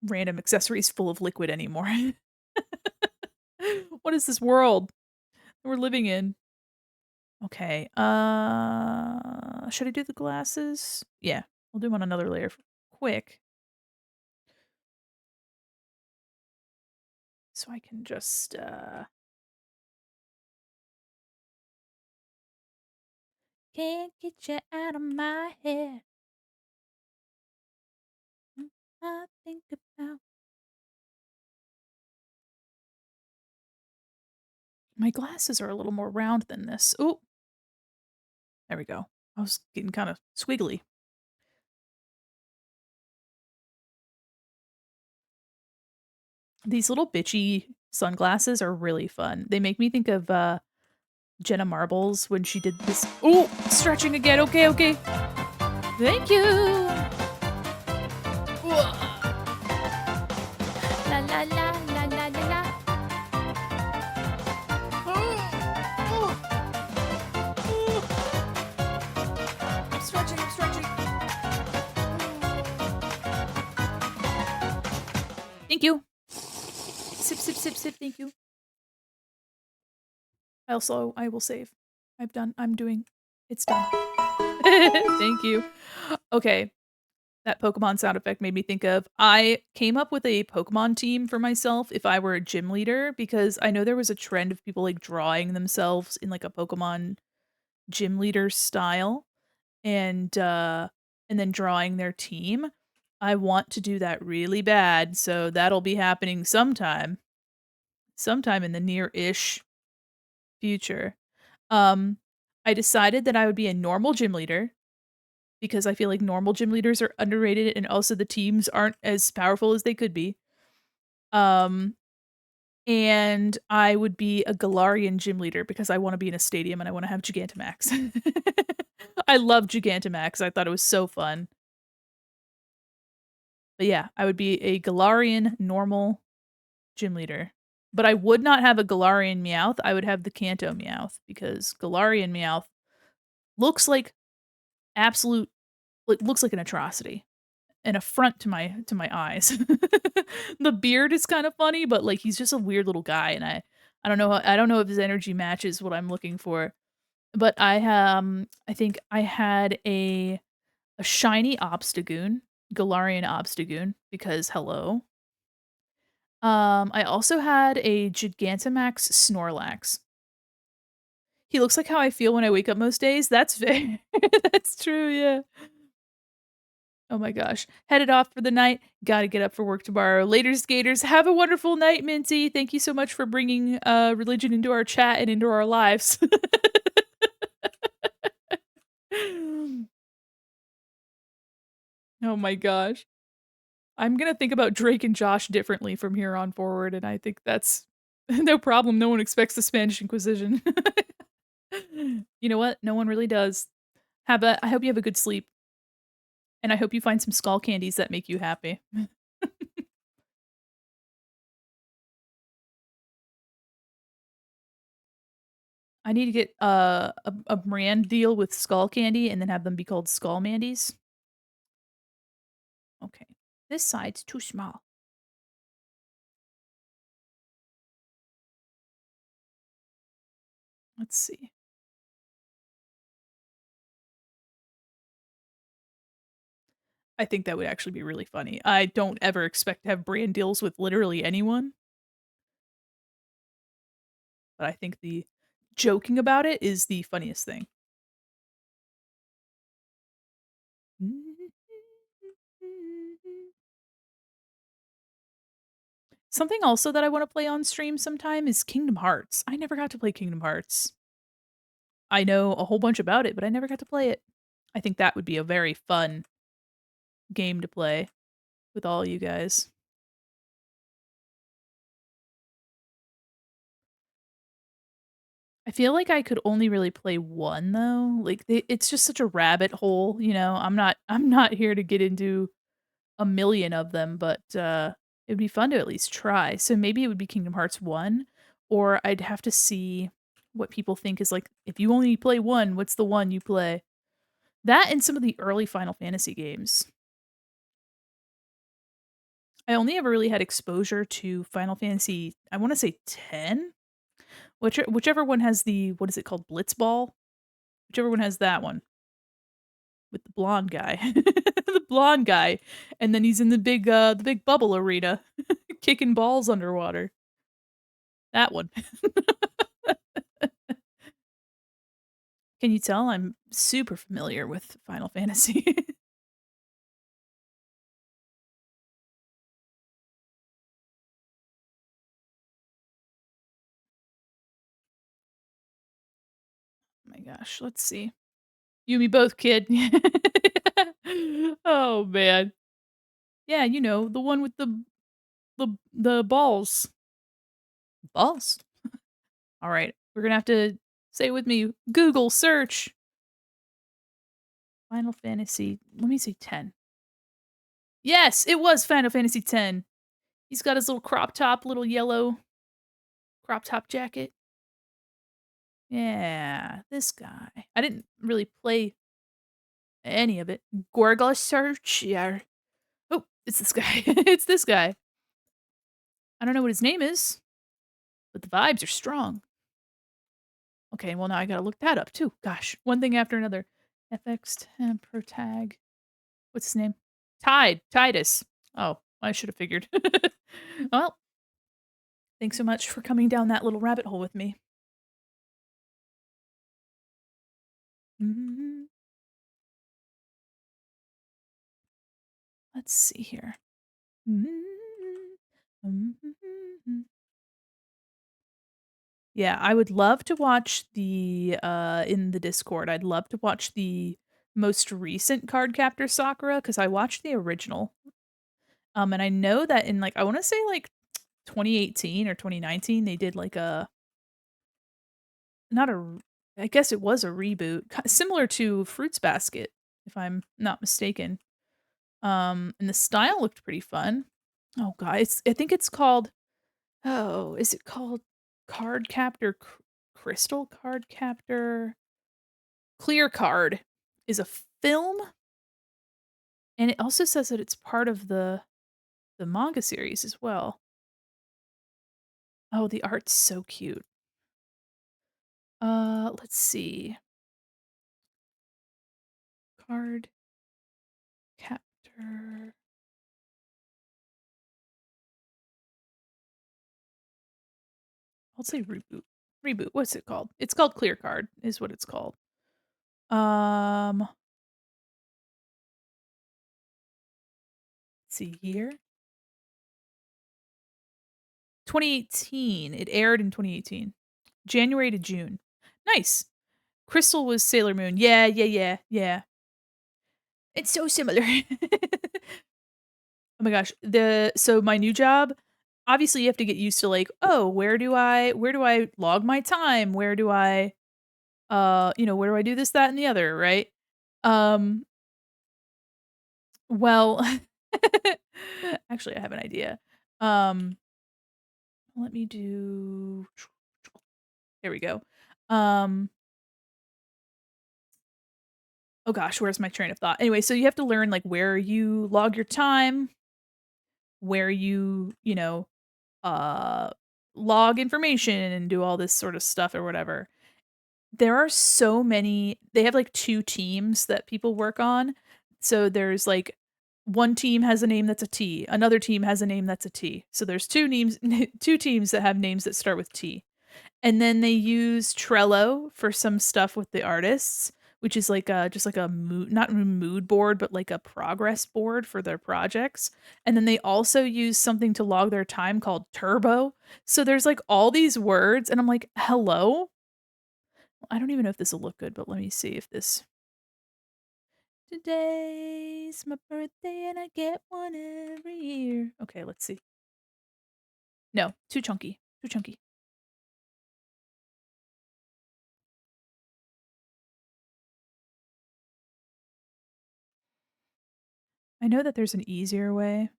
random accessories full of liquid anymore? What is this world we're living in? Okay. Should I do the glasses? Yeah, we'll do them on another layer quick. So I can just can't get you out of my head. I think about my glasses are a little more round than this. Ooh. There we go. I was getting kind of squiggly. These little bitchy sunglasses are really fun. They make me think of Jenna Marbles when she did this. Ooh, stretching again. Okay, okay. Thank you. La la la la la la la. I'm stretching, I'm stretching. Thank you. Sip, sip, sip, sip, thank you. I will save. I'm doing, it's done. Thank you. Okay. That Pokemon sound effect made me think of, I came up with a Pokemon team for myself if I were a gym leader, because I know there was a trend of people like drawing themselves in like a Pokemon gym leader style and then drawing their team. I want to do that really bad, so that'll be happening sometime in the near-ish future. I decided that I would be a normal gym leader because I feel like normal gym leaders are underrated and also the teams aren't as powerful as they could be. Um, and I would be a Galarian gym leader because I want to be in a stadium and I want to have Gigantamax. I love Gigantamax. I thought it was so fun. But yeah, I would be a Galarian normal gym leader. But I would not have a Galarian Meowth. I would have the Kanto Meowth because Galarian Meowth looks like looks like an atrocity. An affront to my eyes. The beard is kind of funny, but like he's just a weird little guy and I don't know if his energy matches what I'm looking for. But I think I had a shiny Obstagoon Galarian Obstagoon because hello. I also had a Gigantamax Snorlax. He looks like how I feel when I wake up most days. That's very that's true, yeah. Oh my gosh. Headed off for the night. Gotta get up for work tomorrow. Later, skaters. Have a wonderful night, Minty. Thank you so much for bringing religion into our chat and into our lives. Oh my gosh. I'm gonna think about Drake and Josh differently from here on forward, and I think that's no problem. No one expects the Spanish Inquisition. You know what? No one really does. I hope you have a good sleep, and I hope you find some skull candies that make you happy. I need to get a brand deal with Skull Candy and then have them be called Skull Mandies. Okay. This side's too small. Let's see. I think that would actually be really funny. I don't ever expect to have brand deals with literally anyone, but I think the joking about it is the funniest thing. Something also that I wanna play on stream sometime is Kingdom Hearts. I never got to play Kingdom Hearts. I know a whole bunch about it, but I never got to play it. I think that would be a very fun game to play with all you guys. I feel like I could only really play one though. Like it's just such a rabbit hole, you know. I'm not here to get into a million of them, but it'd be fun to at least try. So maybe it would be Kingdom Hearts 1 or I'd have to see what people think is like if you only play one, what's the one you play? That and some of the early Final Fantasy games. I only ever really had exposure to Final Fantasy, I want to say 10, whichever one has the what is it called? Blitzball? Whichever one has that one. With the blonde guy. The blonde guy, and then he's in the big bubble arena, kicking balls underwater. That one. Can you tell I'm super familiar with Final Fantasy? Oh my gosh, let's see. You and me both, kid. Oh, man. Yeah, you know, the one with the balls. Balls? Alright, we're gonna have to say it with me, Google search Final Fantasy, let me say 10. Yes, it was Final Fantasy 10. He's got his little crop top, little yellow crop top jacket. Yeah, this guy. I didn't really play any of it. Gorgle search, yeah. Oh, it's this guy. It's this guy. I don't know what his name is, but the vibes are strong. Okay, well now I gotta look that up too. Gosh, one thing after another. FX Temper Tag. What's his name? Titus. Oh, I should have figured. Well, thanks so much for coming down that little rabbit hole with me. Mhm. Let's see here. Yeah, I would love to watch the in the Discord. I'd love to watch the most recent Cardcaptor Sakura because I watched the original. And I know that in like I want to say like 2018 or 2019 they did like a not a I guess it was a reboot similar to Fruits Basket if I'm not mistaken. And the style looked pretty fun. Oh god, I think it's called oh, is it called Card Captor Crystal Card Captor Clear Card is a film and it also says that it's part of the manga series as well. Oh, the art's so cute. Let's see. Card Captor I'll say reboot. Reboot. What's it called? It's called Clear Card, is what it's called. Let's see here. 2018. It aired in 2018. January to June. Nice. Crystal was Sailor Moon. Yeah, yeah, yeah, yeah. It's so similar. Oh my gosh. So my new job, obviously you have to get used to like, oh, where do I log my time? Where do I where do I do this, that, and the other, right? Um, well, actually I have an idea. Um, let me do there we go. Um, oh gosh, where's my train of thought? Anyway, so you have to learn like where you log your time, where uh log information and do all this sort of stuff or whatever. There are so many they have, like, 2 teams that people work on. So there's, like one team has a name that's a T, another team has a name that's a T. So there's 2 names 2 teams that have names that start with T. And then they use Trello for some stuff with the artists, which is like a just like a mood not a mood board, but like a progress board for their projects. And then they also use something to log their time called Turbo. So there's, like, all these words, and I'm like, "Hello?" I don't even know if this will look good, but let me see if this Today's my birthday and I get one every year. Okay, let's see. No, too chunky. Too chunky. I know that there's an easier way.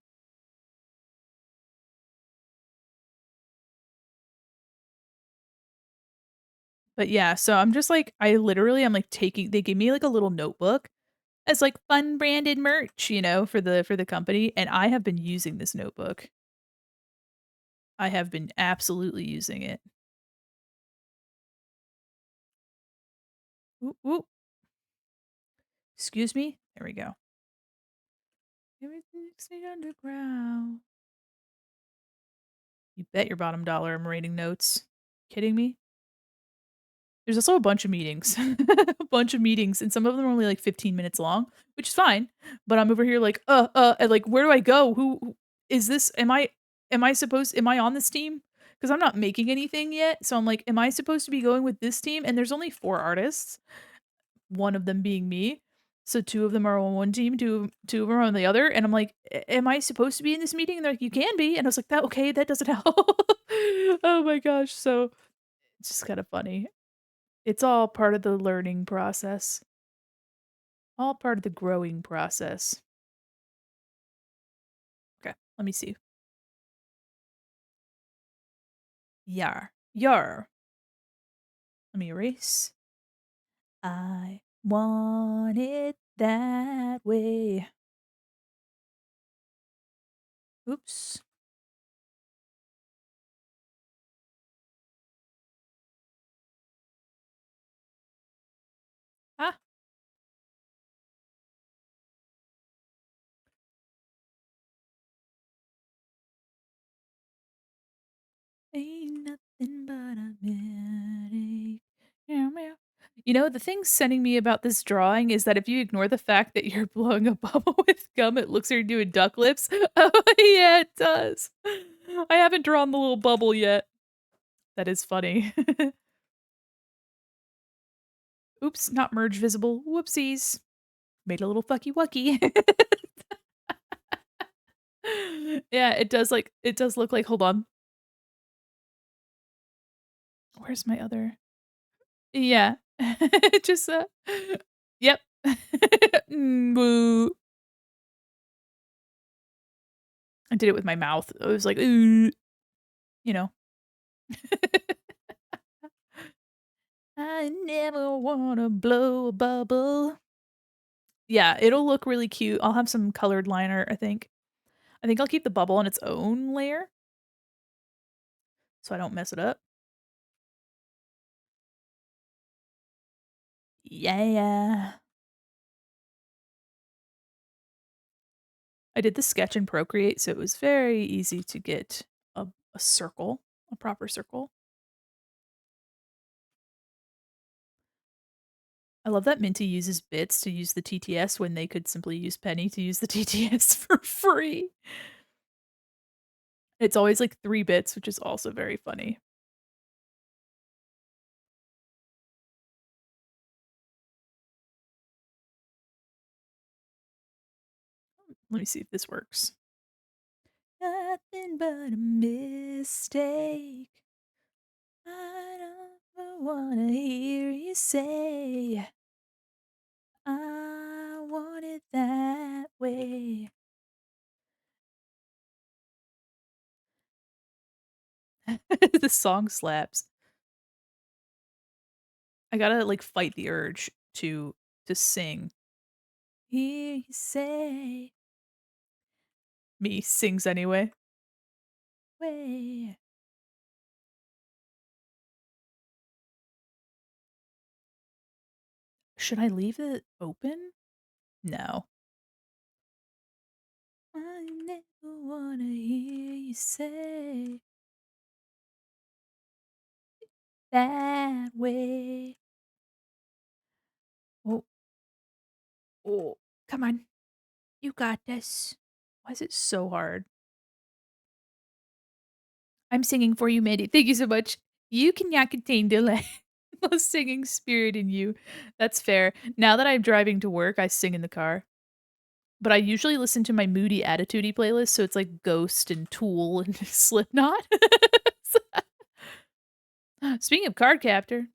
But yeah, so I'm just like I'm like taking they gave me like a little notebook as like fun branded merch, for the company, and I have been using this notebook. I have been absolutely using it. Ooh, ooh. Excuse me. There we go. Everything's underground. You bet your bottom dollar I'm reading notes. Kidding me? There's also a bunch of meetings. A bunch of meetings, and some of them are only like 15 minutes long, which is fine. But I'm over here like, and like, where do I go? Who is this? Am I on this team? Because I'm not making anything yet. So I'm like, am I supposed to be going with this team? And there's only 4 artists, one of them being me. So two of them are on one team, two of them are on the other. And I'm like, am I supposed to be in this meeting? And they're like, you can be. And I was like, that okay, that doesn't help. Oh my gosh. So it's just kind of funny. It's all part of the learning process, all part of the growing process. Okay, let me see. Yar. Yar. Let me erase. I want it that way. Oops. Ah, ain't nothing but a mistake. Meow, meow. The thing sending me about this drawing is that if you ignore the fact that you're blowing a bubble with gum, it looks like you're doing duck lips. Oh, yeah, it does. I haven't drawn the little bubble yet. That is funny. Oops, not merge visible. Whoopsies. Made a little fucky wucky. Yeah, it does look like hold on. Where's my other? Yeah. Just yep. Boo. I did it with my mouth. I was like, ooh, you know. I never wanna blow a bubble. Yeah, it'll look really cute. I'll have some colored liner, I think. I think I'll keep the bubble on its own layer so I don't mess it up. Yeah. I did the sketch in Procreate, so it was very easy to get a circle, a proper circle. I love that Minty uses bits to use the TTS when they could simply use Penny to use the TTS for free. It's always like 3 bits, which is also very funny. Let me see if this works. Nothing but a mistake. I don't wanna hear you say I want it that way. The song slaps. I gotta like fight the urge to sing. Hear you say me sings anyway. Way. Should I leave it open? No. I never wanna hear you say that way. Oh, oh, come on. You got this. Why is it so hard? I'm singing for you, Mandy. Thank you so much. You cannot contain delay. The singing spirit in you. That's fair. Now that I'm driving to work, I sing in the car. But I usually listen to my moody attitudey playlist, so it's like Ghost and Tool and Slipknot. Speaking of Card Captor.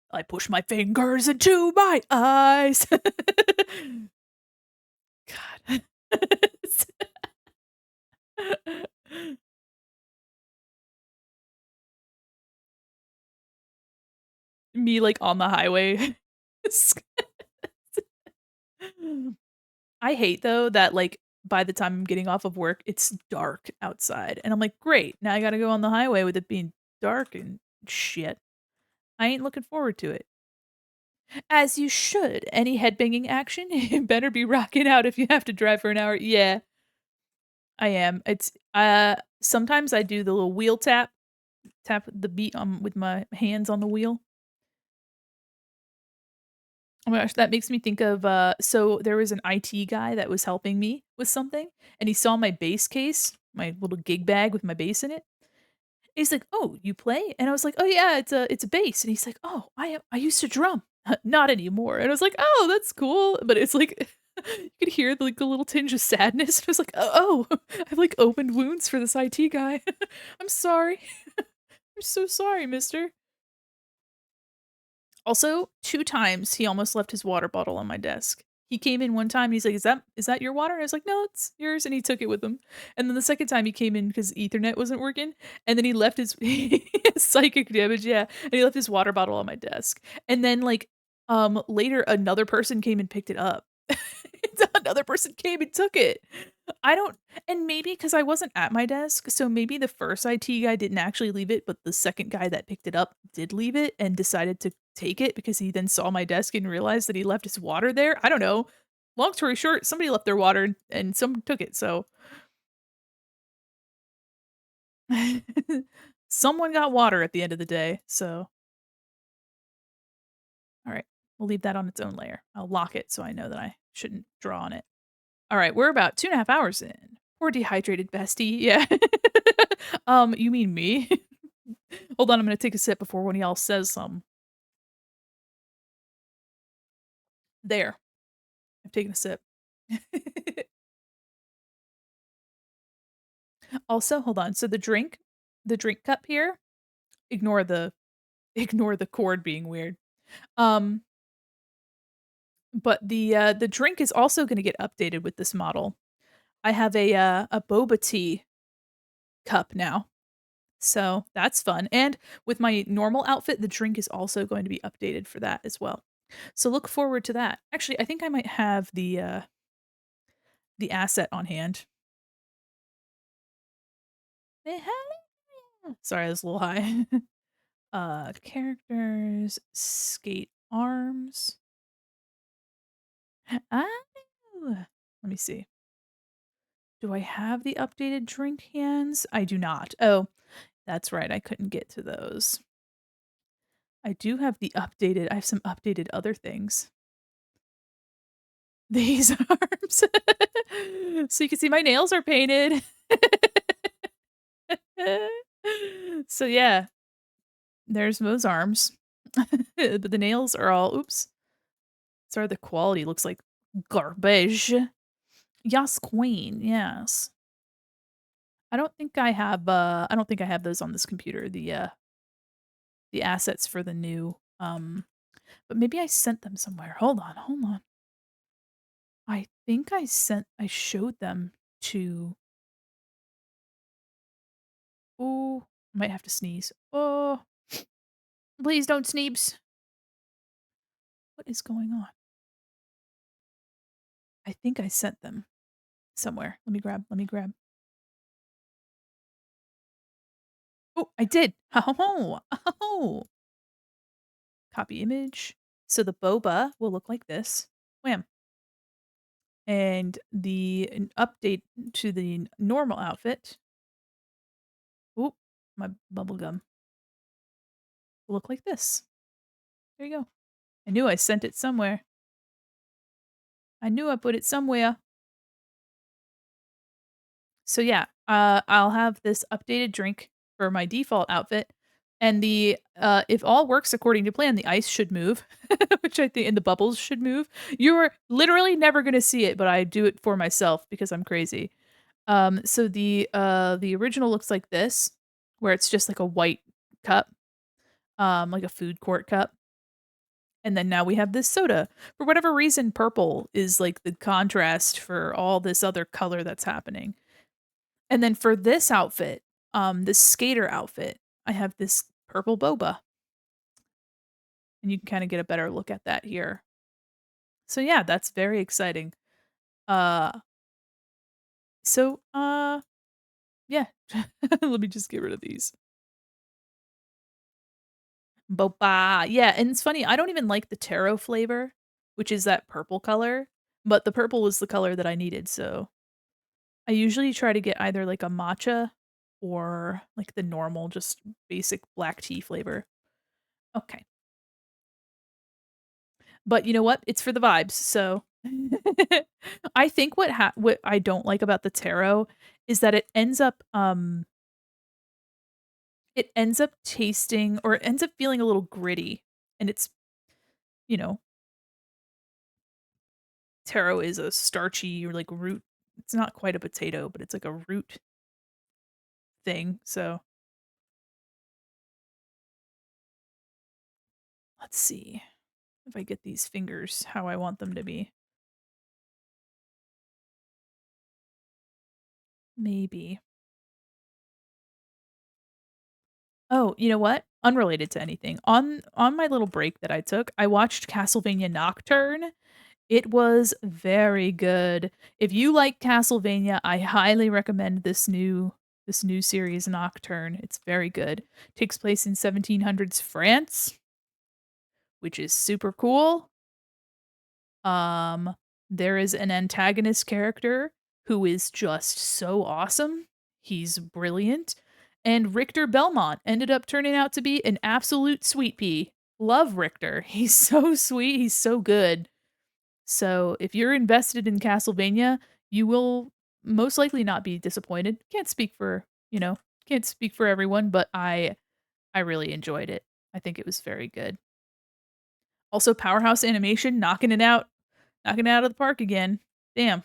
I push my fingers into my eyes. God. Me, like, on the highway. I hate, though, that, like, by the time I'm getting off of work, it's dark outside, and I'm like, "Great, now I gotta go on the highway with it being dark and shit." I ain't looking forward to it. As you should. Any headbanging action, you better be rocking out if you have to drive for an hour. Yeah, I am. It's, sometimes I do the little wheel tap the beat, with my hands on the wheel. Oh my gosh, that makes me think of, so there was an IT guy that was helping me with something, and he saw my bass case, my little gig bag with my bass in it. He's like, "Oh, you play?" And I was like, "Oh yeah, it's a bass." And he's like, "Oh, I used to drum." Not anymore. And I was like, "Oh, that's cool." But it's like you could hear like a little tinge of sadness. I was like, "Oh, I've like opened wounds for this IT guy. I'm sorry. I'm so sorry, mister." Also, 2 times he almost left his water bottle on my desk. He came in one time and he's like, "Is that your water?" And I was like, "No, it's yours," and he took it with him. And then the second time he came in because Ethernet wasn't working, and then he left his psychic damage, yeah, and he left his water bottle on my desk. And then, like, later, another person came and picked it up. Another person came and took it. I don't, and maybe because I wasn't at my desk, so maybe the first IT guy didn't actually leave it, but the second guy that picked it up did leave it and decided to take it because he then saw my desk and realized that he left his water there. I don't know. Long story short, somebody left their water and someone took it, so someone got water at the end of the day, so alright, we'll leave that on its own layer. I'll lock it so I know that I shouldn't draw on it. Alright, we're about 2.5 hours in. Poor dehydrated bestie, yeah. You mean me? Hold on, I'm gonna take a sip before one of y'all says something. There, I've taken a sip. Also, hold on, so the drink cup here, ignore the ignore the cord being weird. Um, but the drink is also gonna get updated with this model. I have a boba tea cup now, so that's fun, and with my normal outfit, the drink is also going to be updated for that as well. So look forward to that. Actually, I think I might have the asset on hand. Sorry, I was a little high. Characters, skate arms. Oh, let me see. Do I have the updated drink hands? I do not. Oh, that's right. I couldn't get to those. I do have the updated. I have some updated other things. These arms. So you can see my nails are painted. So yeah, there's those arms. But the nails are all oops. Sorry, the quality looks like garbage. Yes, queen. Yes. I don't think I have those on this computer, the assets for the new but maybe I sent them somewhere. Hold on, hold on. I think I showed them to oh, I might have to sneeze. Oh, please don't sneeze. What is going on? I think I sent them somewhere. Let me grab. Oh, I did. Oh, oh. Copy image. So the boba will look like this. Wham. And the an update to the normal outfit. Oop, my bubble gum will look like this. There you go. I knew I sent it somewhere. I knew I put it somewhere. So yeah, I'll have this updated drink for my default outfit, and the if all works according to plan, the ice should move, which I think, and the bubbles should move. You're literally never gonna see it, but I do it for myself because I'm crazy. So the original looks like this, where it's just like a white cup, like a food court cup. And then now we have this soda. For whatever reason, purple is like the contrast for all this other color that's happening. And then for this outfit, this skater outfit, I have this purple boba. And you can kind of get a better look at that here. So yeah, that's very exciting. Uh so yeah. Let me just get rid of these. Boba. Yeah, and it's funny, I don't even like the taro flavor, which is that purple color, but the purple was the color that I needed, so I usually try to get either like a matcha or like the normal, just basic black tea flavor. Okay. But you know what? It's for the vibes, so I think what I don't like about the taro is that it ends up tasting or it ends up feeling a little gritty, and it's, you know, taro is a starchy or like root. It's not quite a potato, but it's like a root thing. So let's see if I get these fingers how I want them to be. Maybe. Oh, you know what? Unrelated to anything. On my little break that I took, I watched Castlevania Nocturne. It was very good. If you like Castlevania, I highly recommend this new series Nocturne. It's very good. Takes place in 1700s France, which is super cool. Um, there is an antagonist character who is just so awesome. He's brilliant. And Richter Belmont ended up turning out to be an absolute sweet pea. Love Richter. He's so sweet. He's so good. So if you're invested in Castlevania, you will most likely not be disappointed. Can't speak for, can't speak for everyone, but I really enjoyed it. I think it was very good. Also Powerhouse Animation knocking it out of the park again. Damn.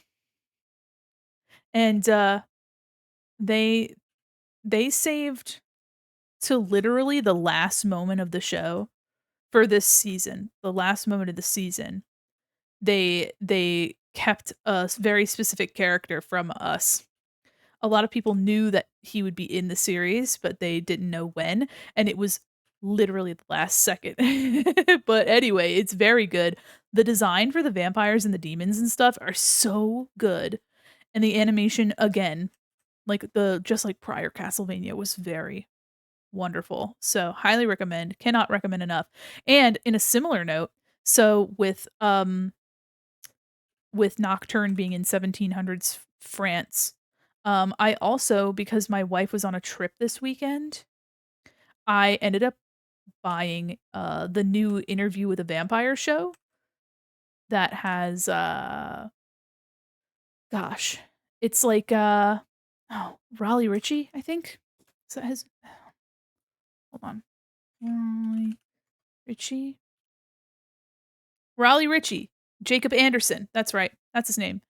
And they they saved to literally the last moment of the show for this season. The last moment of the season. They kept a very specific character from us. A lot of people knew that he would be in the series, but they didn't know when, and it was literally the last second. But anyway, it's very good. The design for the vampires and the demons and stuff are so good. And the animation again, like the just like prior Castlevania was very wonderful. So highly recommend. Cannot recommend enough. And in a similar note, so with Nocturne being in 1700s France, I also, because my wife was on a trip this weekend, I ended up buying the new Interview with a Vampire show that has gosh, it's like oh, Raleigh Ritchie, I think. So that has hold on. Raleigh Ritchie. Raleigh Ritchie. Jacob Anderson. That's right. That's his name.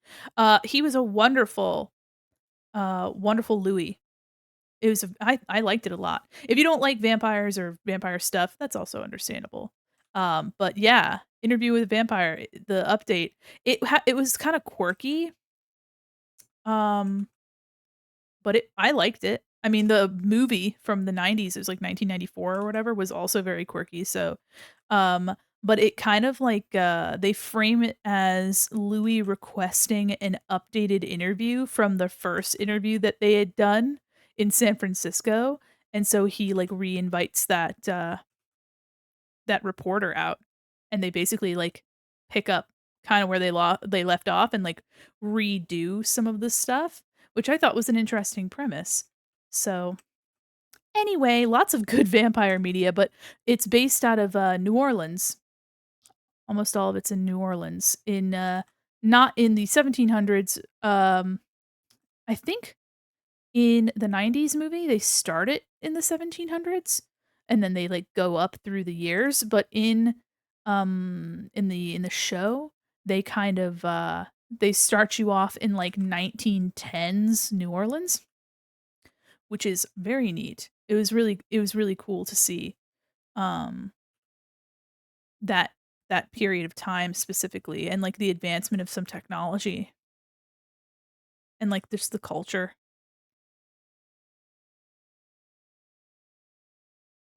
He was a wonderful Louis. It was I liked it a lot. If you don't like vampires or vampire stuff, that's also understandable. But yeah, Interview with a Vampire, the update, it was kinda quirky, um, but I liked it. I mean, the movie from the '90s, it was like 1994 or whatever, was also very quirky, so, um, but it kind of like, they frame it as Louis requesting an updated interview from the first interview that they had done in San Francisco, and so he, like, reinvites that reporter out, and they basically, like, pick up kinda where they left off and, like, redo some of the stuff, which I thought was an interesting premise. So, anyway, lots of good vampire media, but it's based out of, New Orleans. Almost all of it's in New Orleans, not in the 1700s, I think in the '90s movie, they start it in the 1700s, and then they, like, go up through the years, but in the show, they kind of, they start you off in, like, 1910s New Orleans, which is very neat. It was really cool to see, um, that that period of time specifically and, like, the advancement of some technology and, like, just the culture.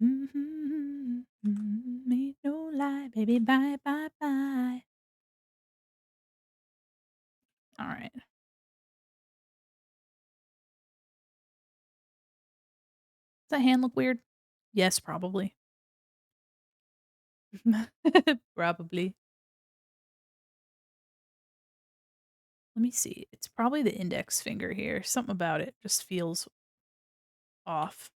Mhm, mhm, ain't no lie, baby, bye, bye, bye. Alright. Does that hand look weird? Yes, probably. Probably. Let me see. It's probably the index finger here. Something about it just feels off.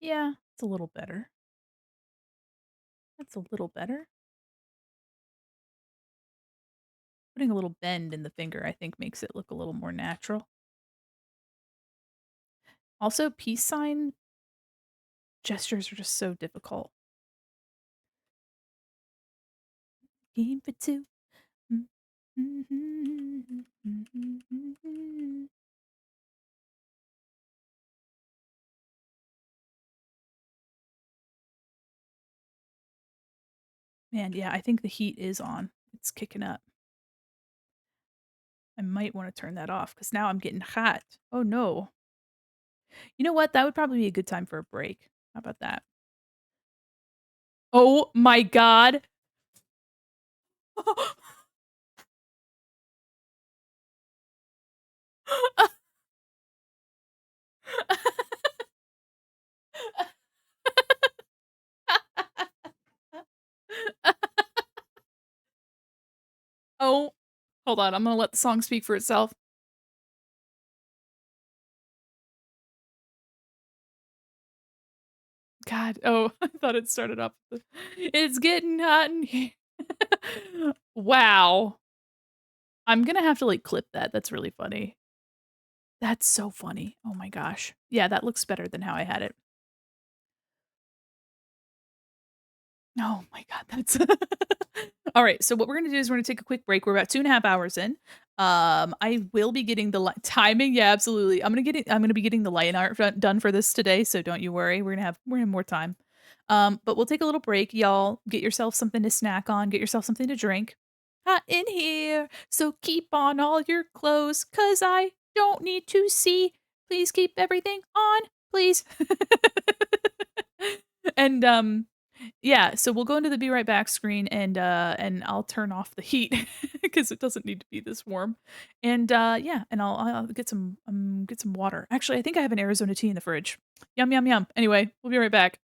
Yeah, it's a little better. That's a little better. Putting a little bend in the finger, I think, makes it look a little more natural. Also, peace sign gestures are just so difficult. Game for two. Mm, mhm, mhm. Man, yeah, I think the heat is on. It's kicking up. I might wanna turn that off because now I'm getting hot. Oh, no. You know what? That would probably be a good time for a break. How about that? Oh my god. Oh, hold on, I'm gonna let the song speak for itself. God, oh, I thought it started off with the "It's getting hot in here." Wow. I'm gonna have to, like, clip that, that's really funny. That's so funny. Oh my gosh. Yeah, that looks better than how I had it. Oh my god, that's All right, so what we're gonna do is we're gonna take a quick break. We're about 2.5 hours in. I will be getting the timing. Yeah, absolutely. I'm gonna be getting the light art done for this today, so don't you worry. We're gonna have more time. But we'll take a little break, y'all. Get yourself something to snack on. Get yourself something to drink. Hot in here, so keep on all your clothes, 'cause I don't need to see. Please keep everything on, please. And Yeah, so we'll go into the be right back screen and I'll turn off the heat because it doesn't need to be this warm. And yeah, and I'll get some water. Actually, I think I have an Arizona tea in the fridge. Yum yum yum. Anyway, we'll be right back.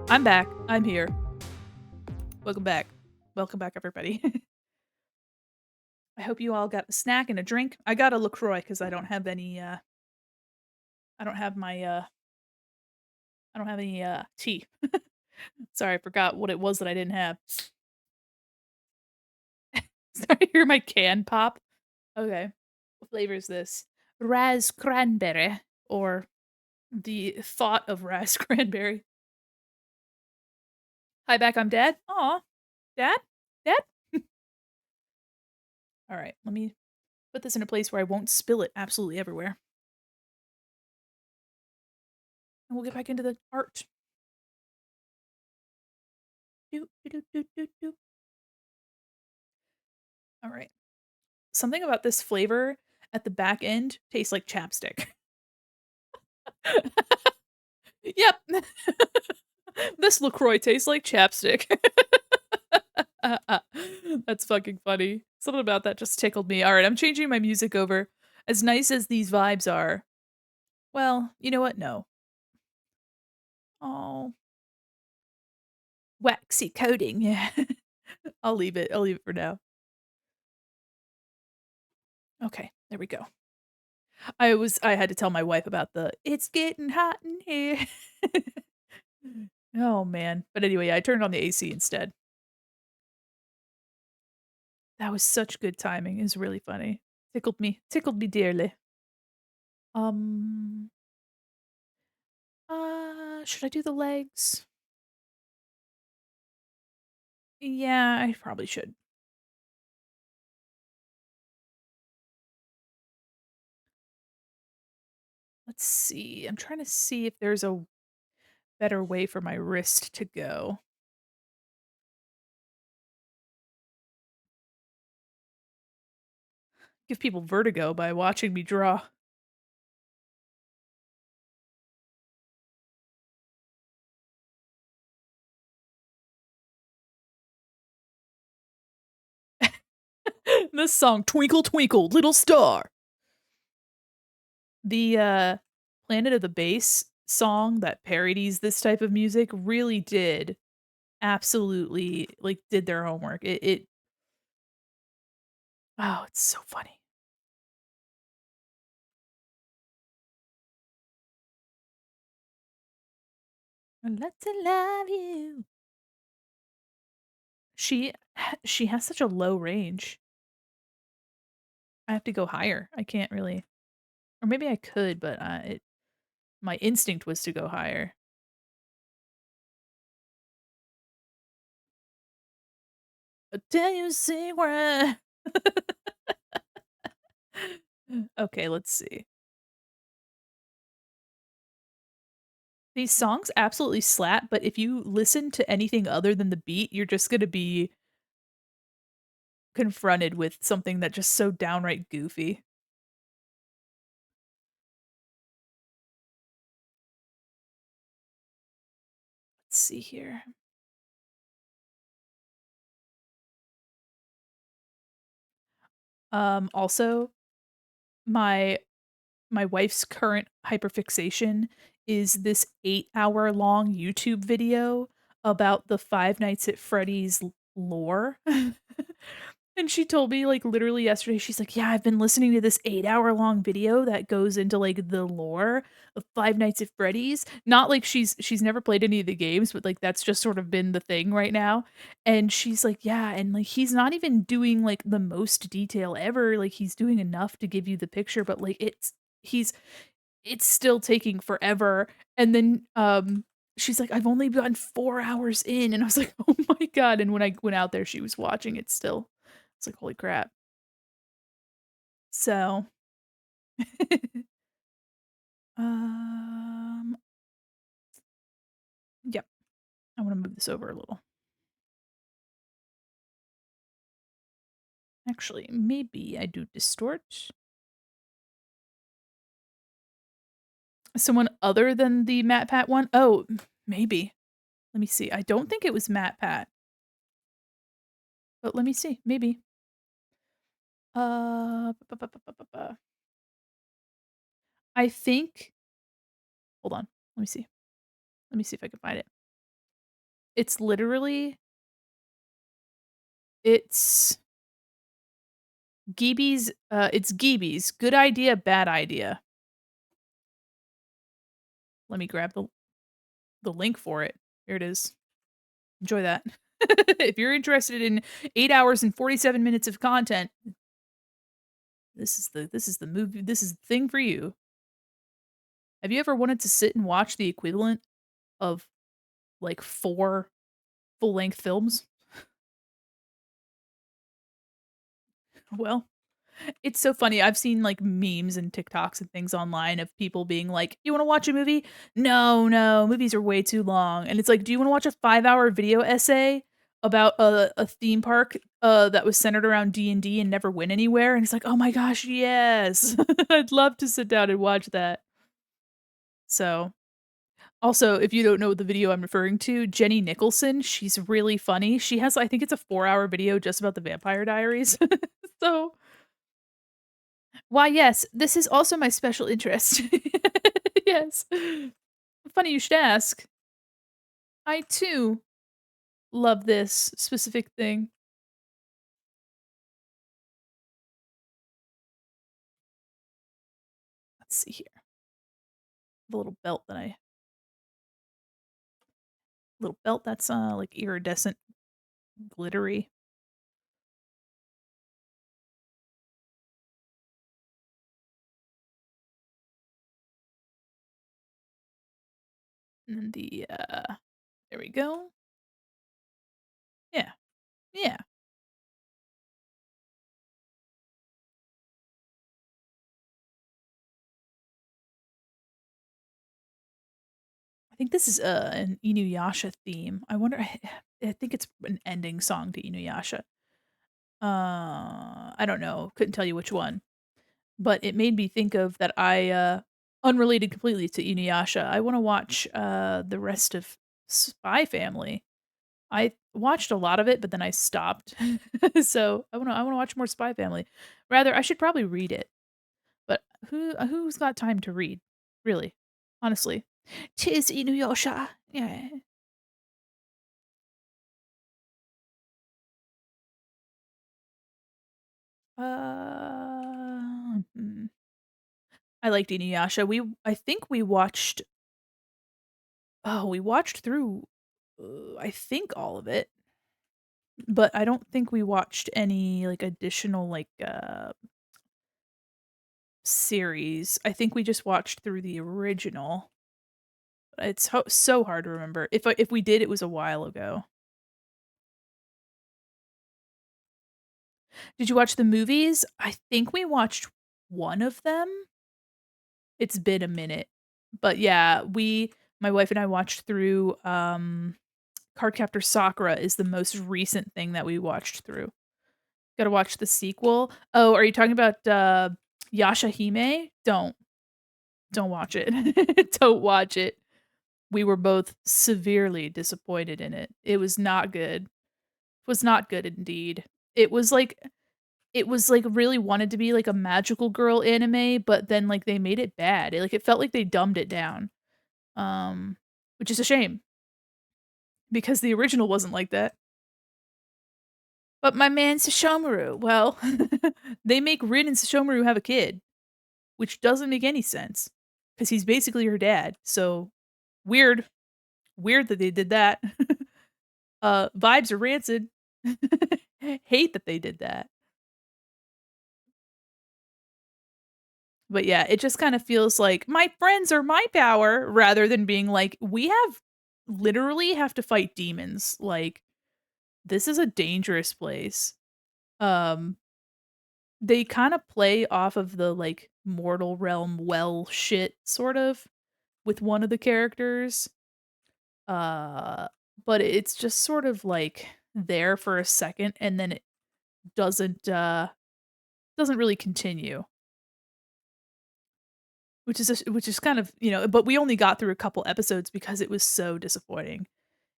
I'm back. I'm here. Welcome back. Welcome back, everybody. I hope you all got a snack and a drink. I got a LaCroix because I don't have any, I don't have my, I don't have any, tea. Sorry, I forgot what it was that I didn't have. Sorry to hear my can pop. Okay. What flavor is this? Raz cranberry, or the thought of Raz cranberry. Hi back, I'm Dad. Aw. Dad? Dad? All right, let me put this in a place where I won't spill it absolutely everywhere. And we'll get back into the art. Doop, doop, doop, doop, doop. All right. Something about this flavor at the back end tastes like chapstick. Yep. This LaCroix tastes like chapstick. That's fucking funny. Something about that just tickled me. All right, I'm changing my music over. As nice as these vibes are, well, you know what? No. Oh, waxy coating. Yeah. I'll leave it. I'll leave it for now. Okay, there we go. I had to tell my wife about the "It's getting hot in here." Oh man. But anyway, I turned on the AC instead. That was such good timing. It was really funny. Tickled me dearly. Um, should I do the legs? Yeah, I probably should. Let's see. I'm trying to see if there's a better way for my wrist to go. Give people vertigo by watching me draw. This song, Twinkle Twinkle Little Star. The Planet of the Bass song that parodies this type of music really did absolutely like did their homework. It oh, it's so funny. Let's love you. She she has such a low range. I have to go higher. I can't really, or maybe I could, but my instinct was to go higher. I'll tell you a secret. Okay, let's see. These songs absolutely slap, but if you listen to anything other than the beat, you're just gonna be confronted with something that just so downright goofy. Let's see here. Also, my my wife's current hyperfixation is this 8-hour long YouTube video about the Five Nights at Freddy's lore. And she told me, like, literally yesterday, she's like, "Yeah, I've been listening to this 8-hour long video that goes into, like, the lore of Five Nights at Freddy's." Not like she's never played any of the games, but, like, that's just sort of been the thing right now. And she's like, "Yeah, and, like, he's not even doing, like, the most detail ever, like, he's doing enough to give you the picture, but, like, he's it's still taking forever." And then, she's like, "I've only gotten 4 hours in," and I was like, "Oh my god," and when I went out there, she was watching it still. It's like, "Holy crap." So, um, yep, I wanna move this over a little. Actually, maybe I do distort. Someone other than the Matt Pat one? Oh, maybe. Let me see. I don't think it was Matt Pat, but let me see, maybe. Bu bu bu bu bu bu I think, hold on, let me see. Let me see if I can find it. It's literally it's it's Geeby's Good Idea, Bad Idea. Let me grab the link for it. Here it is. Enjoy that. If you're interested in 8 hours and 47 minutes of content, this is the movie, this is the thing for you. Have you ever wanted to sit and watch the equivalent of, like, 4 full-length films? Well, it's so funny. I've seen, like, memes and TikToks and things online of people being like, "You wanna watch a movie? No, no, movies are way too long." And it's like, "Do you wanna watch a 5-hour video essay about a theme park, that was centered around D&D and never went anywhere?" And it's like, "Oh my gosh, yes." I'd love to sit down and watch that. So, also, if you don't know the video I'm referring to, Jenny Nicholson, she's really funny. She has I think it's a 4-hour video just about the Vampire Diaries. So why, yes, this is also my special interest. Yes. Funny you should ask. I too love this specific thing. Let's see here. The little belt that's, like, iridescent, glittery. And then there we go. Yeah, yeah. I think this is, an Inuyasha theme. I wonder I think it's an ending song to Inuyasha. I don't know, couldn't tell you which one, but it made me think of that unrelated completely to Inuyasha, I wanna watch, the rest of Spy Family. I watched a lot of it, but then I stopped. So, I wanna watch more Spy Family. Rather, I should probably read it, but who's got time to read? Really, honestly. "'Tis Inuyasha." Yeah. Hmm. I liked Inuyasha. I think we watched we watched through, I think all of it, but I don't think we watched any, like, additional, like, series. I think we just watched through the original. It's so hard to remember. If we did, it was a while ago. Did you watch the movies? I think we watched one of them. It's been a minute. But yeah, my wife and I watched through, Cardcaptor Sakura is the most recent thing that we watched through. Gotta watch the sequel. Oh, are you talking about, Yashahime? Don't watch it. Don't watch it. We were both severely disappointed in it. It was not good. Was not good indeed. It was like really wanted to be like a magical girl anime, but then, like, they made it bad. It felt like they dumbed it down, um, which is a shame because the original wasn't like that. But my man Sesshomaru, well, they make Rin and Sesshomaru have a kid, which doesn't make any sense because he's basically her dad, so weird. Weird that they did that. Vibes are rancid. Hate that they did that. But yeah, it just kind of feels like my friends are my power rather than being like, we literally have to fight demons. Like, this is a dangerous place. Um, they kind of play off of the like mortal realm well shit sort of with one of the characters. Uh, but it's just sort of like there for a second and then it doesn't really continue. Which is kind of, but we only got through a couple episodes because it was so disappointing.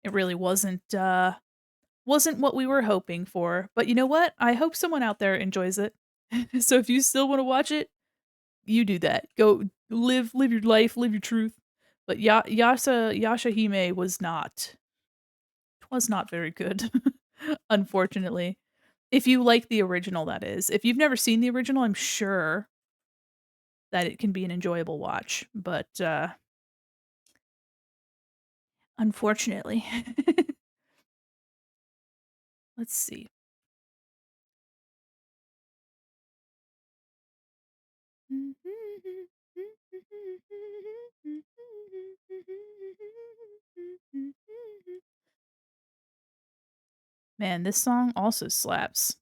It really wasn't what we were hoping for, but you know what? I hope someone out there enjoys it. So if you still wanna watch it, you do that. Go live your life, live your truth. But Yashahime was not very good, unfortunately. If you like the original, that is. If you've never seen the original, I'm sure that it can be an enjoyable watch, but, unfortunately. Let's see. Man, this song also slaps.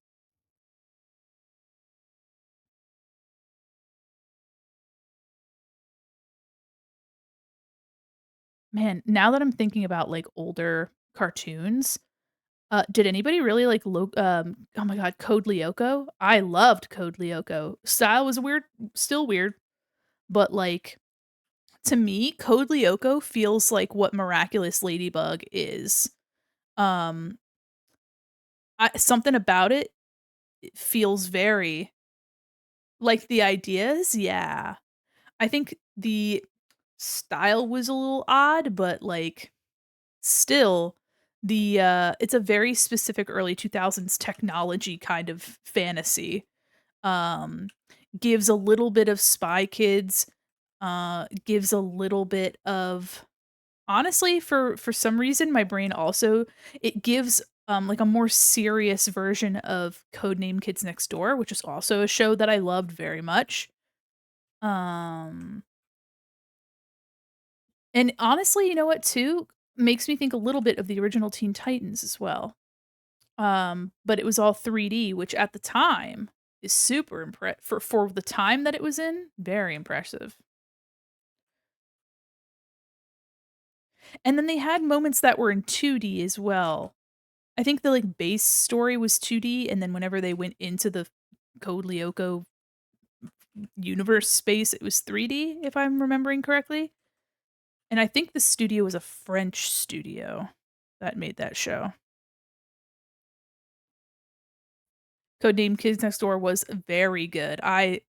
Man, now that I'm thinking about, like, older cartoons, did anybody really like oh my god, Code Lyoko? I loved Code Lyoko. Style was weird, still weird, but, like, to me, Code Lyoko feels like what Miraculous Ladybug is. Um, something about it feels very like the ideas, yeah. I think the style was a little odd, but, like, still, it's a very specific early 2000s technology kind of fantasy. Um, gives a little bit of Spy Kids, gives a little bit of honestly, for some reason, my brain also it gives, like, a more serious version of Codename Kids Next Door, which is also a show that I loved very much. Um, and honestly, you know what too? Makes me think a little bit of the original Teen Titans as well. But it was all 3D, which at the time is super for the time that it was in, very impressive. And then they had moments that were in 2D as well. I think the, like, base story was 2D, and then whenever they went into the Code Lyoko universe space, it was 3D, if I'm remembering correctly. And I think the studio was a French studio that made that show. Codename Kids Next Door was very good. I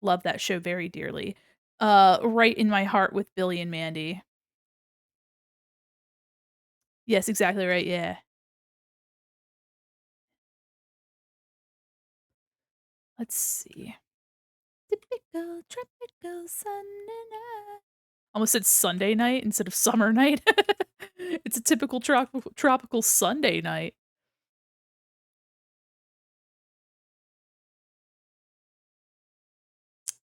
love that show very dearly. Right in my heart with Billy and Mandy. Yes, exactly right, yeah. Let's see. Typical tropical Sunday night. Almost said Sunday night instead of summer night. It's a typical tropical Sunday night.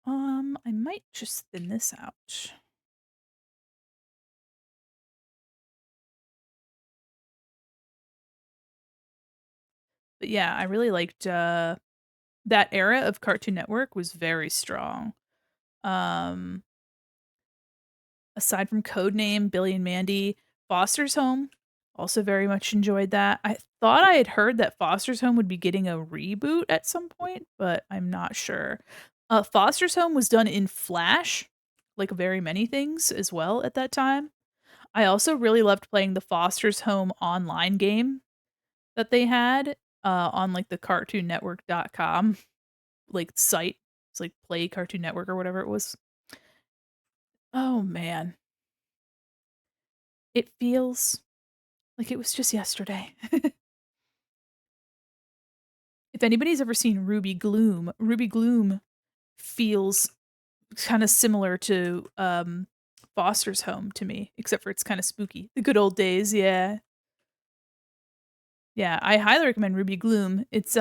I might just thin this out. But yeah, I really liked, that era of Cartoon Network was very strong. Um, aside from Codename, Billy and Mandy, Foster's Home, also very much enjoyed that. I thought I had heard that Foster's Home would be getting a reboot at some point, but I'm not sure. Foster's Home was done in Flash, like very many things as well at that time. I also really loved playing the Foster's Home online game that they had, on, like, the cartoonnetwork.com, like, site. It's, like, Play Cartoon Network or whatever it was. Oh, man. It feels like it was just yesterday. If anybody's ever seen Ruby Gloom feels kinda similar to, Foster's Home to me, except for it's kinda spooky. The good old days, yeah. Yeah, I highly recommend Ruby Gloom. It's,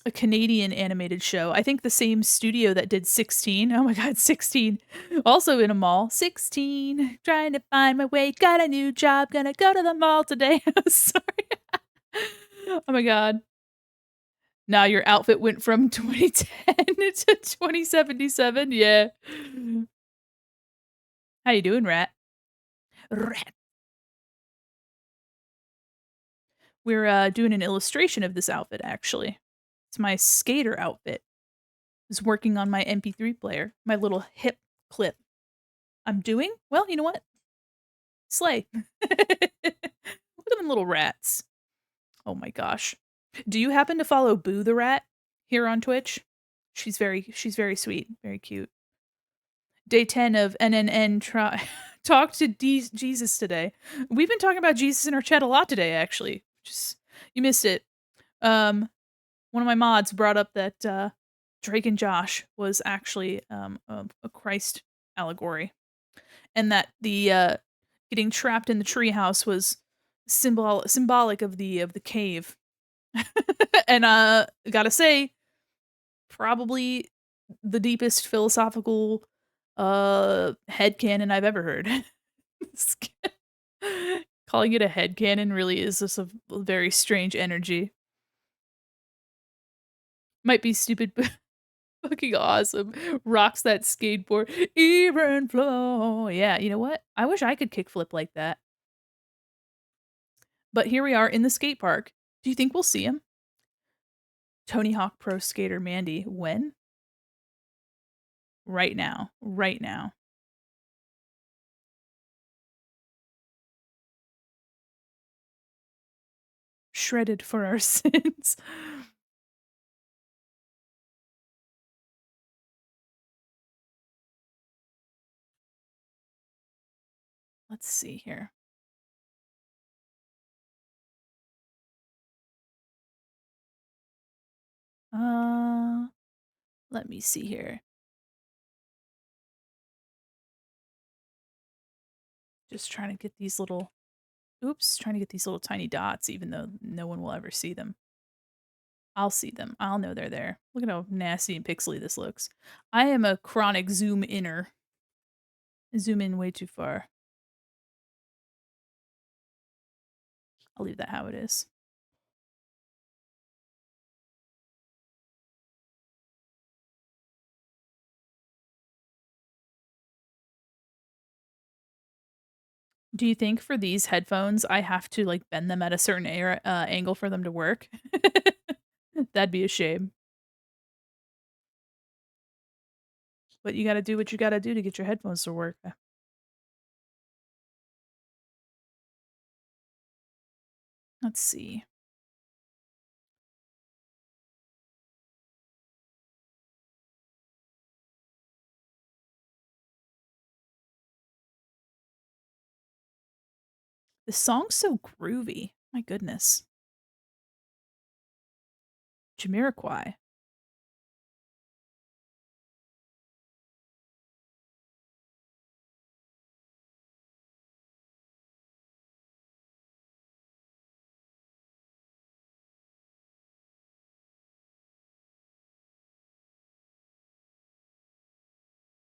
a Canadian animated show. I think the same studio that did 16. Oh my god, 16. Also in a mall. 16, trying to find my way, got a new job, gonna go to the mall today. Sorry. Oh my god. Now your outfit went from 2010 to 2077. Yeah. How you doing, Rat? Rat. We're, doing an illustration of this outfit, actually. It's my skater outfit. Is working on my MP3 player, my little hip clip. I'm doing well, you know what? Slay. Look at them little rats. Oh my gosh. Do you happen to follow Boo the Rat here on Twitch? She's very sweet, very cute. Day 10 of NNN talk to Jesus today. We've been talking about Jesus in our chat a lot today, actually. Just you missed it. Um, one of my mods brought up that Drake and Josh was actually a Christ allegory, and that the getting trapped in the treehouse was symbolic of the cave. And gotta say, probably the deepest philosophical headcanon I've ever heard. Calling it a headcanon really is just a very strange energy. Might be stupid, but Fucking awesome. Rocks that skateboard. Even flow. Yeah, you know what? I wish I could kickflip like that. But here we are in the skate park. Do you think we'll see him? Tony Hawk Pro Skater Mandy. When? Right now. Right now. Shredded for our sins. Let's see here. Uh, let me see here. Just trying to get these little, oops, trying to get these little tiny dots, even though no one will ever see them. I'll see them. I'll know they're there. Look at how nasty and pixely this looks. I am a chronic zoom inner. Zoom in way too far. I'll leave that how it is. Do you think for these headphones, I have to like bend them at a certain angle for them to work? That'd be a shame. But you gotta do what you gotta do to get your headphones to work. Let's see. The song's so groovy. My goodness. Jamiroquai.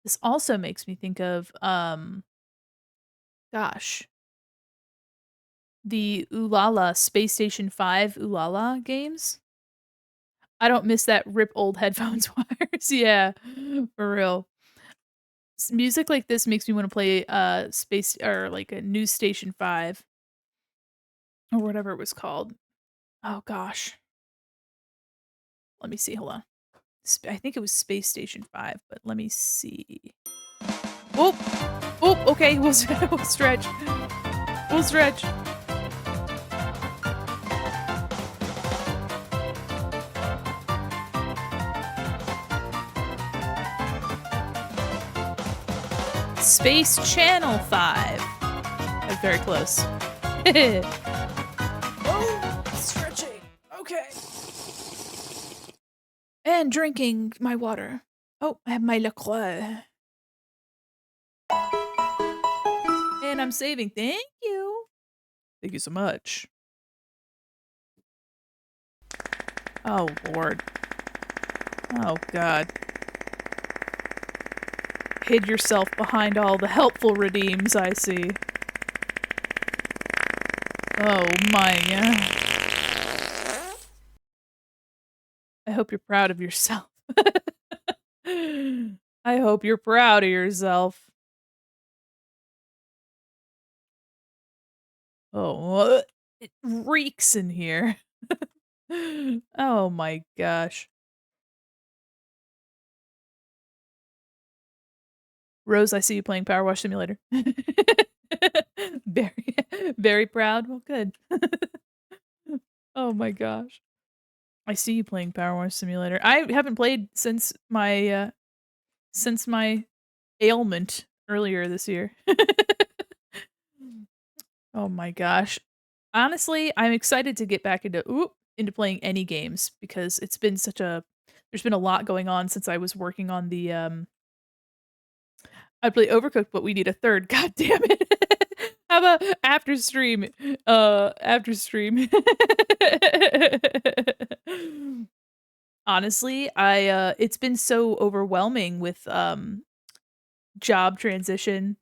This also makes me think of, gosh, the Ulala Space Station 5 Ulala games. I don't miss that rip old headphones wires. Yeah, for real. Music like this makes me wanna play, Space or, like, a News Station 5 or whatever it was called. Oh gosh. Let me see, hold on. I think it was Space Station 5, but let me see. Oh! Oh, okay, we'll we'll stretch. We'll stretch. Space Channel 5. That's very close. Oh, stretching. Okay. And drinking my water. Oh, I have my LaCroix. And I'm saving. Thank you. Thank you so much. Oh, Lord. Oh, God. Hid yourself behind all the helpful redeems, I see. Oh, my God. I hope you're proud of yourself. I hope you're proud of yourself. Oh, it reeks in here. Oh my gosh. Rose, I see you playing Power Wash Simulator. Very, very proud. Well, good. Oh my gosh. I see you playing Power Wash Simulator. I haven't played since my ailment earlier this year. Oh my gosh. Honestly, I'm excited to get back into playing any games because it's been there's been a lot going on since I was working on the I play Overcooked, but we need a third. God damn it. How about after stream? After stream. Honestly, it's been so overwhelming with job transition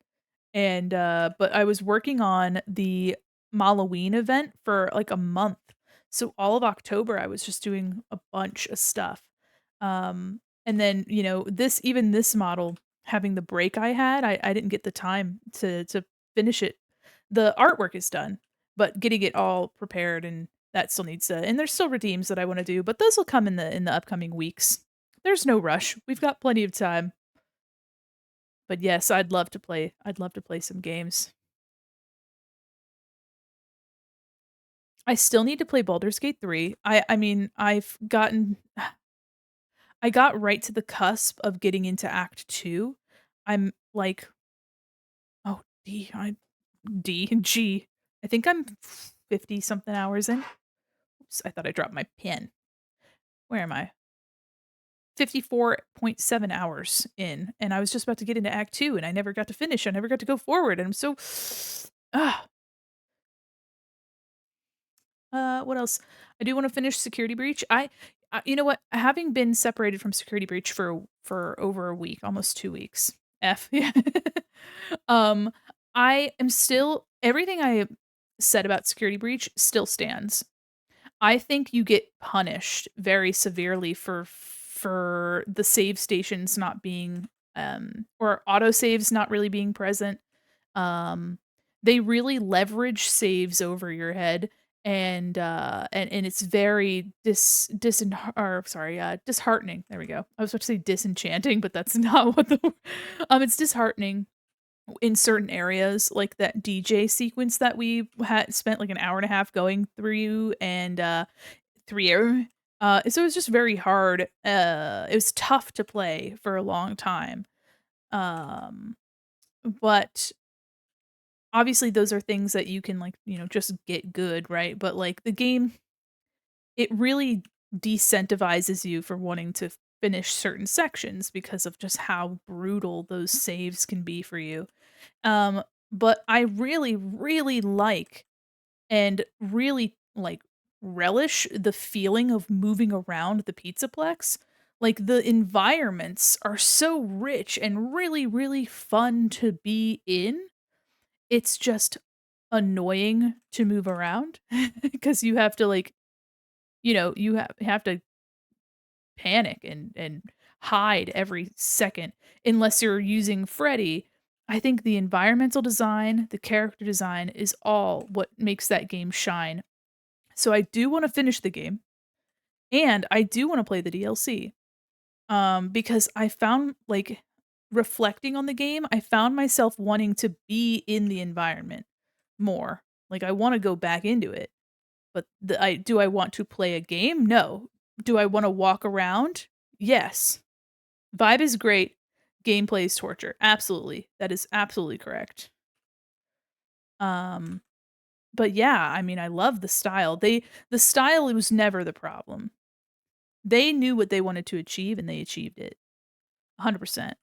and but I was working on the Halloween event for like a month. So all of October I was just doing a bunch of stuff. Um And then, even this model having the break I had, I didn't get the time to finish it. The artwork is done, but getting it all prepared and that still needs to, and there's still redeems that I wanna do, but those will come in the upcoming weeks. There's no rush. We've got plenty of time. But yes, I'd love to play some games. I still need to play Baldur's Gate 3. I mean, I got right to the cusp of getting into Act 2. I'm like, oh, G. I think I'm 50 something hours in. Oops, I thought I dropped my pen. Where am I? 54.7 hours in, and I was just about to get into Act 2, and I never got to finish. I never got to go forward, and I'm so ah. What else? I do wanna finish Security Breach. You know what? Having been separated from Security Breach for over a week, almost 2 weeks. Yeah. Um, I am still everything I said about Security Breach still stands. I think you get punished very severely for the save stations not being, or autosaves not really being present. Um, they really leverage saves over your head, and it's very disheartening. There we go. I was about to say disenchanting, but that's not what it's disheartening in certain areas, like that DJ sequence that we had spent like an hour and a half going through, and 3 hour. So it was just very hard. It was tough to play for a long time. Um, but obviously those are things that you can like, just get good, right? But like the game, it really decentivizes you for wanting to finish certain sections because of just how brutal those saves can be for you. Um, but I really, really like and really like relish the feeling of moving around the Pizzaplex. Like the environments are so rich and really, really fun to be in. It's just annoying to move around because you have to like, you have to panic and hide every second unless you're using Freddy. I think the environmental design, the character design is all what makes that game shine. So I do wanna finish the game, and I do wanna play the DLC, because I found, like, reflecting on the game, I found myself wanting to be in the environment more. Like, I wanna go back into it, but do I want to play a game? No. Do I wanna walk around? Yes. Vibe is great, gameplay is torture. Absolutely. That is absolutely correct. Um, but yeah, I mean, I love the style. The style was never the problem. They knew what they wanted to achieve, and they achieved it 100%.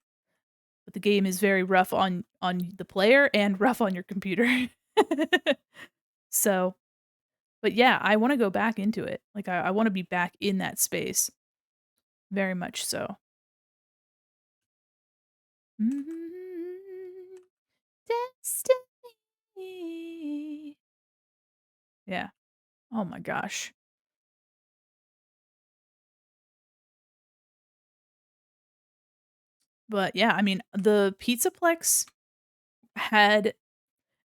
But the game is very rough on the player and rough on your computer. So, but yeah, I wanna go back into it. Like, I wanna be back in that space. Very much so. Destiny. Yeah. Oh my gosh. But yeah, I mean, the Pizzaplex had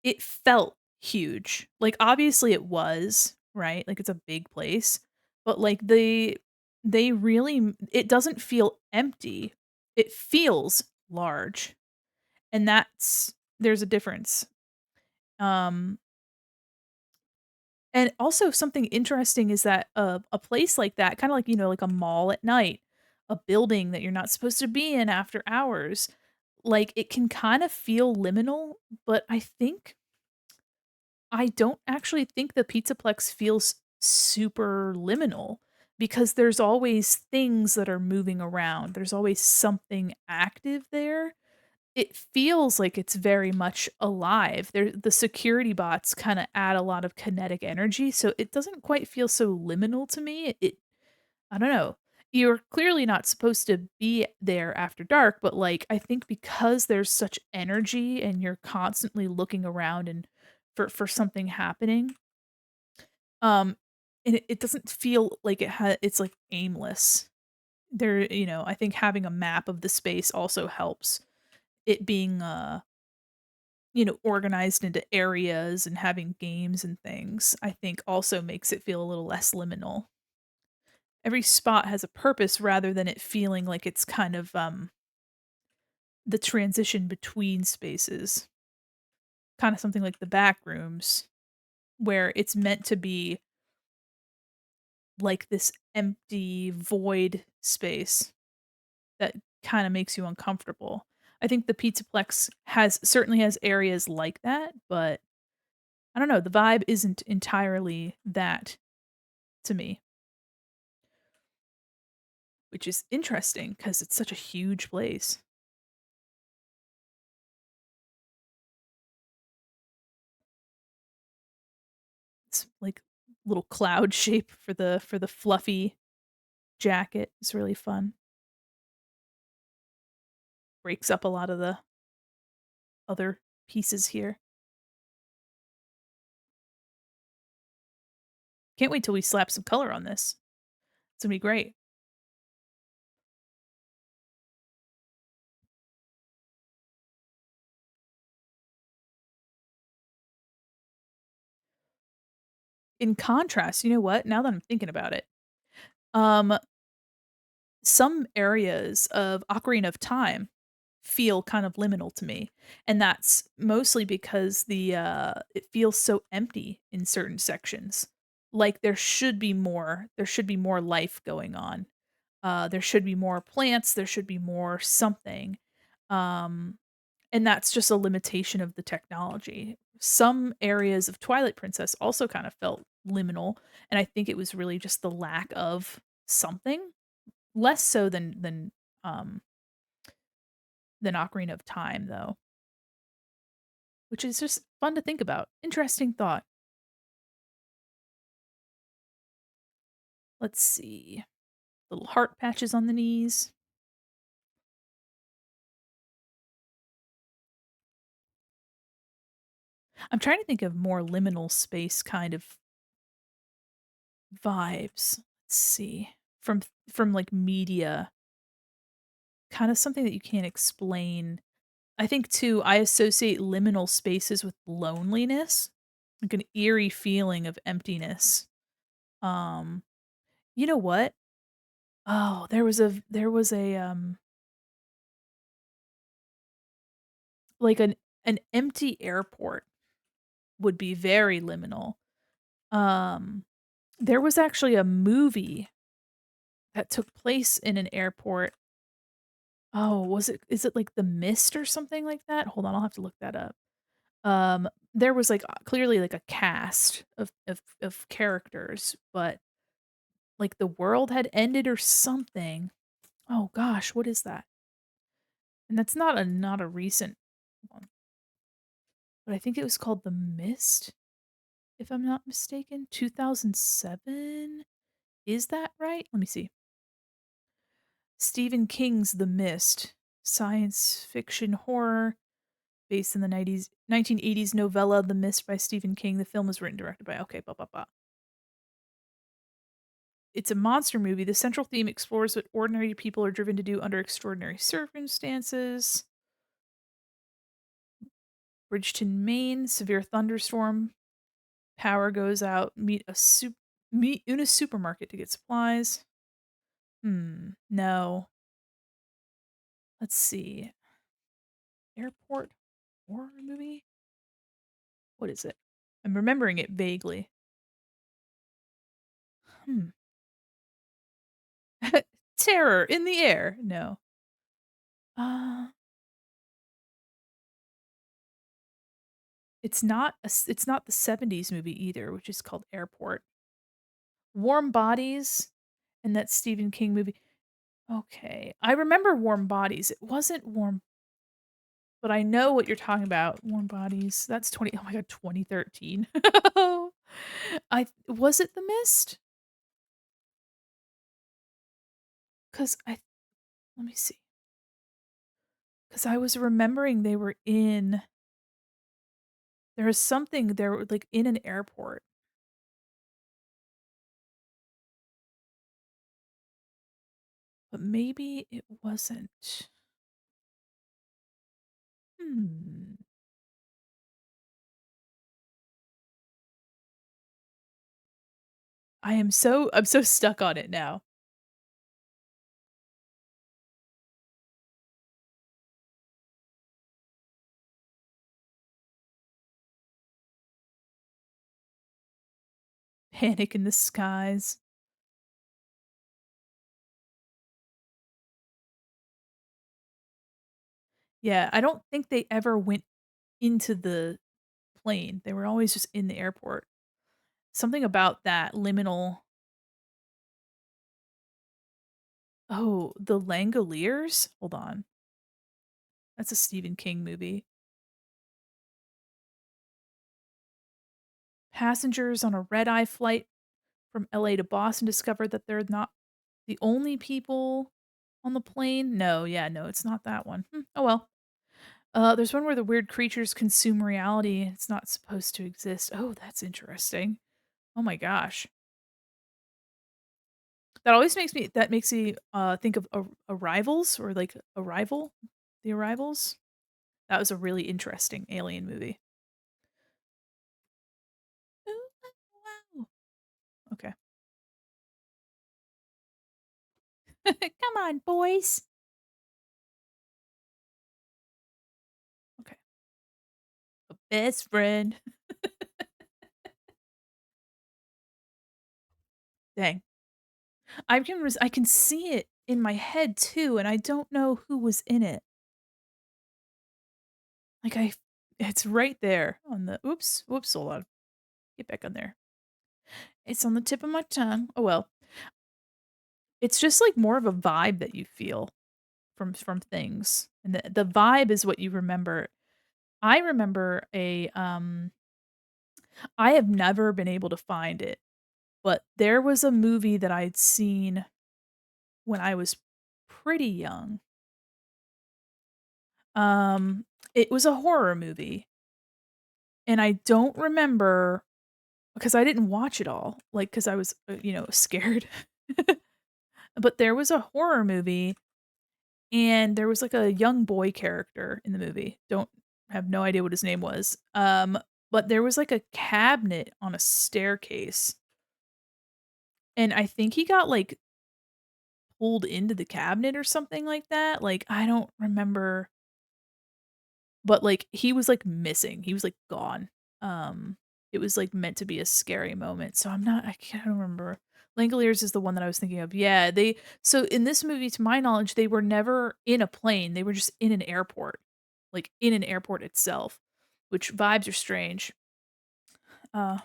it felt huge. Like, obviously it was, right? Like, it's a big place, but, like, they really it doesn't feel empty. It feels large, and there's a difference. Um, and also something interesting is that a place like that, kinda like, like a mall at night, a building that you're not supposed to be in after hours, like, it can kinda feel liminal, but I don't actually think the Pizzaplex feels super liminal because there's always things that are moving around. There's always something active there. It feels like it's very much alive. The security bots kind of add a lot of kinetic energy, so it doesn't quite feel so liminal to me. I don't know. You're clearly not supposed to be there after dark, but like I think because there's such energy and you're constantly looking around and for something happening, um and it doesn't feel like it's like aimless. I think having a map of the space also helps. It being, organized into areas and having games and things, I think also makes it feel a little less liminal. Every spot has a purpose rather than it feeling like it's kind of, the transition between spaces. Kinda something like the back rooms, where it's meant to be like this empty void space that kinda makes you uncomfortable. I think the Pizzaplex certainly has areas like that, but I don't know, the vibe isn't entirely that to me, which is interesting because it's such a huge place. It's like little cloud shape for the fluffy jacket. It's really fun. Breaks up a lot of the other pieces here. Can't wait till we slap some color on this. It's gonna be great. In contrast, you know what? Now that I'm thinking about it, um, some areas of Ocarina of Time feel kind of liminal to me, and that's mostly because it feels so empty in certain sections. Like there should be more life going on. There should be more plants, there should be more something. Um, and that's just a limitation of the technology. Some areas of Twilight Princess also kind of felt liminal, and I think it was really just the lack of something, less so um than Ocarina of Time though, which is just fun to think about. Interesting thought. Let's see. Little heart patches on the knees. I'm trying to think of more liminal space kind of vibes. Let's see. From like media, kind of something that you can't explain. I think too, I associate liminal spaces with loneliness, like an eerie feeling of emptiness. Um, you know what? Oh, there was a like an empty airport would be very liminal. Um, there was actually a movie that took place in an airport. Oh, is it like The Mist or something like that? Hold on, I'll have to look that up. There was like clearly like a cast of characters, but like the world had ended or something. Oh gosh, what is that? And that's not a recent one, but I think it was called The Mist, if I'm not mistaken. 2007? Is that right? Let me see. Stephen King's The Mist, science fiction horror based in the 1980s novella The Mist by Stephen King. The film was written and directed by okay, blah blah blah. It's a monster movie. The central theme explores what ordinary people are driven to do under extraordinary circumstances. Bridgeton, Maine, severe thunderstorm. Power goes out. Meet in a supermarket to get supplies. No. Let's see. Airport horror movie? What is it? I'm remembering it vaguely. Hmm. Terror in the air. No. Uh it's not the 70s movie either, which is called Airport. Warm Bodies and that Stephen King movie. Okay. I remember Warm Bodies. It wasn't warm, but I know what you're talking about. Warm Bodies. That's 20 oh my god, 2013. I was it The Mist? 'Cause I let me see. 'Cause I was remembering they were in there was something they were, like, in an airport. but maybe it wasn't. Hmm. I'm so stuck on it now. Panic in the Skies. Yeah, I don't think they ever went into the plane. They were always just in the airport. Something about that liminal. Oh, The Langoliers? Hold on. That's a Stephen King movie. Passengers on a red-eye flight from LA to Boston discovered that they're not the only people on the plane. No, yeah, no, it's not that one. Oh well. There's one where the weird creatures consume reality. It's not supposed to exist. Oh, that's interesting. Oh my gosh. That makes me think of Arrivals or like Arrival, The Arrivals. That was a really interesting alien movie. Ooh, wow. Okay. Come on, boys. Okay. A best friend. Dang. I can see it in my head too, and I don't know who was in it. Like it's right there on the whoops, hold on. Get back on there. It's on the tip of my tongue. Oh well. It's just like more of a vibe that you feel from things. And the vibe is what you remember. I remember I have never been able to find it, but there was a movie that I'd seen when I was pretty young. Um, it was a horror movie, and I don't remember because I didn't watch it all, like, because I was, scared. But there was a horror movie, and there was, like, a young boy character in the movie. Don't have no idea what his name was. But there was, like, a cabinet on a staircase, and I think he got, like, pulled into the cabinet or something like that. Like, I don't remember, but, like, he was, like, missing. He was, like, gone. Um, it was, like, meant to be a scary moment, so I can't remember. Langoliers is the one that I was thinking of. Yeah, they so in this movie, to my knowledge, they were never in a plane, they were just in an airport, like, in an airport itself, which vibes are strange. Uh,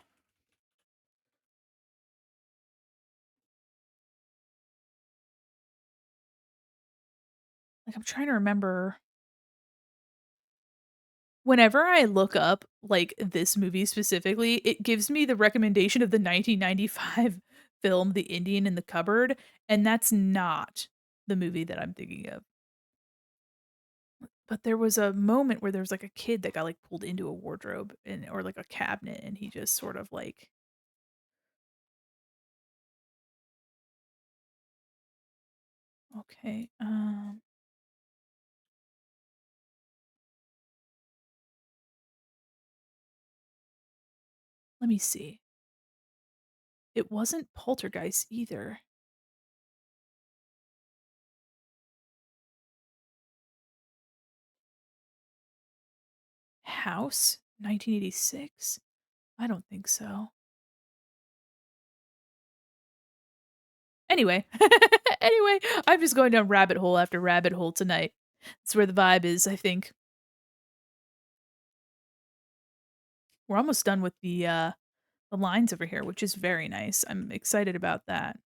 like, I'm trying to remember. Whenever I look up, like, this movie specifically, it gives me the recommendation of the 1995 film, The Indian in the Cupboard, and that's not the movie that I'm thinking of. But there was a moment where there was, like, a kid that got, like, pulled into a wardrobe and or, like, a cabinet, and he just sort of, like okay, let me see. It wasn't Poltergeist either. House? 1986? I don't think so. Anyway, anyway, I'm just going down rabbit hole after rabbit hole tonight. That's where the vibe is, I think. We're almost done with the lines over here, which is very nice. I'm excited about that.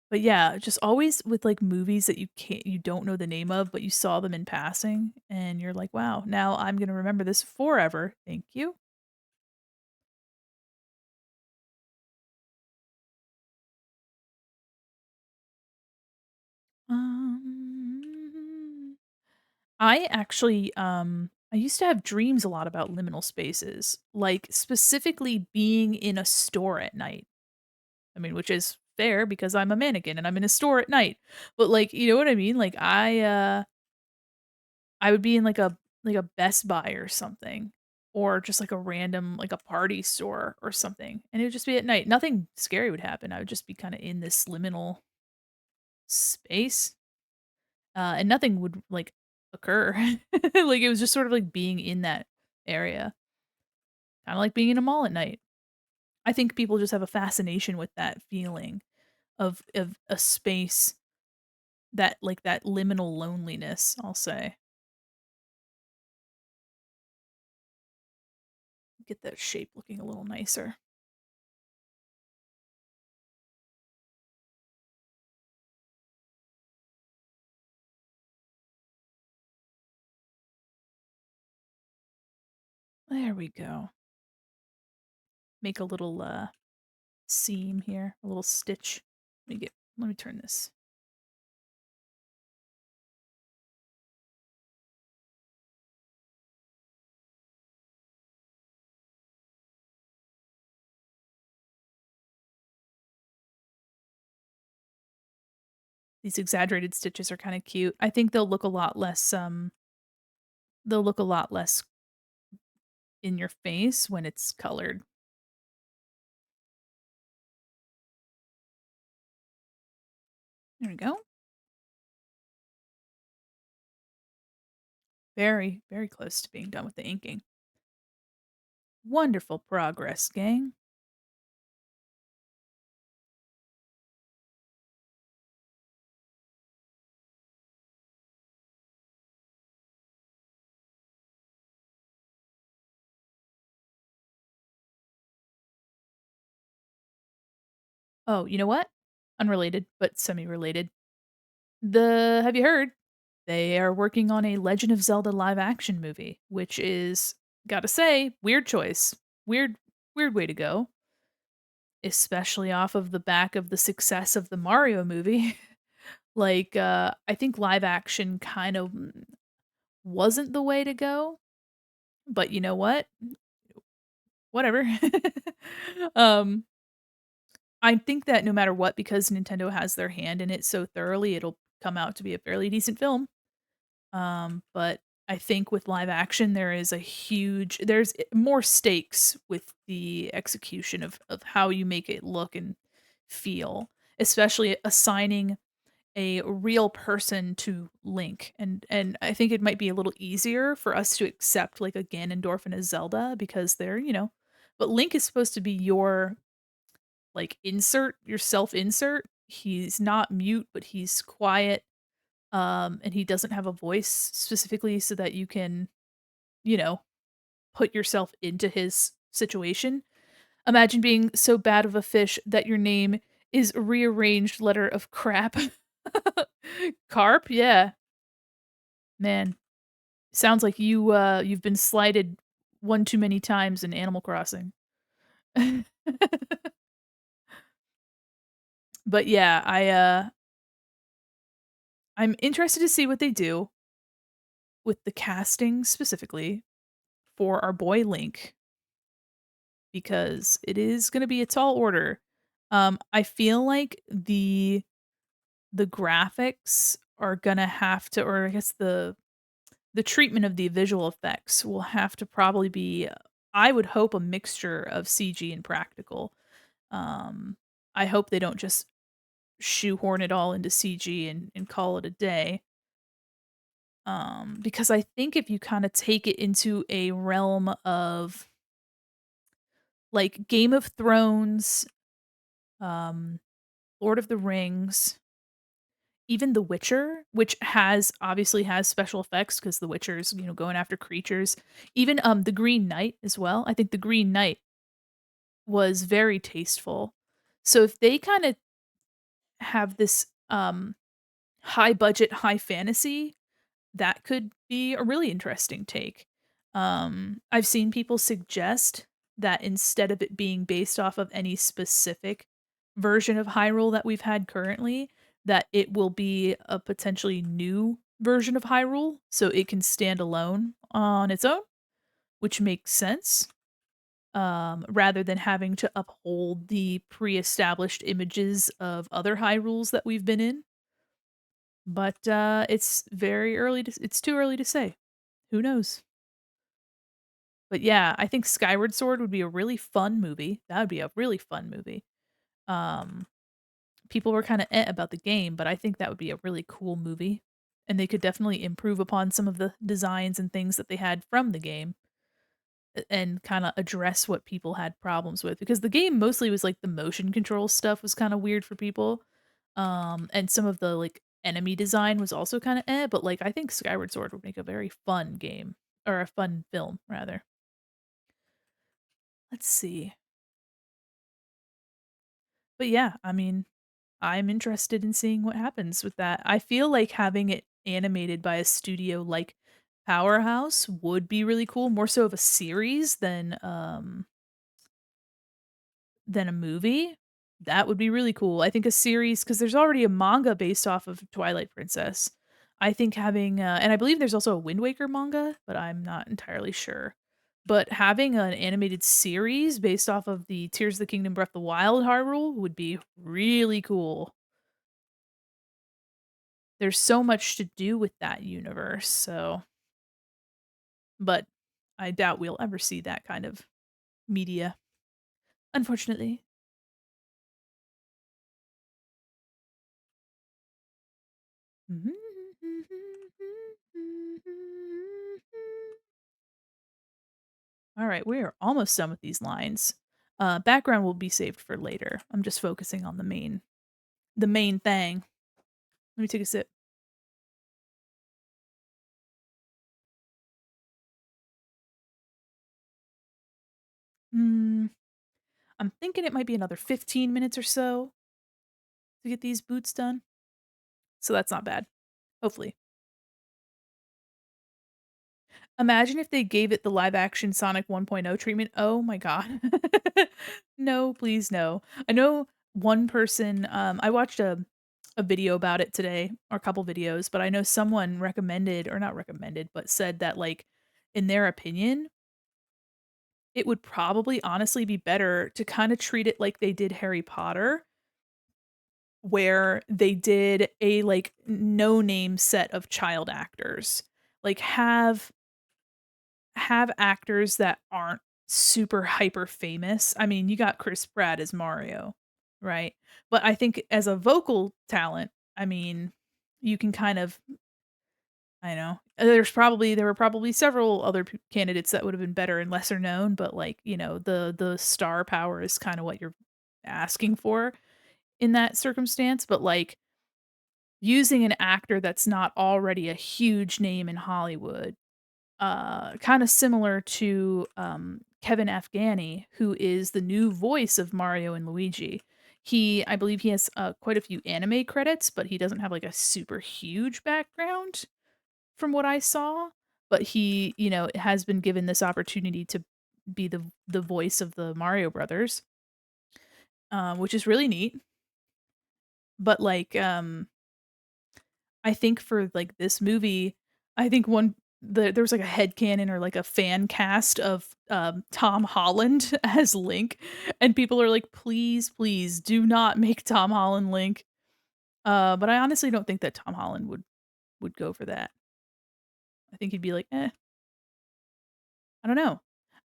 But yeah, just always with like movies that you don't know the name of, but you saw them in passing and you're like, "Wow, now I'm going to remember this forever." Thank you. Um I used to have dreams a lot about liminal spaces, like specifically being in a store at night. I mean, which is fair because I'm a mannequin and I'm in a store at night. But, like, you know what I mean? Like, I would be in, like, a Best Buy or something, or just, like, a random, like, a party store or something, and it would just be at night. Nothing scary would happen. I would just be kinda in this liminal space, and nothing would, like, occur. Like, it was just sort of like being in that area, kinda like being in a mall at night. I think people just have a fascination with that feeling of a space that, like, that liminal loneliness, I'll say. Get that shape looking a little nicer. There we go. Make a little, seam here, a little stitch. Let me turn this. These exaggerated stitches are kinda cute. I think they'll look a lot less in your face when it's colored. There we go. Very, very close to being done with the inking. Wonderful progress, gang. Oh, you know what? Unrelated, but semi-related. Have you heard? They are working on a Legend of Zelda live action movie, which is, gotta say, weird choice. Weird, weird way to go, especially off of the back of the success of the Mario movie. Like, I think live action kind of wasn't the way to go, but you know what? Whatever. um, I think that no matter what, because Nintendo has their hand in it so thoroughly, it'll come out to be a fairly decent film. But I think with live action, there's more stakes with the execution of how you make it look and feel, especially assigning a real person to Link. And I think it might be a little easier for us to accept like a Ganondorf and a Zelda because but Link is supposed to be your like your self insert. He's not mute, but he's quiet, and he doesn't have a voice specifically so that you can, you know, put yourself into his situation. Imagine being so bad of a fish that your name is a rearranged letter of crap. Carp? Yeah. Man, sounds like you've been slighted one too many times in Animal Crossing. But yeah, I'm interested to see what they do with the casting specifically for our boy Link because it is gonna be a tall order. I feel like the graphics are gonna have to, or I guess the treatment of the visual effects will have to probably be, I would hope, a mixture of CG and practical. Um, I hope they don't just shoehorn it all into CG and call it a day. Because I think if you kind of take it into a realm of like Game of Thrones, um, Lord of the Rings, even The Witcher, which obviously has special effects because The Witcher's, going after creatures. Even The Green Knight as well. I think The Green Knight was very tasteful. So if they kind of have this high budget, high fantasy, that could be a really interesting take. I've seen people suggest that instead of it being based off of any specific version of Hyrule that we've had currently, that it will be a potentially new version of Hyrule, so it can stand alone on its own, which makes sense. rather than having to uphold the pre-established images of other Hyrules that we've been in. But, it's too early to say. Who knows? But yeah, I think Skyward Sword would be a really fun movie. That would be a really fun movie. Um, People were kinda about the game, but I think that would be a really cool movie, and they could definitely improve upon some of the designs and things that they had from the game, and kinda address what people had problems with, because the game mostly was, like, the motion control stuff was kinda weird for people, and some of the, like, enemy design was also kinda but, like, I think Skyward Sword would make a very fun game, or a fun film, rather. Let's see. But yeah, I mean, I'm interested in seeing what happens with that. I feel like having it animated by a studio like Powerhouse would be really cool, more so of a series than a movie. That would be really cool. I think a series, because there's already a manga based off of Twilight Princess. I think having, and I believe there's also a Wind Waker manga, but I'm not entirely sure. But having an animated series based off of the Tears of the Kingdom Breath of the Wild Hyrule would be really cool. There's so much to do with that universe, so but I doubt we'll ever see that kind of media, unfortunately. Alright, we are almost done with these lines. Background will be saved for later. I'm just focusing on the main thing. Let me take a sip. Mm, I'm thinking it might be another 15 minutes or so to get these boots done, so that's not bad, hopefully. Imagine if they gave it the live action Sonic 1.0 treatment. Oh my god. No, please no. I know one person, I watched a video about it today, or a couple videos, but I know someone recommended, or not recommended, but said that, like, in their opinion, it would probably honestly be better to kinda treat it like they did Harry Potter, where they did a, like, no name set of child actors. Like, have actors that aren't super hyper famous. I mean, you got Chris Pratt as Mario, right? But I think as a vocal talent, I mean, you can kind of, I know. There were probably several other candidates that would have been better and lesser known, but like, the star power is kind of what you're asking for in that circumstance, but like using an actor that's not already a huge name in Hollywood, kinda similar to, Kevin Afghani, who is the new voice of Mario and Luigi. I believe he has, quite a few anime credits, but he doesn't have, like, a super huge background from what I saw, but he, has been given this opportunity to be the voice of the Mario Brothers, which is really neat, but, like, I think for, like, this movie, I think there was, like, a headcanon or, like, a fan cast of, Tom Holland as Link, and people are like, "Please, please do not make Tom Holland Link." But I honestly don't think that Tom Holland would go for that. I think he'd be like, "Eh, I don't know."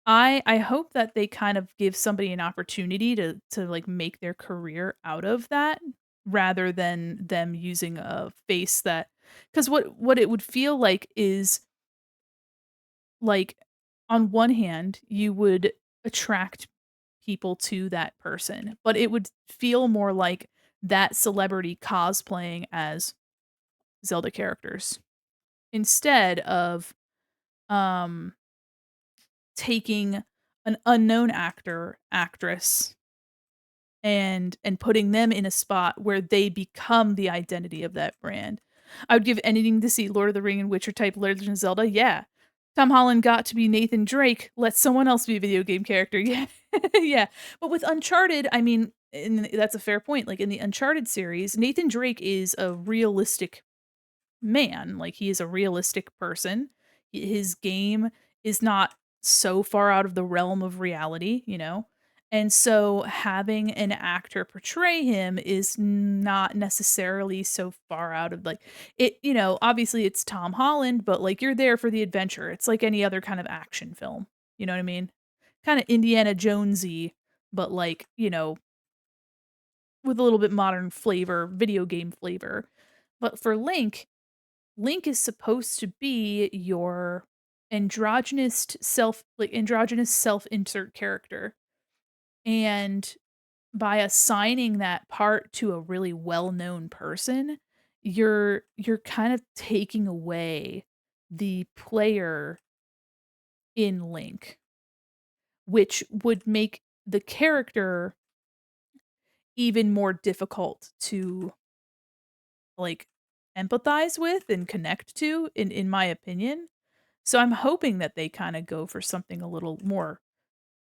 I hope that they kind of give somebody an opportunity to, like, make their career out of that, rather than them using a face that, because what it would feel like is, like, on one hand, you would attract people to that person, but it would feel more like that celebrity cosplaying as Zelda characters, instead of, um, taking an unknown actress, and putting them in a spot where they become the identity of that brand. I would give anything to see Lord of the Ring and Witcher type Legend of Zelda, yeah. Tom Holland got to be Nathan Drake, let someone else be a video game character, yeah. Yeah. But with Uncharted, I mean, and that's a fair point, like, in the Uncharted series, Nathan Drake is a realistic man, like, he is a realistic person. His game is not so far out of the realm of reality, you know? And so having an actor portray him is not necessarily so far out of like it, you know, obviously it's Tom Holland, but like you're there for the adventure. It's like any other kind of action film. You know what I mean? Kind of Indiana Jonesy, but like, you know, with a little bit modern flavor, video game flavor. But for Link, Link is supposed to be your androgynous self-insert character. And by assigning that part to a really well-known person, you're kind of taking away the player in Link, which would make the character even more difficult to like empathize with and connect to in my opinion. So I'm hoping that they kind of go for something a little more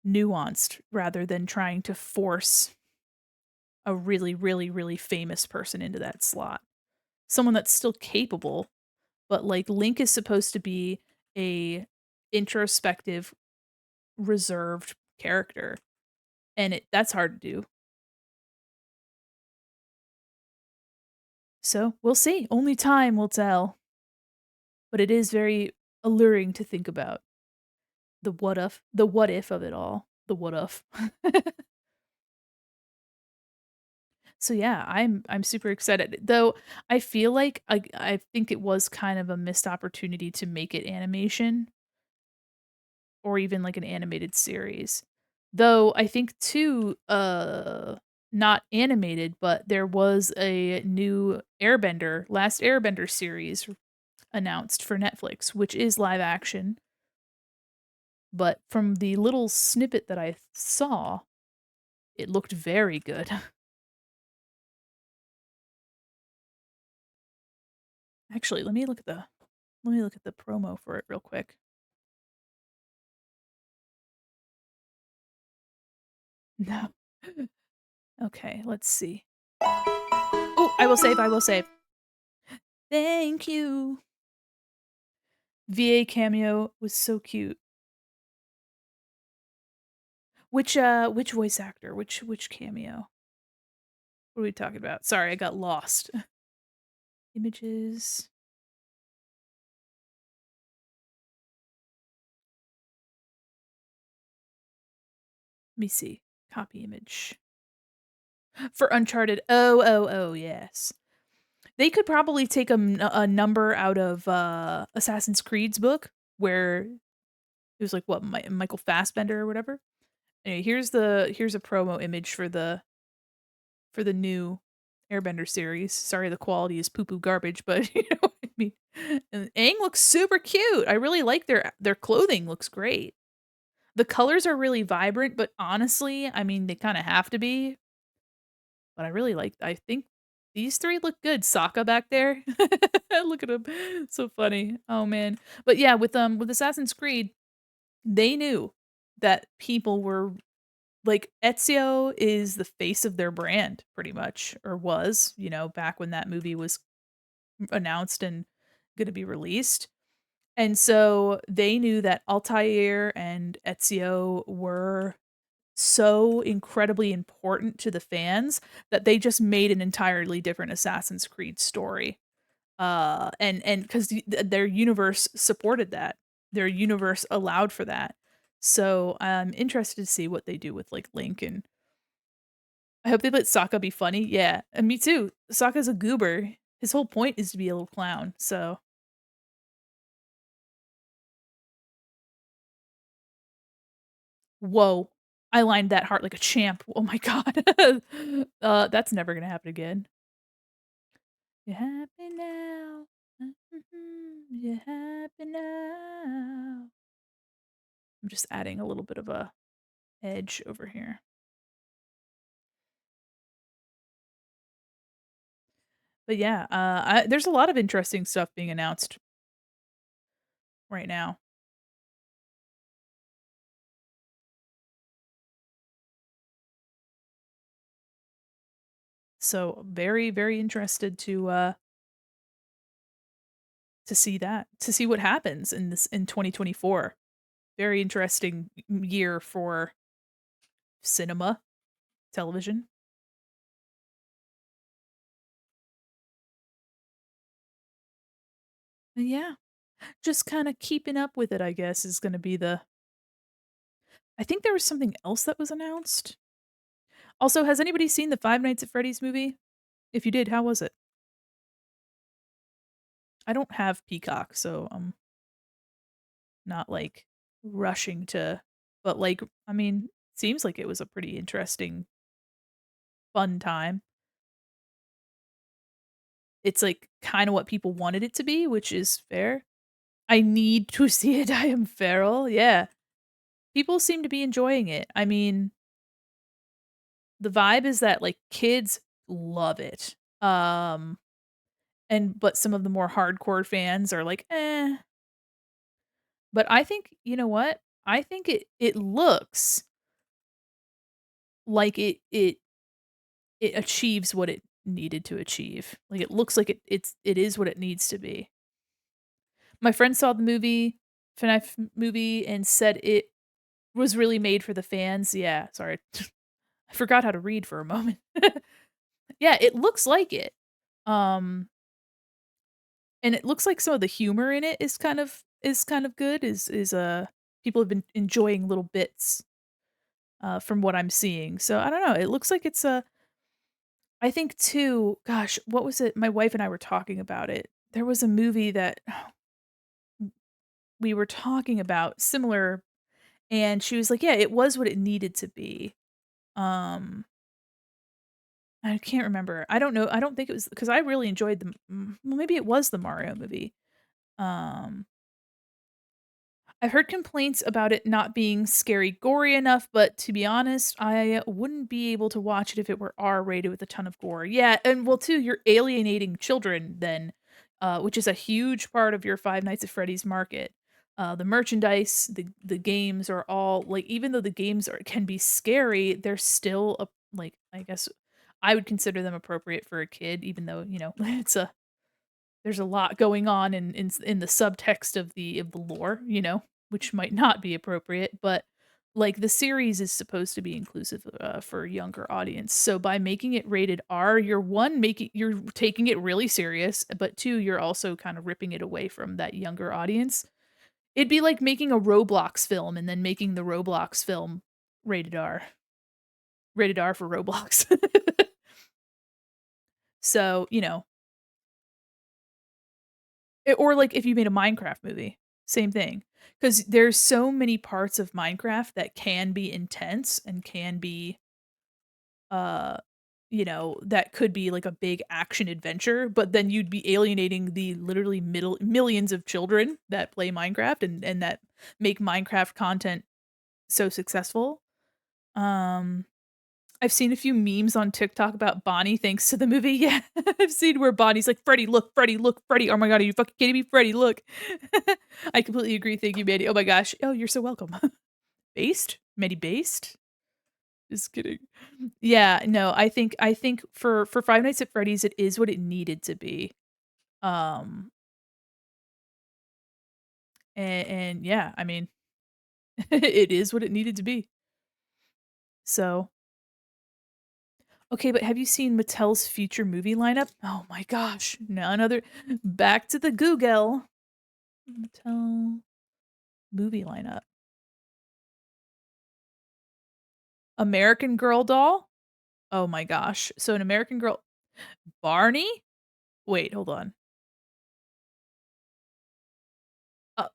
nuanced rather than trying to force a really really really famous person into that slot. Someone that's still capable, but like Link is supposed to be a introspective, reserved character and that's hard to do. So, we'll see. Only time will tell, but it is very alluring to think about. The what if of it all. The what if. So yeah, I'm super excited. Though I feel like I think it was kind of a missed opportunity to make it animation or even like an animated series. Though I think too not animated, but there was a new Last Airbender series announced for Netflix, which is live action. But from the little snippet that I saw, it looked very good. Actually, let me look at the promo for it real quick. No. Okay, let's see. Oh, I will save, I will save. Thank you. VA cameo was so cute. Which voice actor? Which cameo? What are we talking about? Sorry, I got lost. Images. Let me see. Copy image. For Uncharted. Oh, yes. They could probably take a number out of Assassin's Creed's book where it was like what Michael Fassbender or whatever. Anyway, here's a promo image for the new Airbender series. Sorry, the quality is poo poo garbage, but you know what I mean. And Aang looks super cute. I really like their clothing. Looks great. The colors are really vibrant, but honestly, I mean, they kind of have to be. But I really like. I think these three look good. Sokka back there, look at him, so funny. Oh man, but yeah, with Assassin's Creed, they knew that people were like Ezio is the face of their brand pretty much or was, you know, back when that movie was announced and going to be released. And so they knew that Altair and Ezio were so incredibly important to the fans that they just made an entirely different Assassin's Creed story. And cuz their universe supported that. Their universe allowed for that. So I'm interested to see what they do with like Link and I hope they let Sokka be funny. Yeah, and me too. Sokka's a goober. His whole point is to be a little clown. So, whoa. I lined that heart like a champ. Oh my god. That's never gonna happen again. You happy now? You happy now? I'm just adding a little bit of a edge over here. But yeah, there's a lot of interesting stuff being announced right now. So very, very interested to see that, to see what happens in 2024. very interesting year for cinema, television. And yeah, just kinda keeping up with it, I guess, is gonna be the I think there was something else that was announced. Also, has anybody seen the Five Nights at Freddy's movie? If you did, how was it? I don't have Peacock, so I'm not, like, rushing to but, like, I mean, seems like it was a pretty interesting, fun time. It's, like, kinda what people wanted it to be, which is fair. I need to see it, I am feral, yeah. People seem to be enjoying it. I mean, the vibe is that, like, kids love it. But some of the more hardcore fans are like, "Eh." But I think you know what? I think it looks like it achieves what it needed to achieve. Like, it looks like it is what it needs to be. My friend saw the FNAF movie and said it was really made for the fans. Yeah, sorry. I forgot how to read for a moment. Yeah, it looks like it. Um, and it looks like some of the humor in it is kind of good, people have been enjoying little bits, from what I'm seeing. So, I don't know, it looks like it's a I think too gosh, what was it? My wife and I were talking about it. There was a movie that we were talking about similar, and she was like, "Yeah, it was what it needed to be." Um, I can't remember. I don't know. I don't think it was because I really enjoyed well, maybe it was the Mario movie. Um, I've heard complaints about it not being scary gory enough, but to be honest, I wouldn't be able to watch it if it were R-rated with a ton of gore. Yeah, and well, too, you're alienating children then, which is a huge part of your Five Nights at Freddy's market. The merchandise, the games are all like, even though the games can be scary, they're still like, I guess I would consider them appropriate for a kid, even though, there's a lot going on in the subtext of the lore, which might not be appropriate, but, like, the series is supposed to be inclusive, for a younger audience, so by making it rated R, you're taking it really serious, but 2, you're also kind of ripping it away from that younger audience. It'd be like making a Roblox film and then making the Roblox film rated R. Rated R for Roblox. So, or like if you made a Minecraft movie, same thing. Because there's so many parts of Minecraft that can be intense and can be, uh, that could be like a big action adventure, but then you'd be alienating the literally middle millions of children that play Minecraft and that make Minecraft content so successful. Um, I've seen a few memes on TikTok about Bonnie thanks to the movie. Yeah, I've seen where Bonnie's like, Freddy, look, Freddy. Oh my god, are you fucking kidding me? Freddy, look." I completely agree. Thank you, Mandy. Oh my gosh. Oh, you're so welcome. Based? Mandy based? Just kidding. Yeah, no, I think for Five Nights at Freddy's, it is what it needed to be. Um, and yeah, I mean, it is what it needed to be. So, okay, but have you seen Mattel's future movie lineup? Oh my gosh, none other back to the Google. Mattel movie lineup. American Girl doll? Oh my gosh. So an American Girl Barney? Wait, hold on.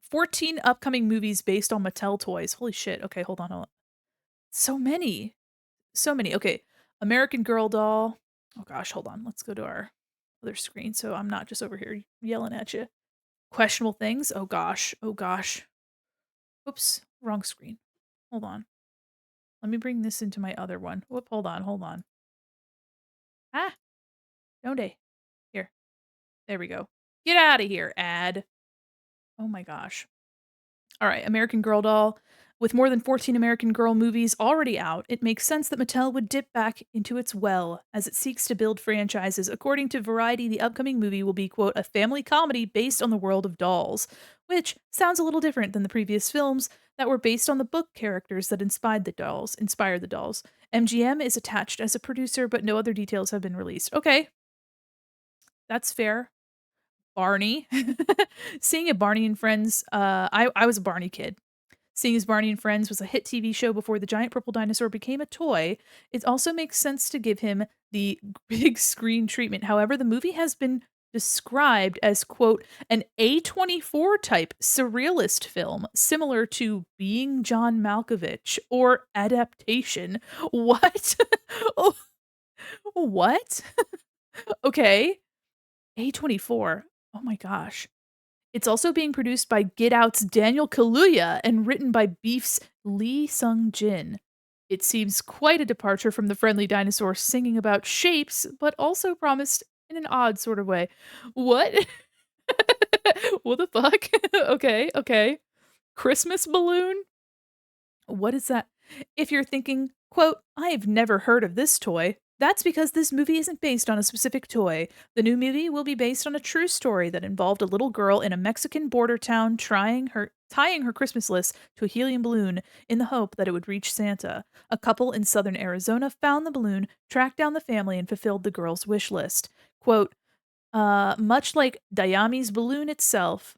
14 upcoming movies based on Mattel toys. Holy shit. Okay, hold on. So many. So many. Okay. American Girl doll. Oh gosh, hold on. Let's go to our other screen so I'm not just over here yelling at you. Questionable things. Oh gosh. Oh gosh. Oops, wrong screen. Hold on. Let me bring this into my other one. Whoop, hold on. Ah, don't they? Here. There we go. Get out of here, ad. Oh my gosh. All right, American Girl doll With more than 14 American Girl movies already out, it makes sense that Mattel would dip back into its well as it seeks to build franchises. According to Variety, the upcoming movie will be, quote, a family comedy based on the world of dolls, which sounds a little different than the previous films that were based on the book characters that inspired the dolls. MGM is attached as a producer, but no other details have been released. Okay, that's fair. Barney. Seeing a Barney and Friends, I was a Barney kid. Seeing as Barney and Friends was a hit TV show before the giant purple dinosaur became a toy, it also makes sense to give him the big screen treatment. However, the movie has been described as, quote, an A24 type surrealist film, similar to Being John Malkovich or Adaptation. What? Oh, what? Okay. A24. Oh my gosh. It's also being produced by Get Out's Daniel Kaluuya and written by Beef's Lee Sung-jin. It seems quite a departure from the friendly dinosaur singing about shapes, but also promised in an odd sort of way. What? What the fuck? Okay, okay. Christmas balloon? What is that? If you're thinking, quote, I've never heard of this toy, that's because this movie isn't based on a specific toy. The new movie will be based on a true story that involved a little girl in a Mexican border town tying her Christmas list to a helium balloon in the hope that it would reach Santa. A couple in southern Arizona found the balloon, tracked down the family, and fulfilled the girl's wish list. Quote, much like Dayami's balloon itself,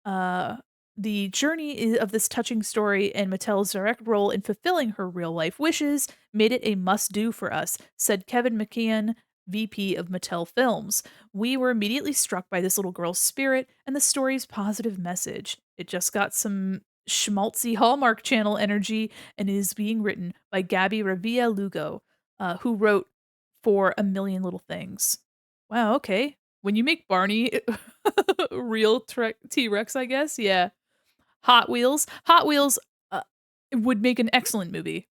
uh, the journey of this touching story and Mattel's direct role in fulfilling her real life wishes made it a must do for us, said Kevin McKeon, VP of Mattel Films. We were immediately struck by this little girl's spirit and the story's positive message. It just got some schmaltzy Hallmark Channel energy and is being written by Gabby Ravia Lugo, who wrote For a Million Little Things. Wow, okay. When you make Barney real T-Rex, I guess, yeah. Hot Wheels, would make an excellent movie.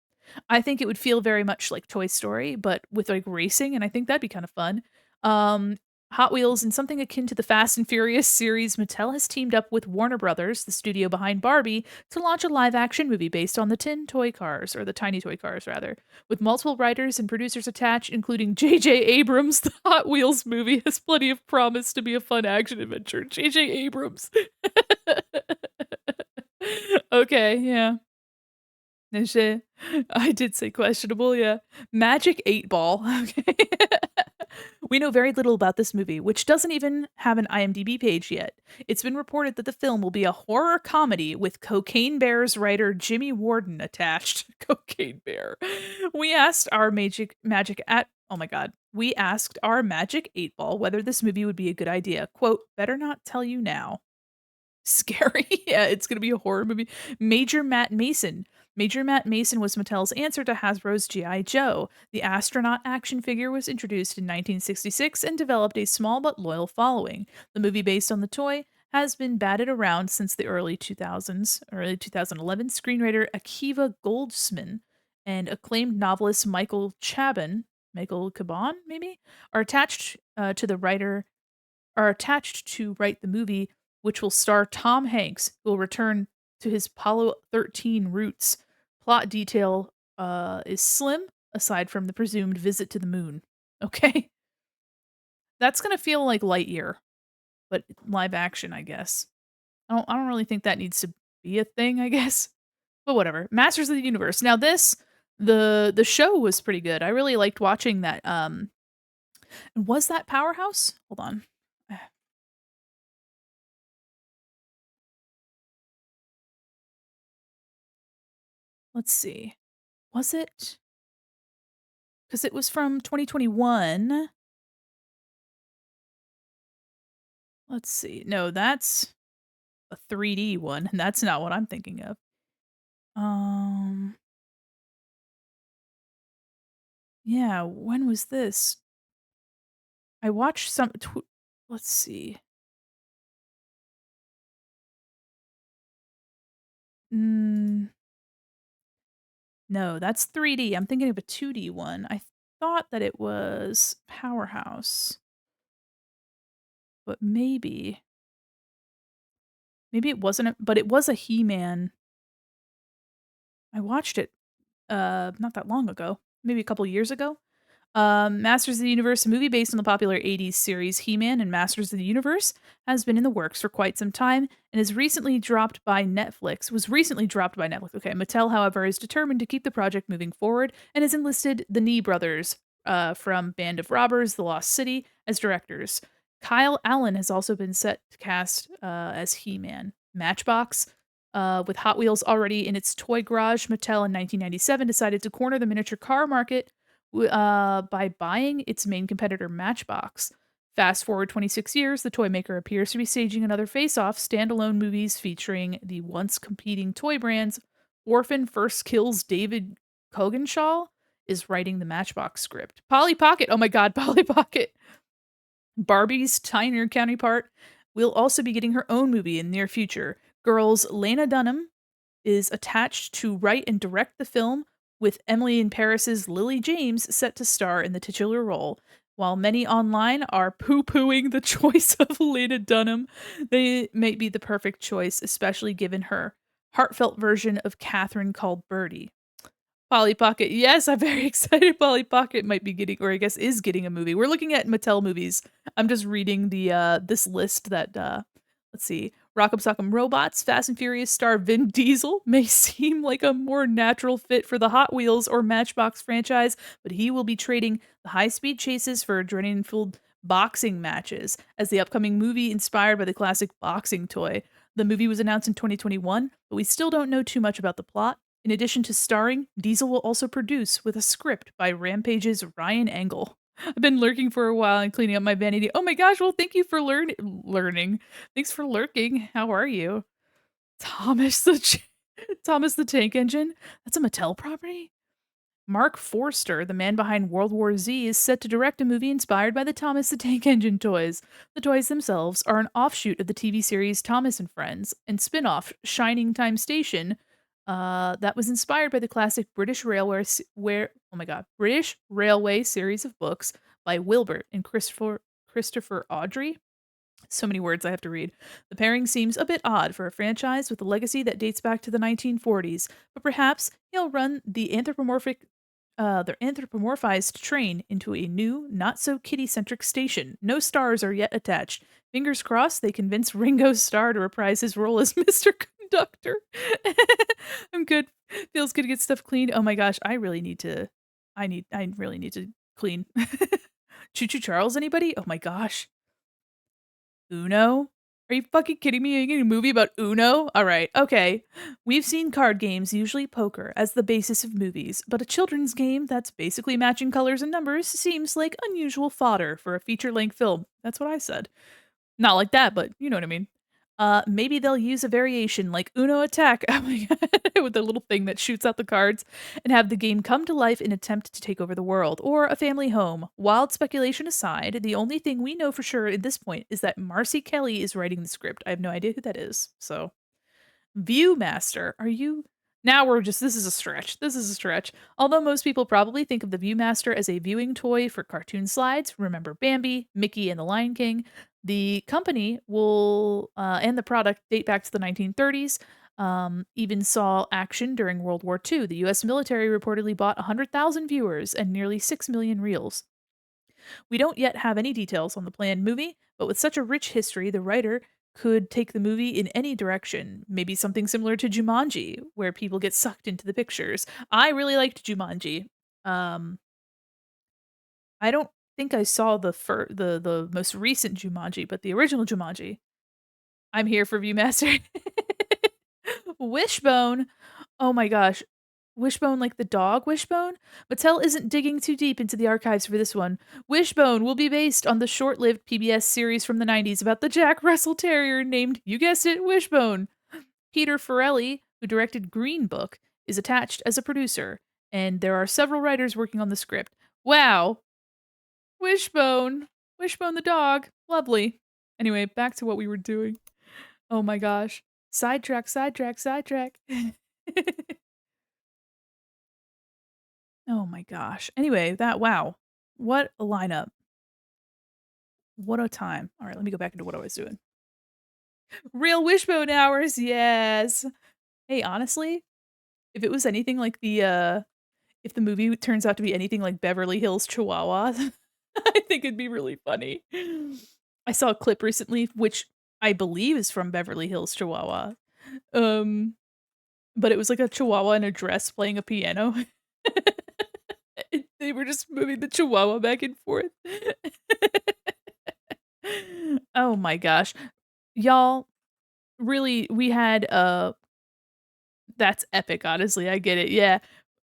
I think it would feel very much like Toy Story, but with, like, racing, and I think that'd be kinda fun. Um, Hot Wheels and something akin to the Fast and Furious series, Mattel has teamed up with Warner Brothers, the studio behind Barbie, to launch a live-action movie based on the tin toy cars, or the tiny toy cars, rather. With multiple writers and producers attached, including J.J. Abrams, the Hot Wheels movie has plenty of promise to be a fun action adventure. J.J. Abrams. Okay, yeah. Shit. I did say questionable, yeah. Magic 8 Ball. Okay. We know very little about this movie, which doesn't even have an IMDb page yet. It's been reported that the film will be a horror comedy with Cocaine Bear's writer Jimmy Warden attached. Cocaine Bear. We asked our We asked our Magic 8 Ball whether this movie would be a good idea. Quote, better not tell you now. Scary. Yeah, it's gonna be a horror movie. Major Matt Mason. Major Matt Mason was Mattel's answer to Hasbro's G.I. Joe. The astronaut action figure was introduced in 1966 and developed a small but loyal following. The movie based on the toy has been batted around since the early 2011. Screenwriter Akiva Goldsman and acclaimed novelist Michael Caban, maybe, are attached to write the movie, which will star Tom Hanks, who will return to his Apollo 13 roots. Plot detail is slim, aside from the presumed visit to the moon. Okay? That's gonna feel like Lightyear, but live action, I guess. I don't really think that needs to be a thing, I guess. But whatever. Masters of the Universe. Now this the show was pretty good. I really liked watching that. And was that Powerhouse? Hold on. Let's see. Was it? Because it was from 2021. Let's see. No, that's a 3D one, and that's not what I'm thinking of. Um, yeah, when was this? I watched let's see. Mm, no, that's 3D. I'm thinking of a 2D one. I thought that it was Powerhouse, but maybe it wasn't, but it was a He-Man. I watched it not that long ago, maybe a couple years ago. Masters of the Universe, a movie based on the popular 80s series He-Man and Masters of the Universe, has been in the works for quite some time and is recently dropped by Netflix. Was recently dropped by Netflix. Okay, Mattel, however, is determined to keep the project moving forward and has enlisted the Nee brothers from Band of Robbers, The Lost City, as directors. Kyle Allen has also been set to cast as He-Man. Matchbox, with Hot Wheels already in its toy garage, Mattel in 1997 decided to corner the miniature car market by buying its main competitor, Matchbox. Fast forward 26 years, the toy maker appears to be staging another face-off, standalone movies featuring the once competing toy brands. Orphan first kills David Cogenshaw is writing the Matchbox script. Polly Pocket, oh my god, Polly Pocket. Barbie's tinier counterpart will also be getting her own movie in the near future. Girls Lena Dunham is attached to write and direct the film, with Emily in Paris's Lily James set to star in the titular role. While many online are poo-pooing the choice of Lena Dunham, they may be the perfect choice, especially given her heartfelt version of Catherine called Birdie. Polly Pocket. Yes, I'm very excited. Polly Pocket might be getting, or I guess is getting a movie. We're looking at Mattel movies. I'm just reading the this list that let's see. Rock'em Sock'em Robots, Fast and Furious star Vin Diesel may seem like a more natural fit for the Hot Wheels or Matchbox franchise, but he will be trading the high-speed chases for adrenaline-filled boxing matches as the upcoming movie inspired by the classic boxing toy. The movie was announced in 2021, but we still don't know too much about the plot. In addition to starring, Diesel will also produce with a script by Rampage's Ryan Engel. I've been lurking for a while and cleaning up my vanity. Oh my gosh, well, thank you for learning. Thanks for lurking. How are you? Thomas the Thomas the Tank Engine? That's a Mattel property? Mark Forster, the man behind World War Z, is set to direct a movie inspired by the Thomas the Tank Engine toys. The toys themselves are an offshoot of the TV series Thomas and Friends and spin-off Shining Time Station, that was inspired by the classic British Railway series of books by Wilbert and Christopher Audrey. So many words I have to read. The pairing seems a bit odd for a franchise with a legacy that dates back to the 1940s, but perhaps he'll run their anthropomorphized train into a new, not so kitty centric station. No stars are yet attached. Fingers crossed they convince Ringo Starr to reprise his role as Mr. Conductor. I'm good. Feels good to get stuff cleaned. Oh my gosh, I really need to clean. Choo Choo Charles, anybody? Oh my gosh. Uno? Are you fucking kidding me? Are you getting a movie about Uno? All right, okay. We've seen card games, usually poker, as the basis of movies, but a children's game that's basically matching colors and numbers seems like unusual fodder for a feature length film. That's what I said. Not like that, but you know what I mean. Maybe they'll use a variation like Uno Attack oh my God, with the little thing that shoots out the cards and have the game come to life in attempt to take over the world, or a family home. Wild speculation aside, the only thing we know for sure at this point is that Marcy Kelly is writing the script. I have no idea who that is. So, Viewmaster, are you? Now we're just, this is a stretch. This is a stretch. Although most people probably think of the Viewmaster as a viewing toy for cartoon slides, remember Bambi, Mickey, and the Lion King. The company will and the product date back to the 1930s. Even saw action during World War II. The U.S. military reportedly bought 100,000 viewers and nearly 6 million reels. We don't yet have any details on the planned movie, but with such a rich history, the writer could take the movie in any direction. Maybe something similar to Jumanji, where people get sucked into the pictures. I really liked Jumanji. Um, I don't think I saw the most recent Jumanji, but the original Jumanji. I'm here for Viewmaster. Wishbone. Oh my gosh. Wishbone like the dog Wishbone? Mattel isn't digging too deep into the archives for this one. Wishbone will be based on the short-lived PBS series from the 90s about the Jack Russell Terrier named, you guessed it, Wishbone. Peter Farrelly, who directed Green Book, is attached as a producer, and there are several writers working on the script. Wow. Wishbone. Wishbone the dog. Lovely. Anyway, back to what we were doing. Oh my gosh. Sidetrack, sidetrack, sidetrack. Oh my gosh. Anyway, wow. What a lineup. What a time. All right, let me go back into what I was doing. Real Wishbone hours. Yes. Hey, honestly, if it was anything like if the movie turns out to be anything like Beverly Hills Chihuahua, I think it'd be really funny. I saw a clip recently, which I believe is from Beverly Hills Chihuahua. Um, but it was like a chihuahua in a dress playing a piano. They were just moving the chihuahua back and forth. Oh my gosh. Y'all, really, we had, that's epic, honestly, I get it, yeah.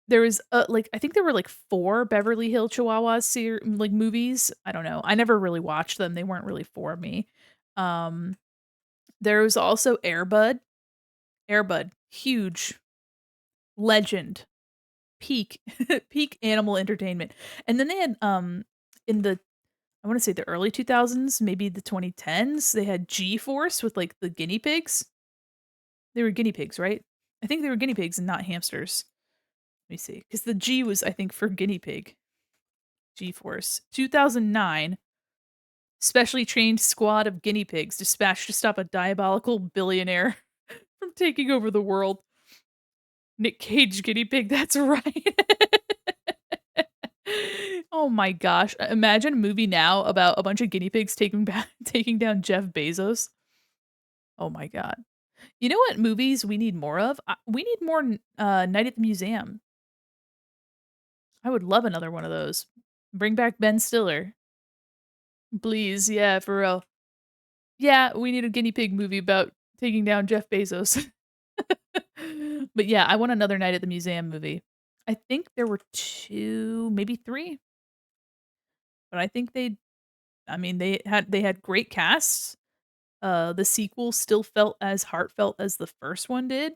There was, like I think there were, like, 4 Beverly Hill Chihuahua like, movies, I don't know, I never really watched them, they weren't really for me. Um, there was also Air Bud, huge, legend, peak peak animal entertainment, and then they had, in the I wanna say the early 2000s, maybe the 2010s, they had G-Force with, like, the guinea pigs. They were guinea pigs, right? I think they were guinea pigs and not hamsters. Let me see, because the G was, I think, for guinea pig. G-Force. 2009, specially trained squad of guinea pigs dispatched to stop a diabolical billionaire from taking over the world. Nick Cage guinea pig, that's right. Oh my gosh. Imagine a movie now about a bunch of guinea pigs taking down Jeff Bezos. Oh my god. You know what movies we need more of? We need more Night at the Museum. I would love another one of those. Bring back Ben Stiller. Please, yeah, for real. Yeah, we need a guinea pig movie about taking down Jeff Bezos. But yeah, I want another Night at the Museum movie. I think there were 2, maybe 3, but I think they had great casts. The sequel still felt as heartfelt as the first one did.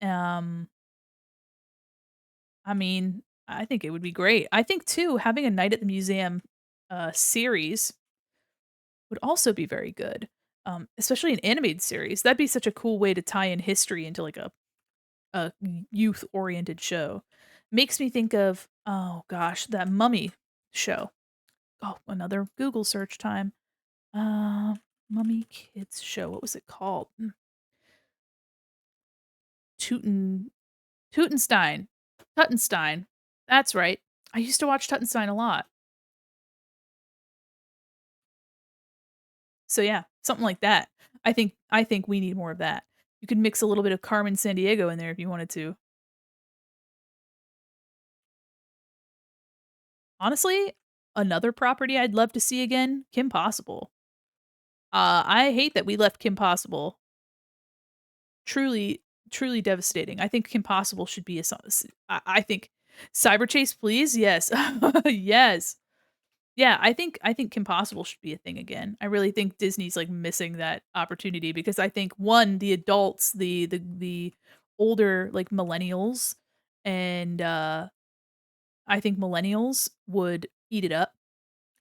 Um, I mean, I think it would be great. I think too, having a Night at the Museum, series would also be very good, especially an animated series. That'd be such a cool way to tie in history into, like, a youth-oriented show. Makes me think of, oh gosh, that Mummy show. Oh, another Google search time. Uh, Mummy Kids show, what was it called? Tuten Tutenstein. Tuttenstein. That's right. I used to watch Tuttenstein a lot. So yeah, something like that. I think we need more of that. You could mix a little bit of Carmen Sandiego in there if you wanted to. Honestly, another property I'd love to see again, Kim Possible. I hate that we left Kim Possible. Truly, truly devastating. I think Kim Possible should be I think Cyber Chase, please. Yes. Yes. Yeah, I think Kim Possible should be a thing again. I really think Disney's, like, missing that opportunity because I think, 1, the adults, the older, like, millennials and, I think millennials would eat it up,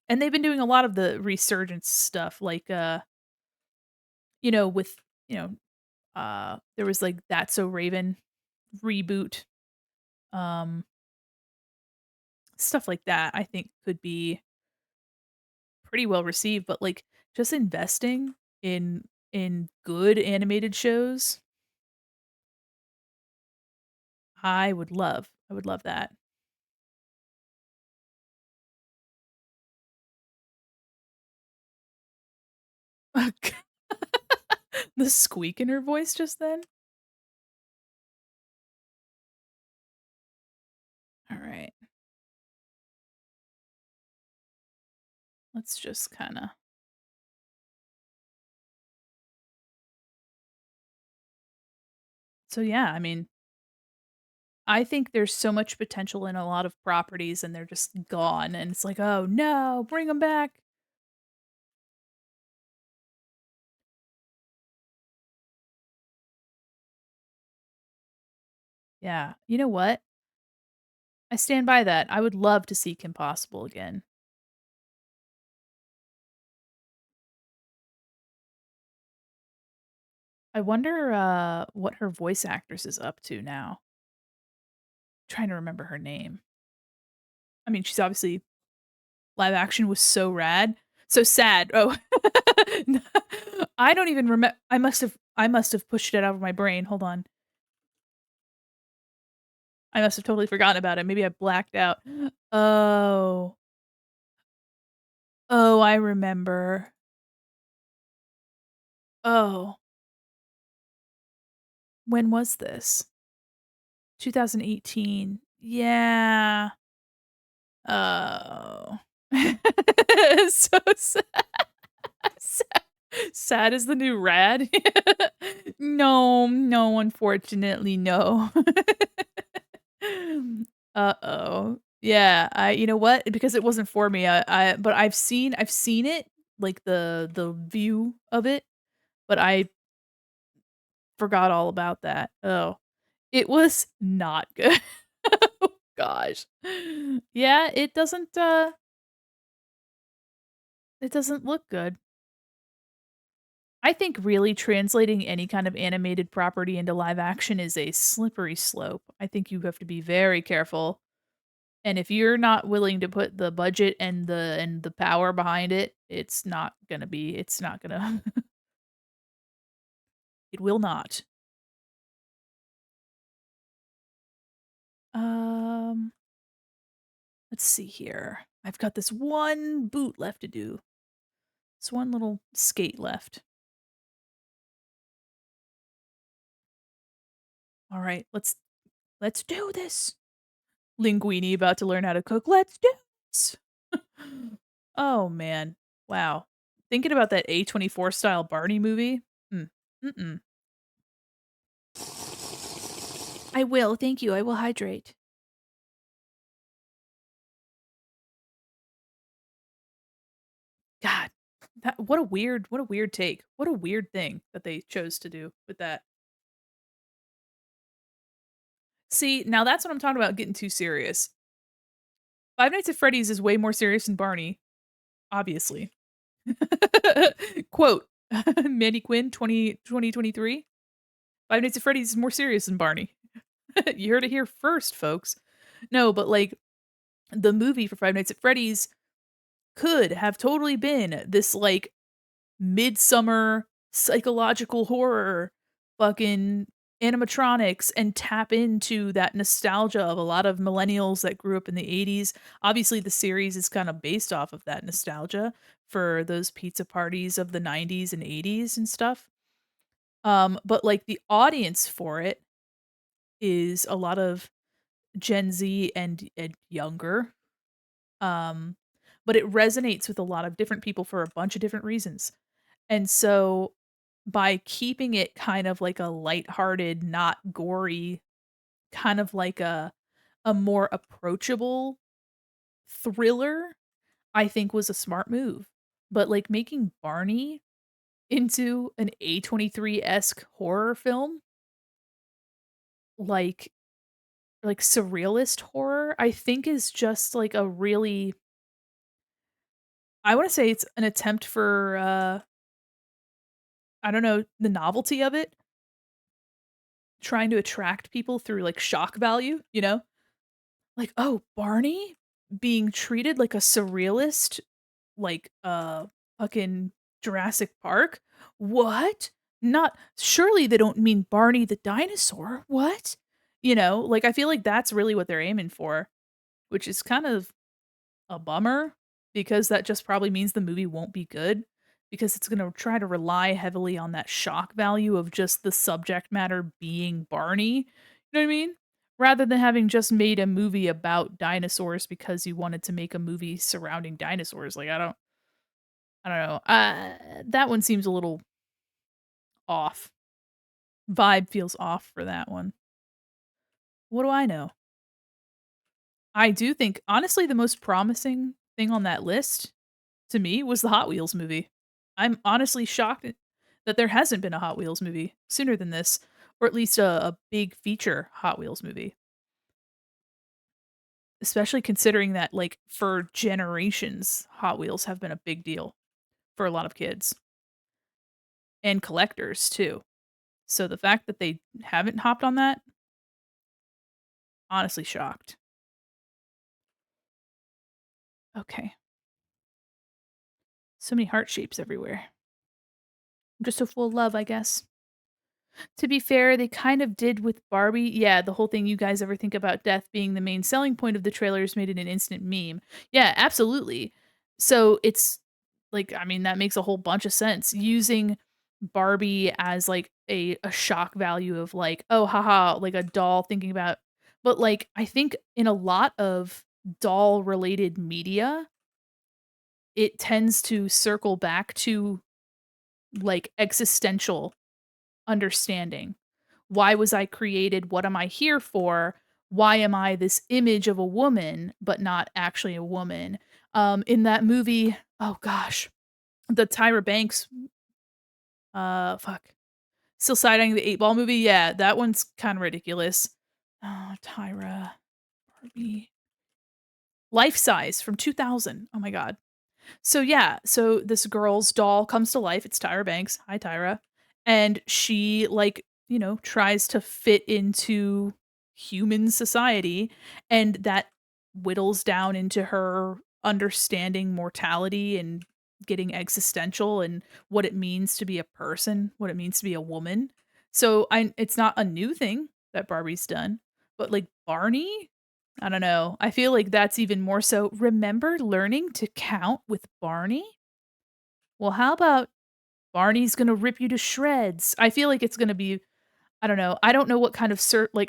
and they've been doing a lot of the resurgence stuff, like, with, there was, like, That's So Raven reboot, um, stuff like that I think could be pretty well received, but, like, just investing in good animated shows, I would love. I would love that. The squeak in her voice just then? Alright, let's just kinda so, yeah, I mean, I think there's so much potential in a lot of properties, and they're just gone, and it's like, "Oh, no, bring them back." Yeah, you know what? I stand by that. I would love to see Kim Possible again. I wonder, what her voice actress is up to now. Trying to remember her name. I mean, she's obviously live action was so rad. So sad. Oh. I don't even remember. I must have pushed it out of my brain. Hold on. I must have totally forgotten about it. Maybe I blacked out. Oh. Oh, I remember. Oh. When was this? 2018. Yeah. Oh. So sad. Sad sad is the new rad. No, no, unfortunately, no. Uh-oh. Yeah, you know what? Because it wasn't for me, but I've seen it, like, the view of it, but I forgot all about that. Oh, it was not good. Oh gosh. Yeah, it doesn't look good. I think really translating any kind of animated property into live action is a slippery slope. I think you have to be very careful, and if you're not willing to put the budget and the power behind it, it's not gonna it will not. Um, let's see here. I've got this one boot left to do. This one little skate left. All right, let's do this. Linguini about to learn how to cook. Let's do this. Oh man. Wow. Thinking about that A24 style Barney movie. Mm. Mm-mm. I will. Thank you. I will hydrate. God. What a weird take. What a weird thing that they chose to do with that. See, now that's what I'm talking about getting too serious. Five Nights at Freddy's is way more serious than Barney, obviously. Quote, Mandy Quinn 2023. Five Nights at Freddy's is more serious than Barney. You heard it here first, folks. No, but like the movie for Five Nights at Freddy's could have totally been this like midsummer psychological horror fucking animatronics and tap into that nostalgia of a lot of millennials that grew up in the 80s. Obviously, the series is kind of based off of that nostalgia for those pizza parties of the 90s and 80s and stuff. But like the audience for it is a lot of Gen Z and younger. Um, but it resonates with a lot of different people for a bunch of different reasons. And so by keeping it kind of like a lighthearted, not gory, kind of like a more approachable thriller, I think was a smart move. But like making Barney into an A23-esque horror film, like surrealist horror, I think is just like a really I wanna say it's an attempt for, I don't know, the novelty of it, trying to attract people through, like, shock value, you know? Like, "Oh, Barney being treated like a surrealist, like, fucking Jurassic Park? What? Not surely they don't mean Barney the dinosaur, what?" You know? Like, I feel like that's really what they're aiming for, which is kind of a bummer because that just probably means the movie won't be good because it's going to try to rely heavily on that shock value of just the subject matter being Barney. You know what I mean? Rather than having just made a movie about dinosaurs because you wanted to make a movie surrounding dinosaurs. Like I don't know. That one seems a little off. Vibe feels off for that one. What do I know? I do think honestly the most promising thing on that list to me was the Hot Wheels movie. I'm honestly shocked that there hasn't been a Hot Wheels movie sooner than this, or at least a big feature Hot Wheels movie. Especially considering that, like, for generations, Hot Wheels have been a big deal for a lot of kids and collectors too. So the fact that they haven't hopped on that, honestly shocked. Okay. So many heart shapes everywhere. I'm just so full of love, I guess. To be fair, they kind of did with Barbie. Yeah, the whole thing you guys ever think about death being the main selling point of the trailers made it an instant meme. Yeah, absolutely. So it's like, I mean, that makes a whole bunch of sense. Using Barbie as like a shock value of like, oh haha, like a doll thinking about, but like I think in a lot of doll related media, it tends to circle back to like existential understanding. Why was I created? What am I here for? Why am I this image of a woman, but not actually a woman? In that movie, oh gosh, the Tyra Banks, fuck, Still Siding the 8 Ball movie. Yeah, that one's kind of ridiculous. Oh, Tyra, Barbie, Life Size from 2000. Oh my god. So yeah, so this girl's doll comes to life. It's Tyra Banks. Hi, Tyra. And she like, tries to fit into human society, and that whittles down into her understanding mortality and getting existential and what it means to be a person, what it means to be a woman. So I it's not a new thing that Barbie's done, but like Barney, I don't know. I feel like that's even more so. Remember learning to count with Barney? Well, how about Barney's gonna rip you to shreds? I feel like it's gonna be, I don't know. I don't know what kind of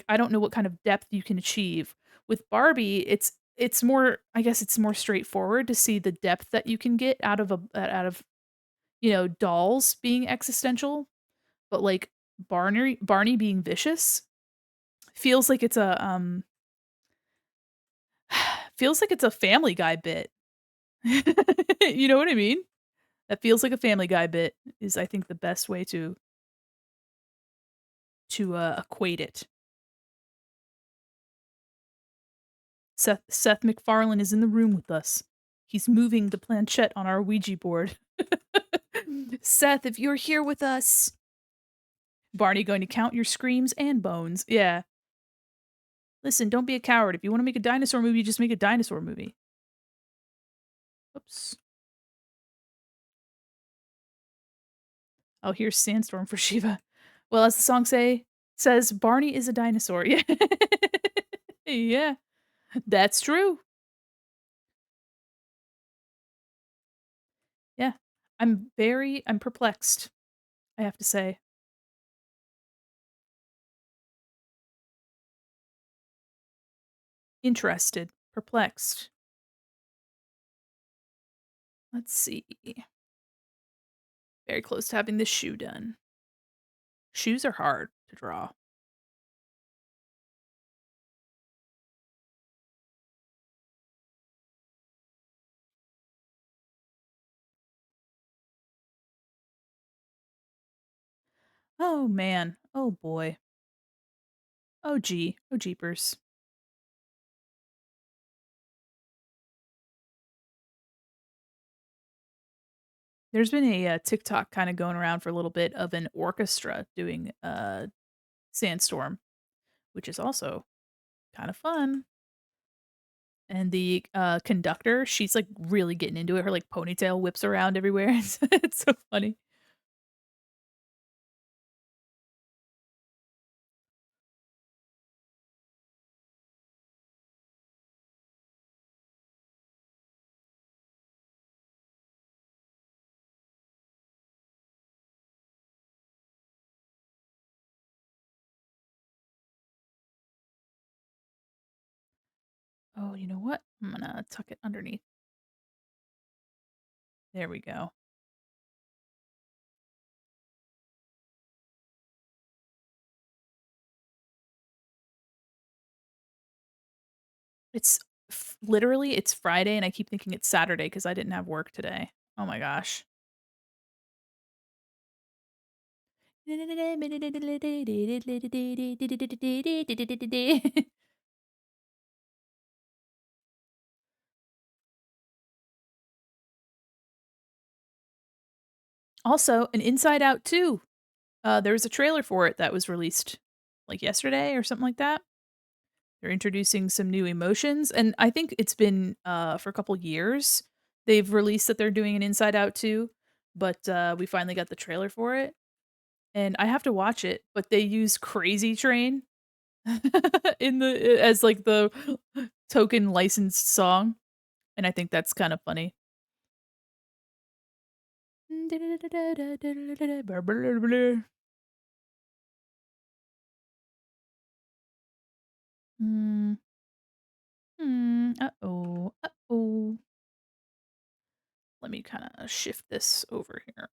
I don't know what kind of depth you can achieve. With Barbie, it's more, I guess it's more straightforward to see the depth that you can get out of dolls being existential, but like Barney being vicious feels like it's a feels like it's a Family Guy bit. You know what I mean? That feels like a Family Guy bit is, I think, the best way to equate it. Seth MacFarlane is in the room with us. He's moving the planchette on our Ouija board. Seth, if you're here with us, Barney going to count your screams and bones. Yeah. Listen, don't be a coward. If you want to make a dinosaur movie, just make a dinosaur movie. Oops. Oh, here's Sandstorm for Shiva. Well, as the song says, Barney is a dinosaur. Yeah. Yeah. That's true. Yeah. I'm perplexed, I have to say. Interested, perplexed. Let's see. Very close to having this shoe done. Shoes are hard to draw. Oh man. Oh boy. Oh gee. Oh jeepers. There's been a TikTok kind of going around for a little bit of an orchestra doing Sandstorm, which is also kind of fun. And the conductor, she's like really getting into it. Her like ponytail whips around everywhere. It's so funny. Oh, you know what? I'm gonna tuck it underneath. There we go. Literally, it's Friday, and I keep thinking it's Saturday because I didn't have work today. Oh my gosh. Also, an Inside Out 2. There was a trailer for it that was released like yesterday or something like that. They're introducing some new emotions, and I think it's been for a couple years they've released that they're doing an Inside Out 2, but we finally got the trailer for it. and I have to watch it, but they use Crazy Train in the as, like, the token licensed song, and I think that's kinda funny. Mm, uh-oh, uh-oh. Let me kinda shift this over here.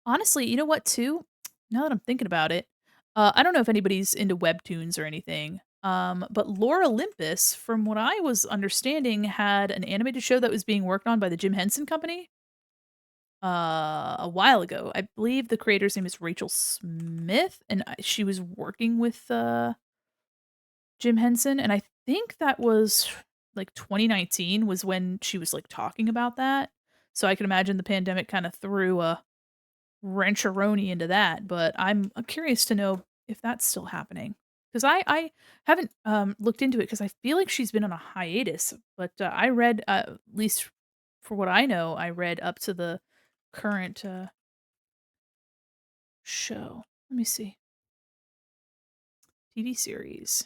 Honestly, you know what too? Now that I'm thinking about it, I don't know if anybody's into webtoons or anything, but Lore Olympus, from what I was understanding, had an animated show that was being worked on by the Jim Henson Company, a while ago. I believe the creator's name is Rachel Smith, and she was working with, Jim Henson, and I think that was, like, 2019 was when she was, like, talking about that. So I can imagine the pandemic kinda threw a wrench-a-roni into that, but I'm curious to know if that's still happening, 'cause I haven't, looked into it because I feel like she's been on a hiatus, but, I read, at least for what I know, I read up to the current, show. Let me see. TV series.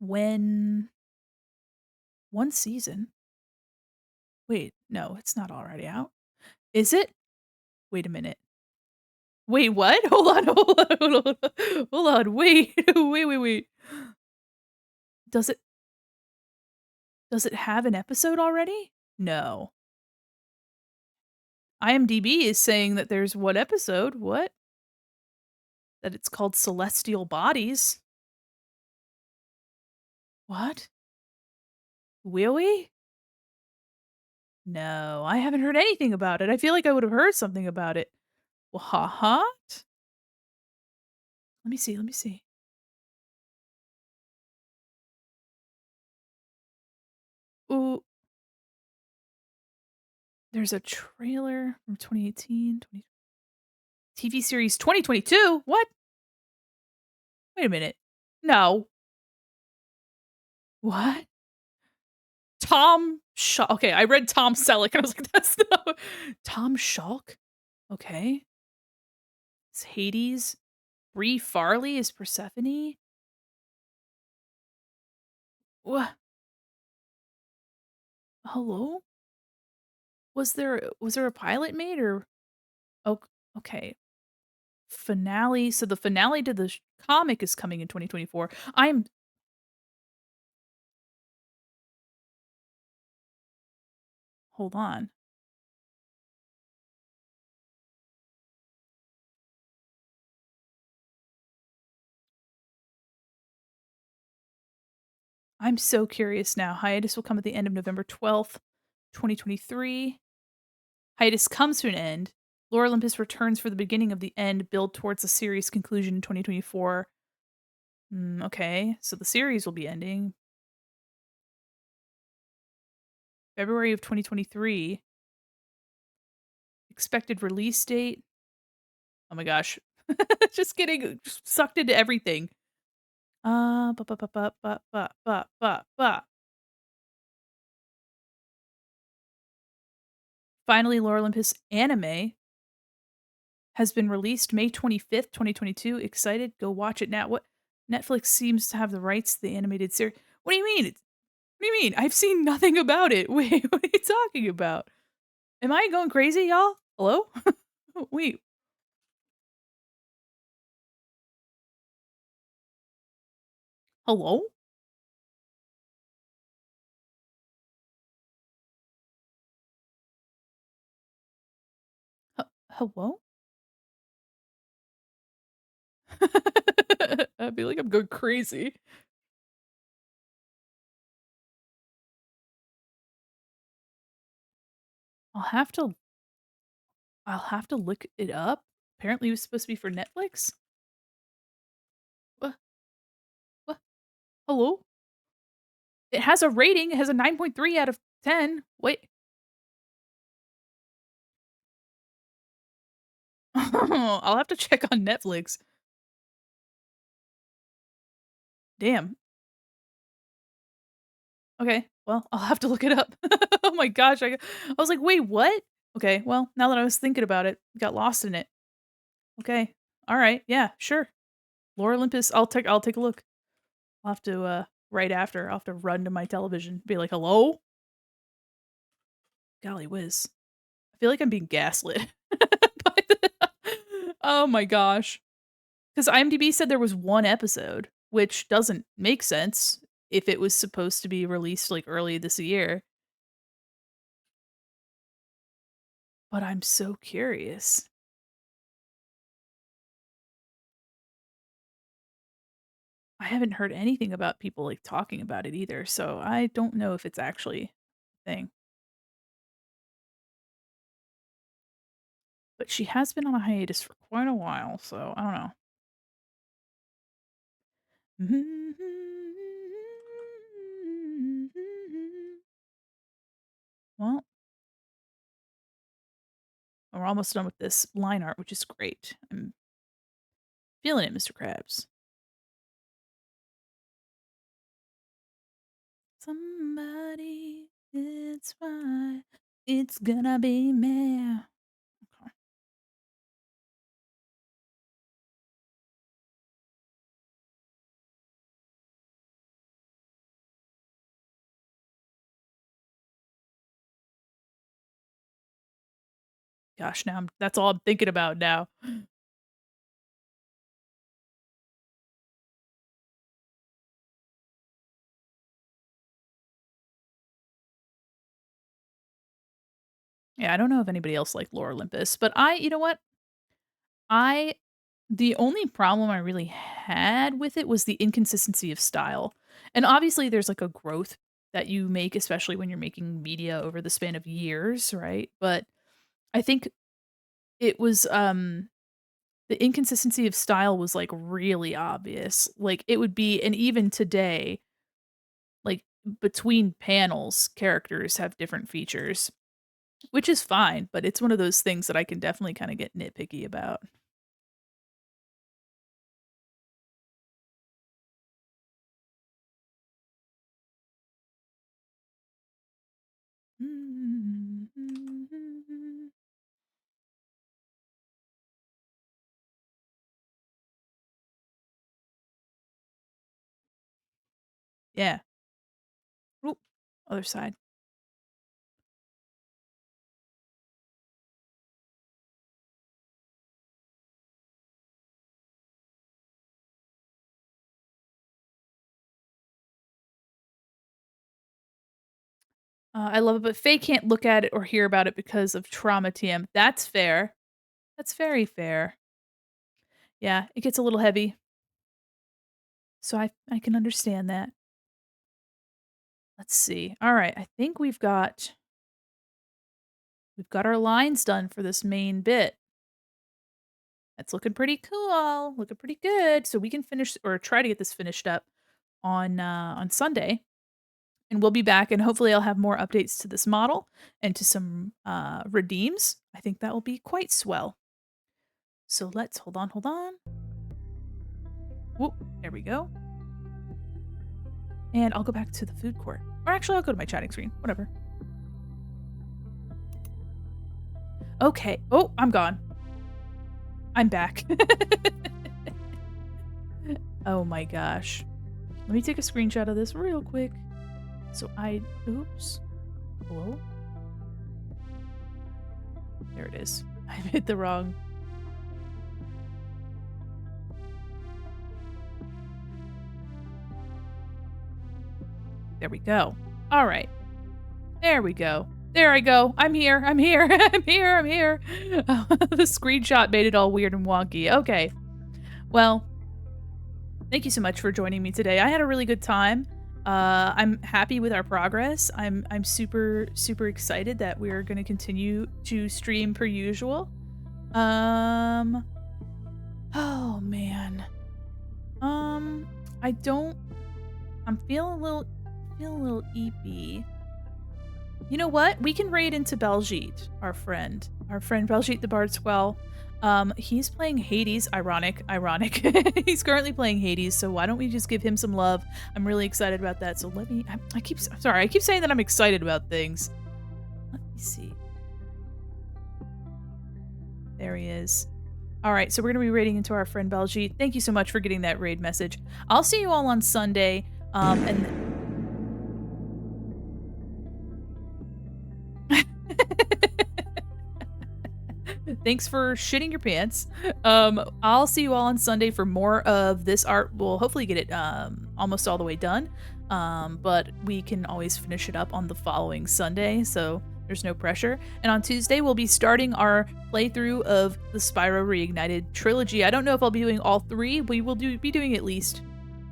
When 1 season? Wait, no, it's not already out. Is it? Wait a minute. Wait, what? Hold on, hold on, hold on. Hold on, wait, wait. Does it does it have an episode already? No. IMDb is saying that there's what episode? What? That it's called Celestial Bodies. What? Really? No, I haven't heard anything about it. I feel like I would have heard something about it. What? Let me see, let me see. Ooh, there's a trailer from 2018, TV series 2022? What? Wait a minute. No. What? Tom Sha okay, I read Tom Selleck, and I was like, "That's not." Tom Schalk? Okay. It's Hades. Brie Farley is Persephone? Wha hello? Was there a pilot made or ok okay. Finale so the finale to the comic is coming in 2024. Hold on. I'm so curious now. Hiatus will come at the end of November 12th, 2023. Hiatus comes to an end. Lore Olympus returns for the beginning of the end, build towards the series conclusion in 2024. Okay, so the series will be ending February of 2023. Expected release date. Oh my gosh. Just getting sucked into everything. Ba ba ba ba ba ba ba ba ba. Finally, Lore Olympus anime has been released May 25th, 2022. Excited? Go watch it now. What? Netflix seems to have the rights to the animated series. What do you mean? What do you mean? I've seen nothing about it. Wait, what are you talking about? Am I going crazy, y'all? Hello? Wait, hello? Hello? I feel like I'm going crazy. I'll have to I'll have to look it up. Apparently it was supposed to be for Netflix? What? What? Hello? It has a rating. It has a 9.3 out of 10. Wait. I'll have to check on Netflix. Damn. Okay, well, I'll have to look it up. Oh my gosh, I was like, "Wait, what?" Okay, well, now that I was thinking about it, got lost in it. Okay. Alright, yeah, sure. Lore Olympus, I'll take a look. I'll have to, right after, I'll have to run to my television, be like, "Hello?" Golly whiz. I feel like I'm being gaslit. by the Oh my gosh. 'Cause IMDb said there was 1 episode, which doesn't make sense if it was supposed to be released, like, early this year, but I'm so curious. I haven't heard anything about people, like, talking about it either, so I don't know if it's actually a thing. But she has been on a hiatus for quite a while, so I don't know. Well, we're almost done with this line art, which is great. I'm feeling it, Mr. Krabs. Somebody, it's fine. It's gonna be me. Okay. Gosh, now that's all I'm thinking about now. Yeah, I don't know if anybody else liked Lore Olympus, but you know what? I the only problem I really had with it was the inconsistency of style. And obviously there's like a growth that you make, especially when you're making media over the span of years, right? But I think it was the inconsistency of style was like really obvious. Like it would be, and even today, like between panels, characters have different features, which is fine, but it's one of those things that I can definitely kind of get nitpicky about. Yeah. Oop, other side. I love it, but Faye can't look at it or hear about it because of trauma TM. That's fair. That's very fair. Yeah, it gets a little heavy, so I can understand that. Let's see. All right, I think we've got our lines done for this main bit. That's looking pretty cool. Looking pretty good. So we can finish or try to get this finished up on Sunday. And we'll be back and hopefully I'll have more updates to this model and to some redeems. I think that will be quite swell. So let's hold on, hold on. Whoop, there we go. And I'll go back to the food court. Or actually, I'll go to my chatting screen. Whatever. Okay. Oh, I'm gone. I'm back. Oh my gosh. Let me take a screenshot of this real quick. Oops. Hello? There it is. I hit the wrong. There we go. All right. There we go. There I go. I'm here. I'm here. I'm here. I'm here. The screenshot made it all weird and wonky. Okay. Well, thank you so much for joining me today. I had a really good time. I'm happy with our progress. I'm super super excited that we're going to continue to stream per usual. Oh man. I don't. I'm feeling a little eepy. You know what? We can raid into Beljeet, our friend Beljeet the Bard Squell. He's playing Hades. Ironic. He's currently playing Hades, so why don't we just give him some love? I'm really excited about that. So let me. I keep saying that I'm excited about things. Let me see. There he is. All right, so we're gonna be raiding into our friend Baljeet. Thank you so much for getting that raid message. I'll see you all on Sunday. And thanks for shitting your pants. I'll see you all on Sunday for more of this art. We'll hopefully get it almost all the way done. But we can always finish it up on the following Sunday, so there's no pressure. And on Tuesday, we'll be starting our playthrough of the Spyro Reignited trilogy. I don't know if I'll be doing all 3. We will be doing at least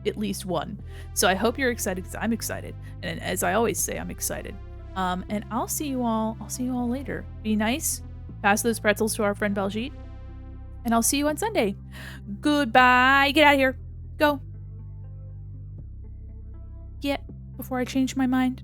1. So I hope you're excited, because I'm excited. And as I always say, I'm excited. And I'll see you all later. Be nice. Pass those pretzels to our friend Baljeet. And I'll see you on Sunday. Goodbye. Get out of here. Go. Get before I change my mind.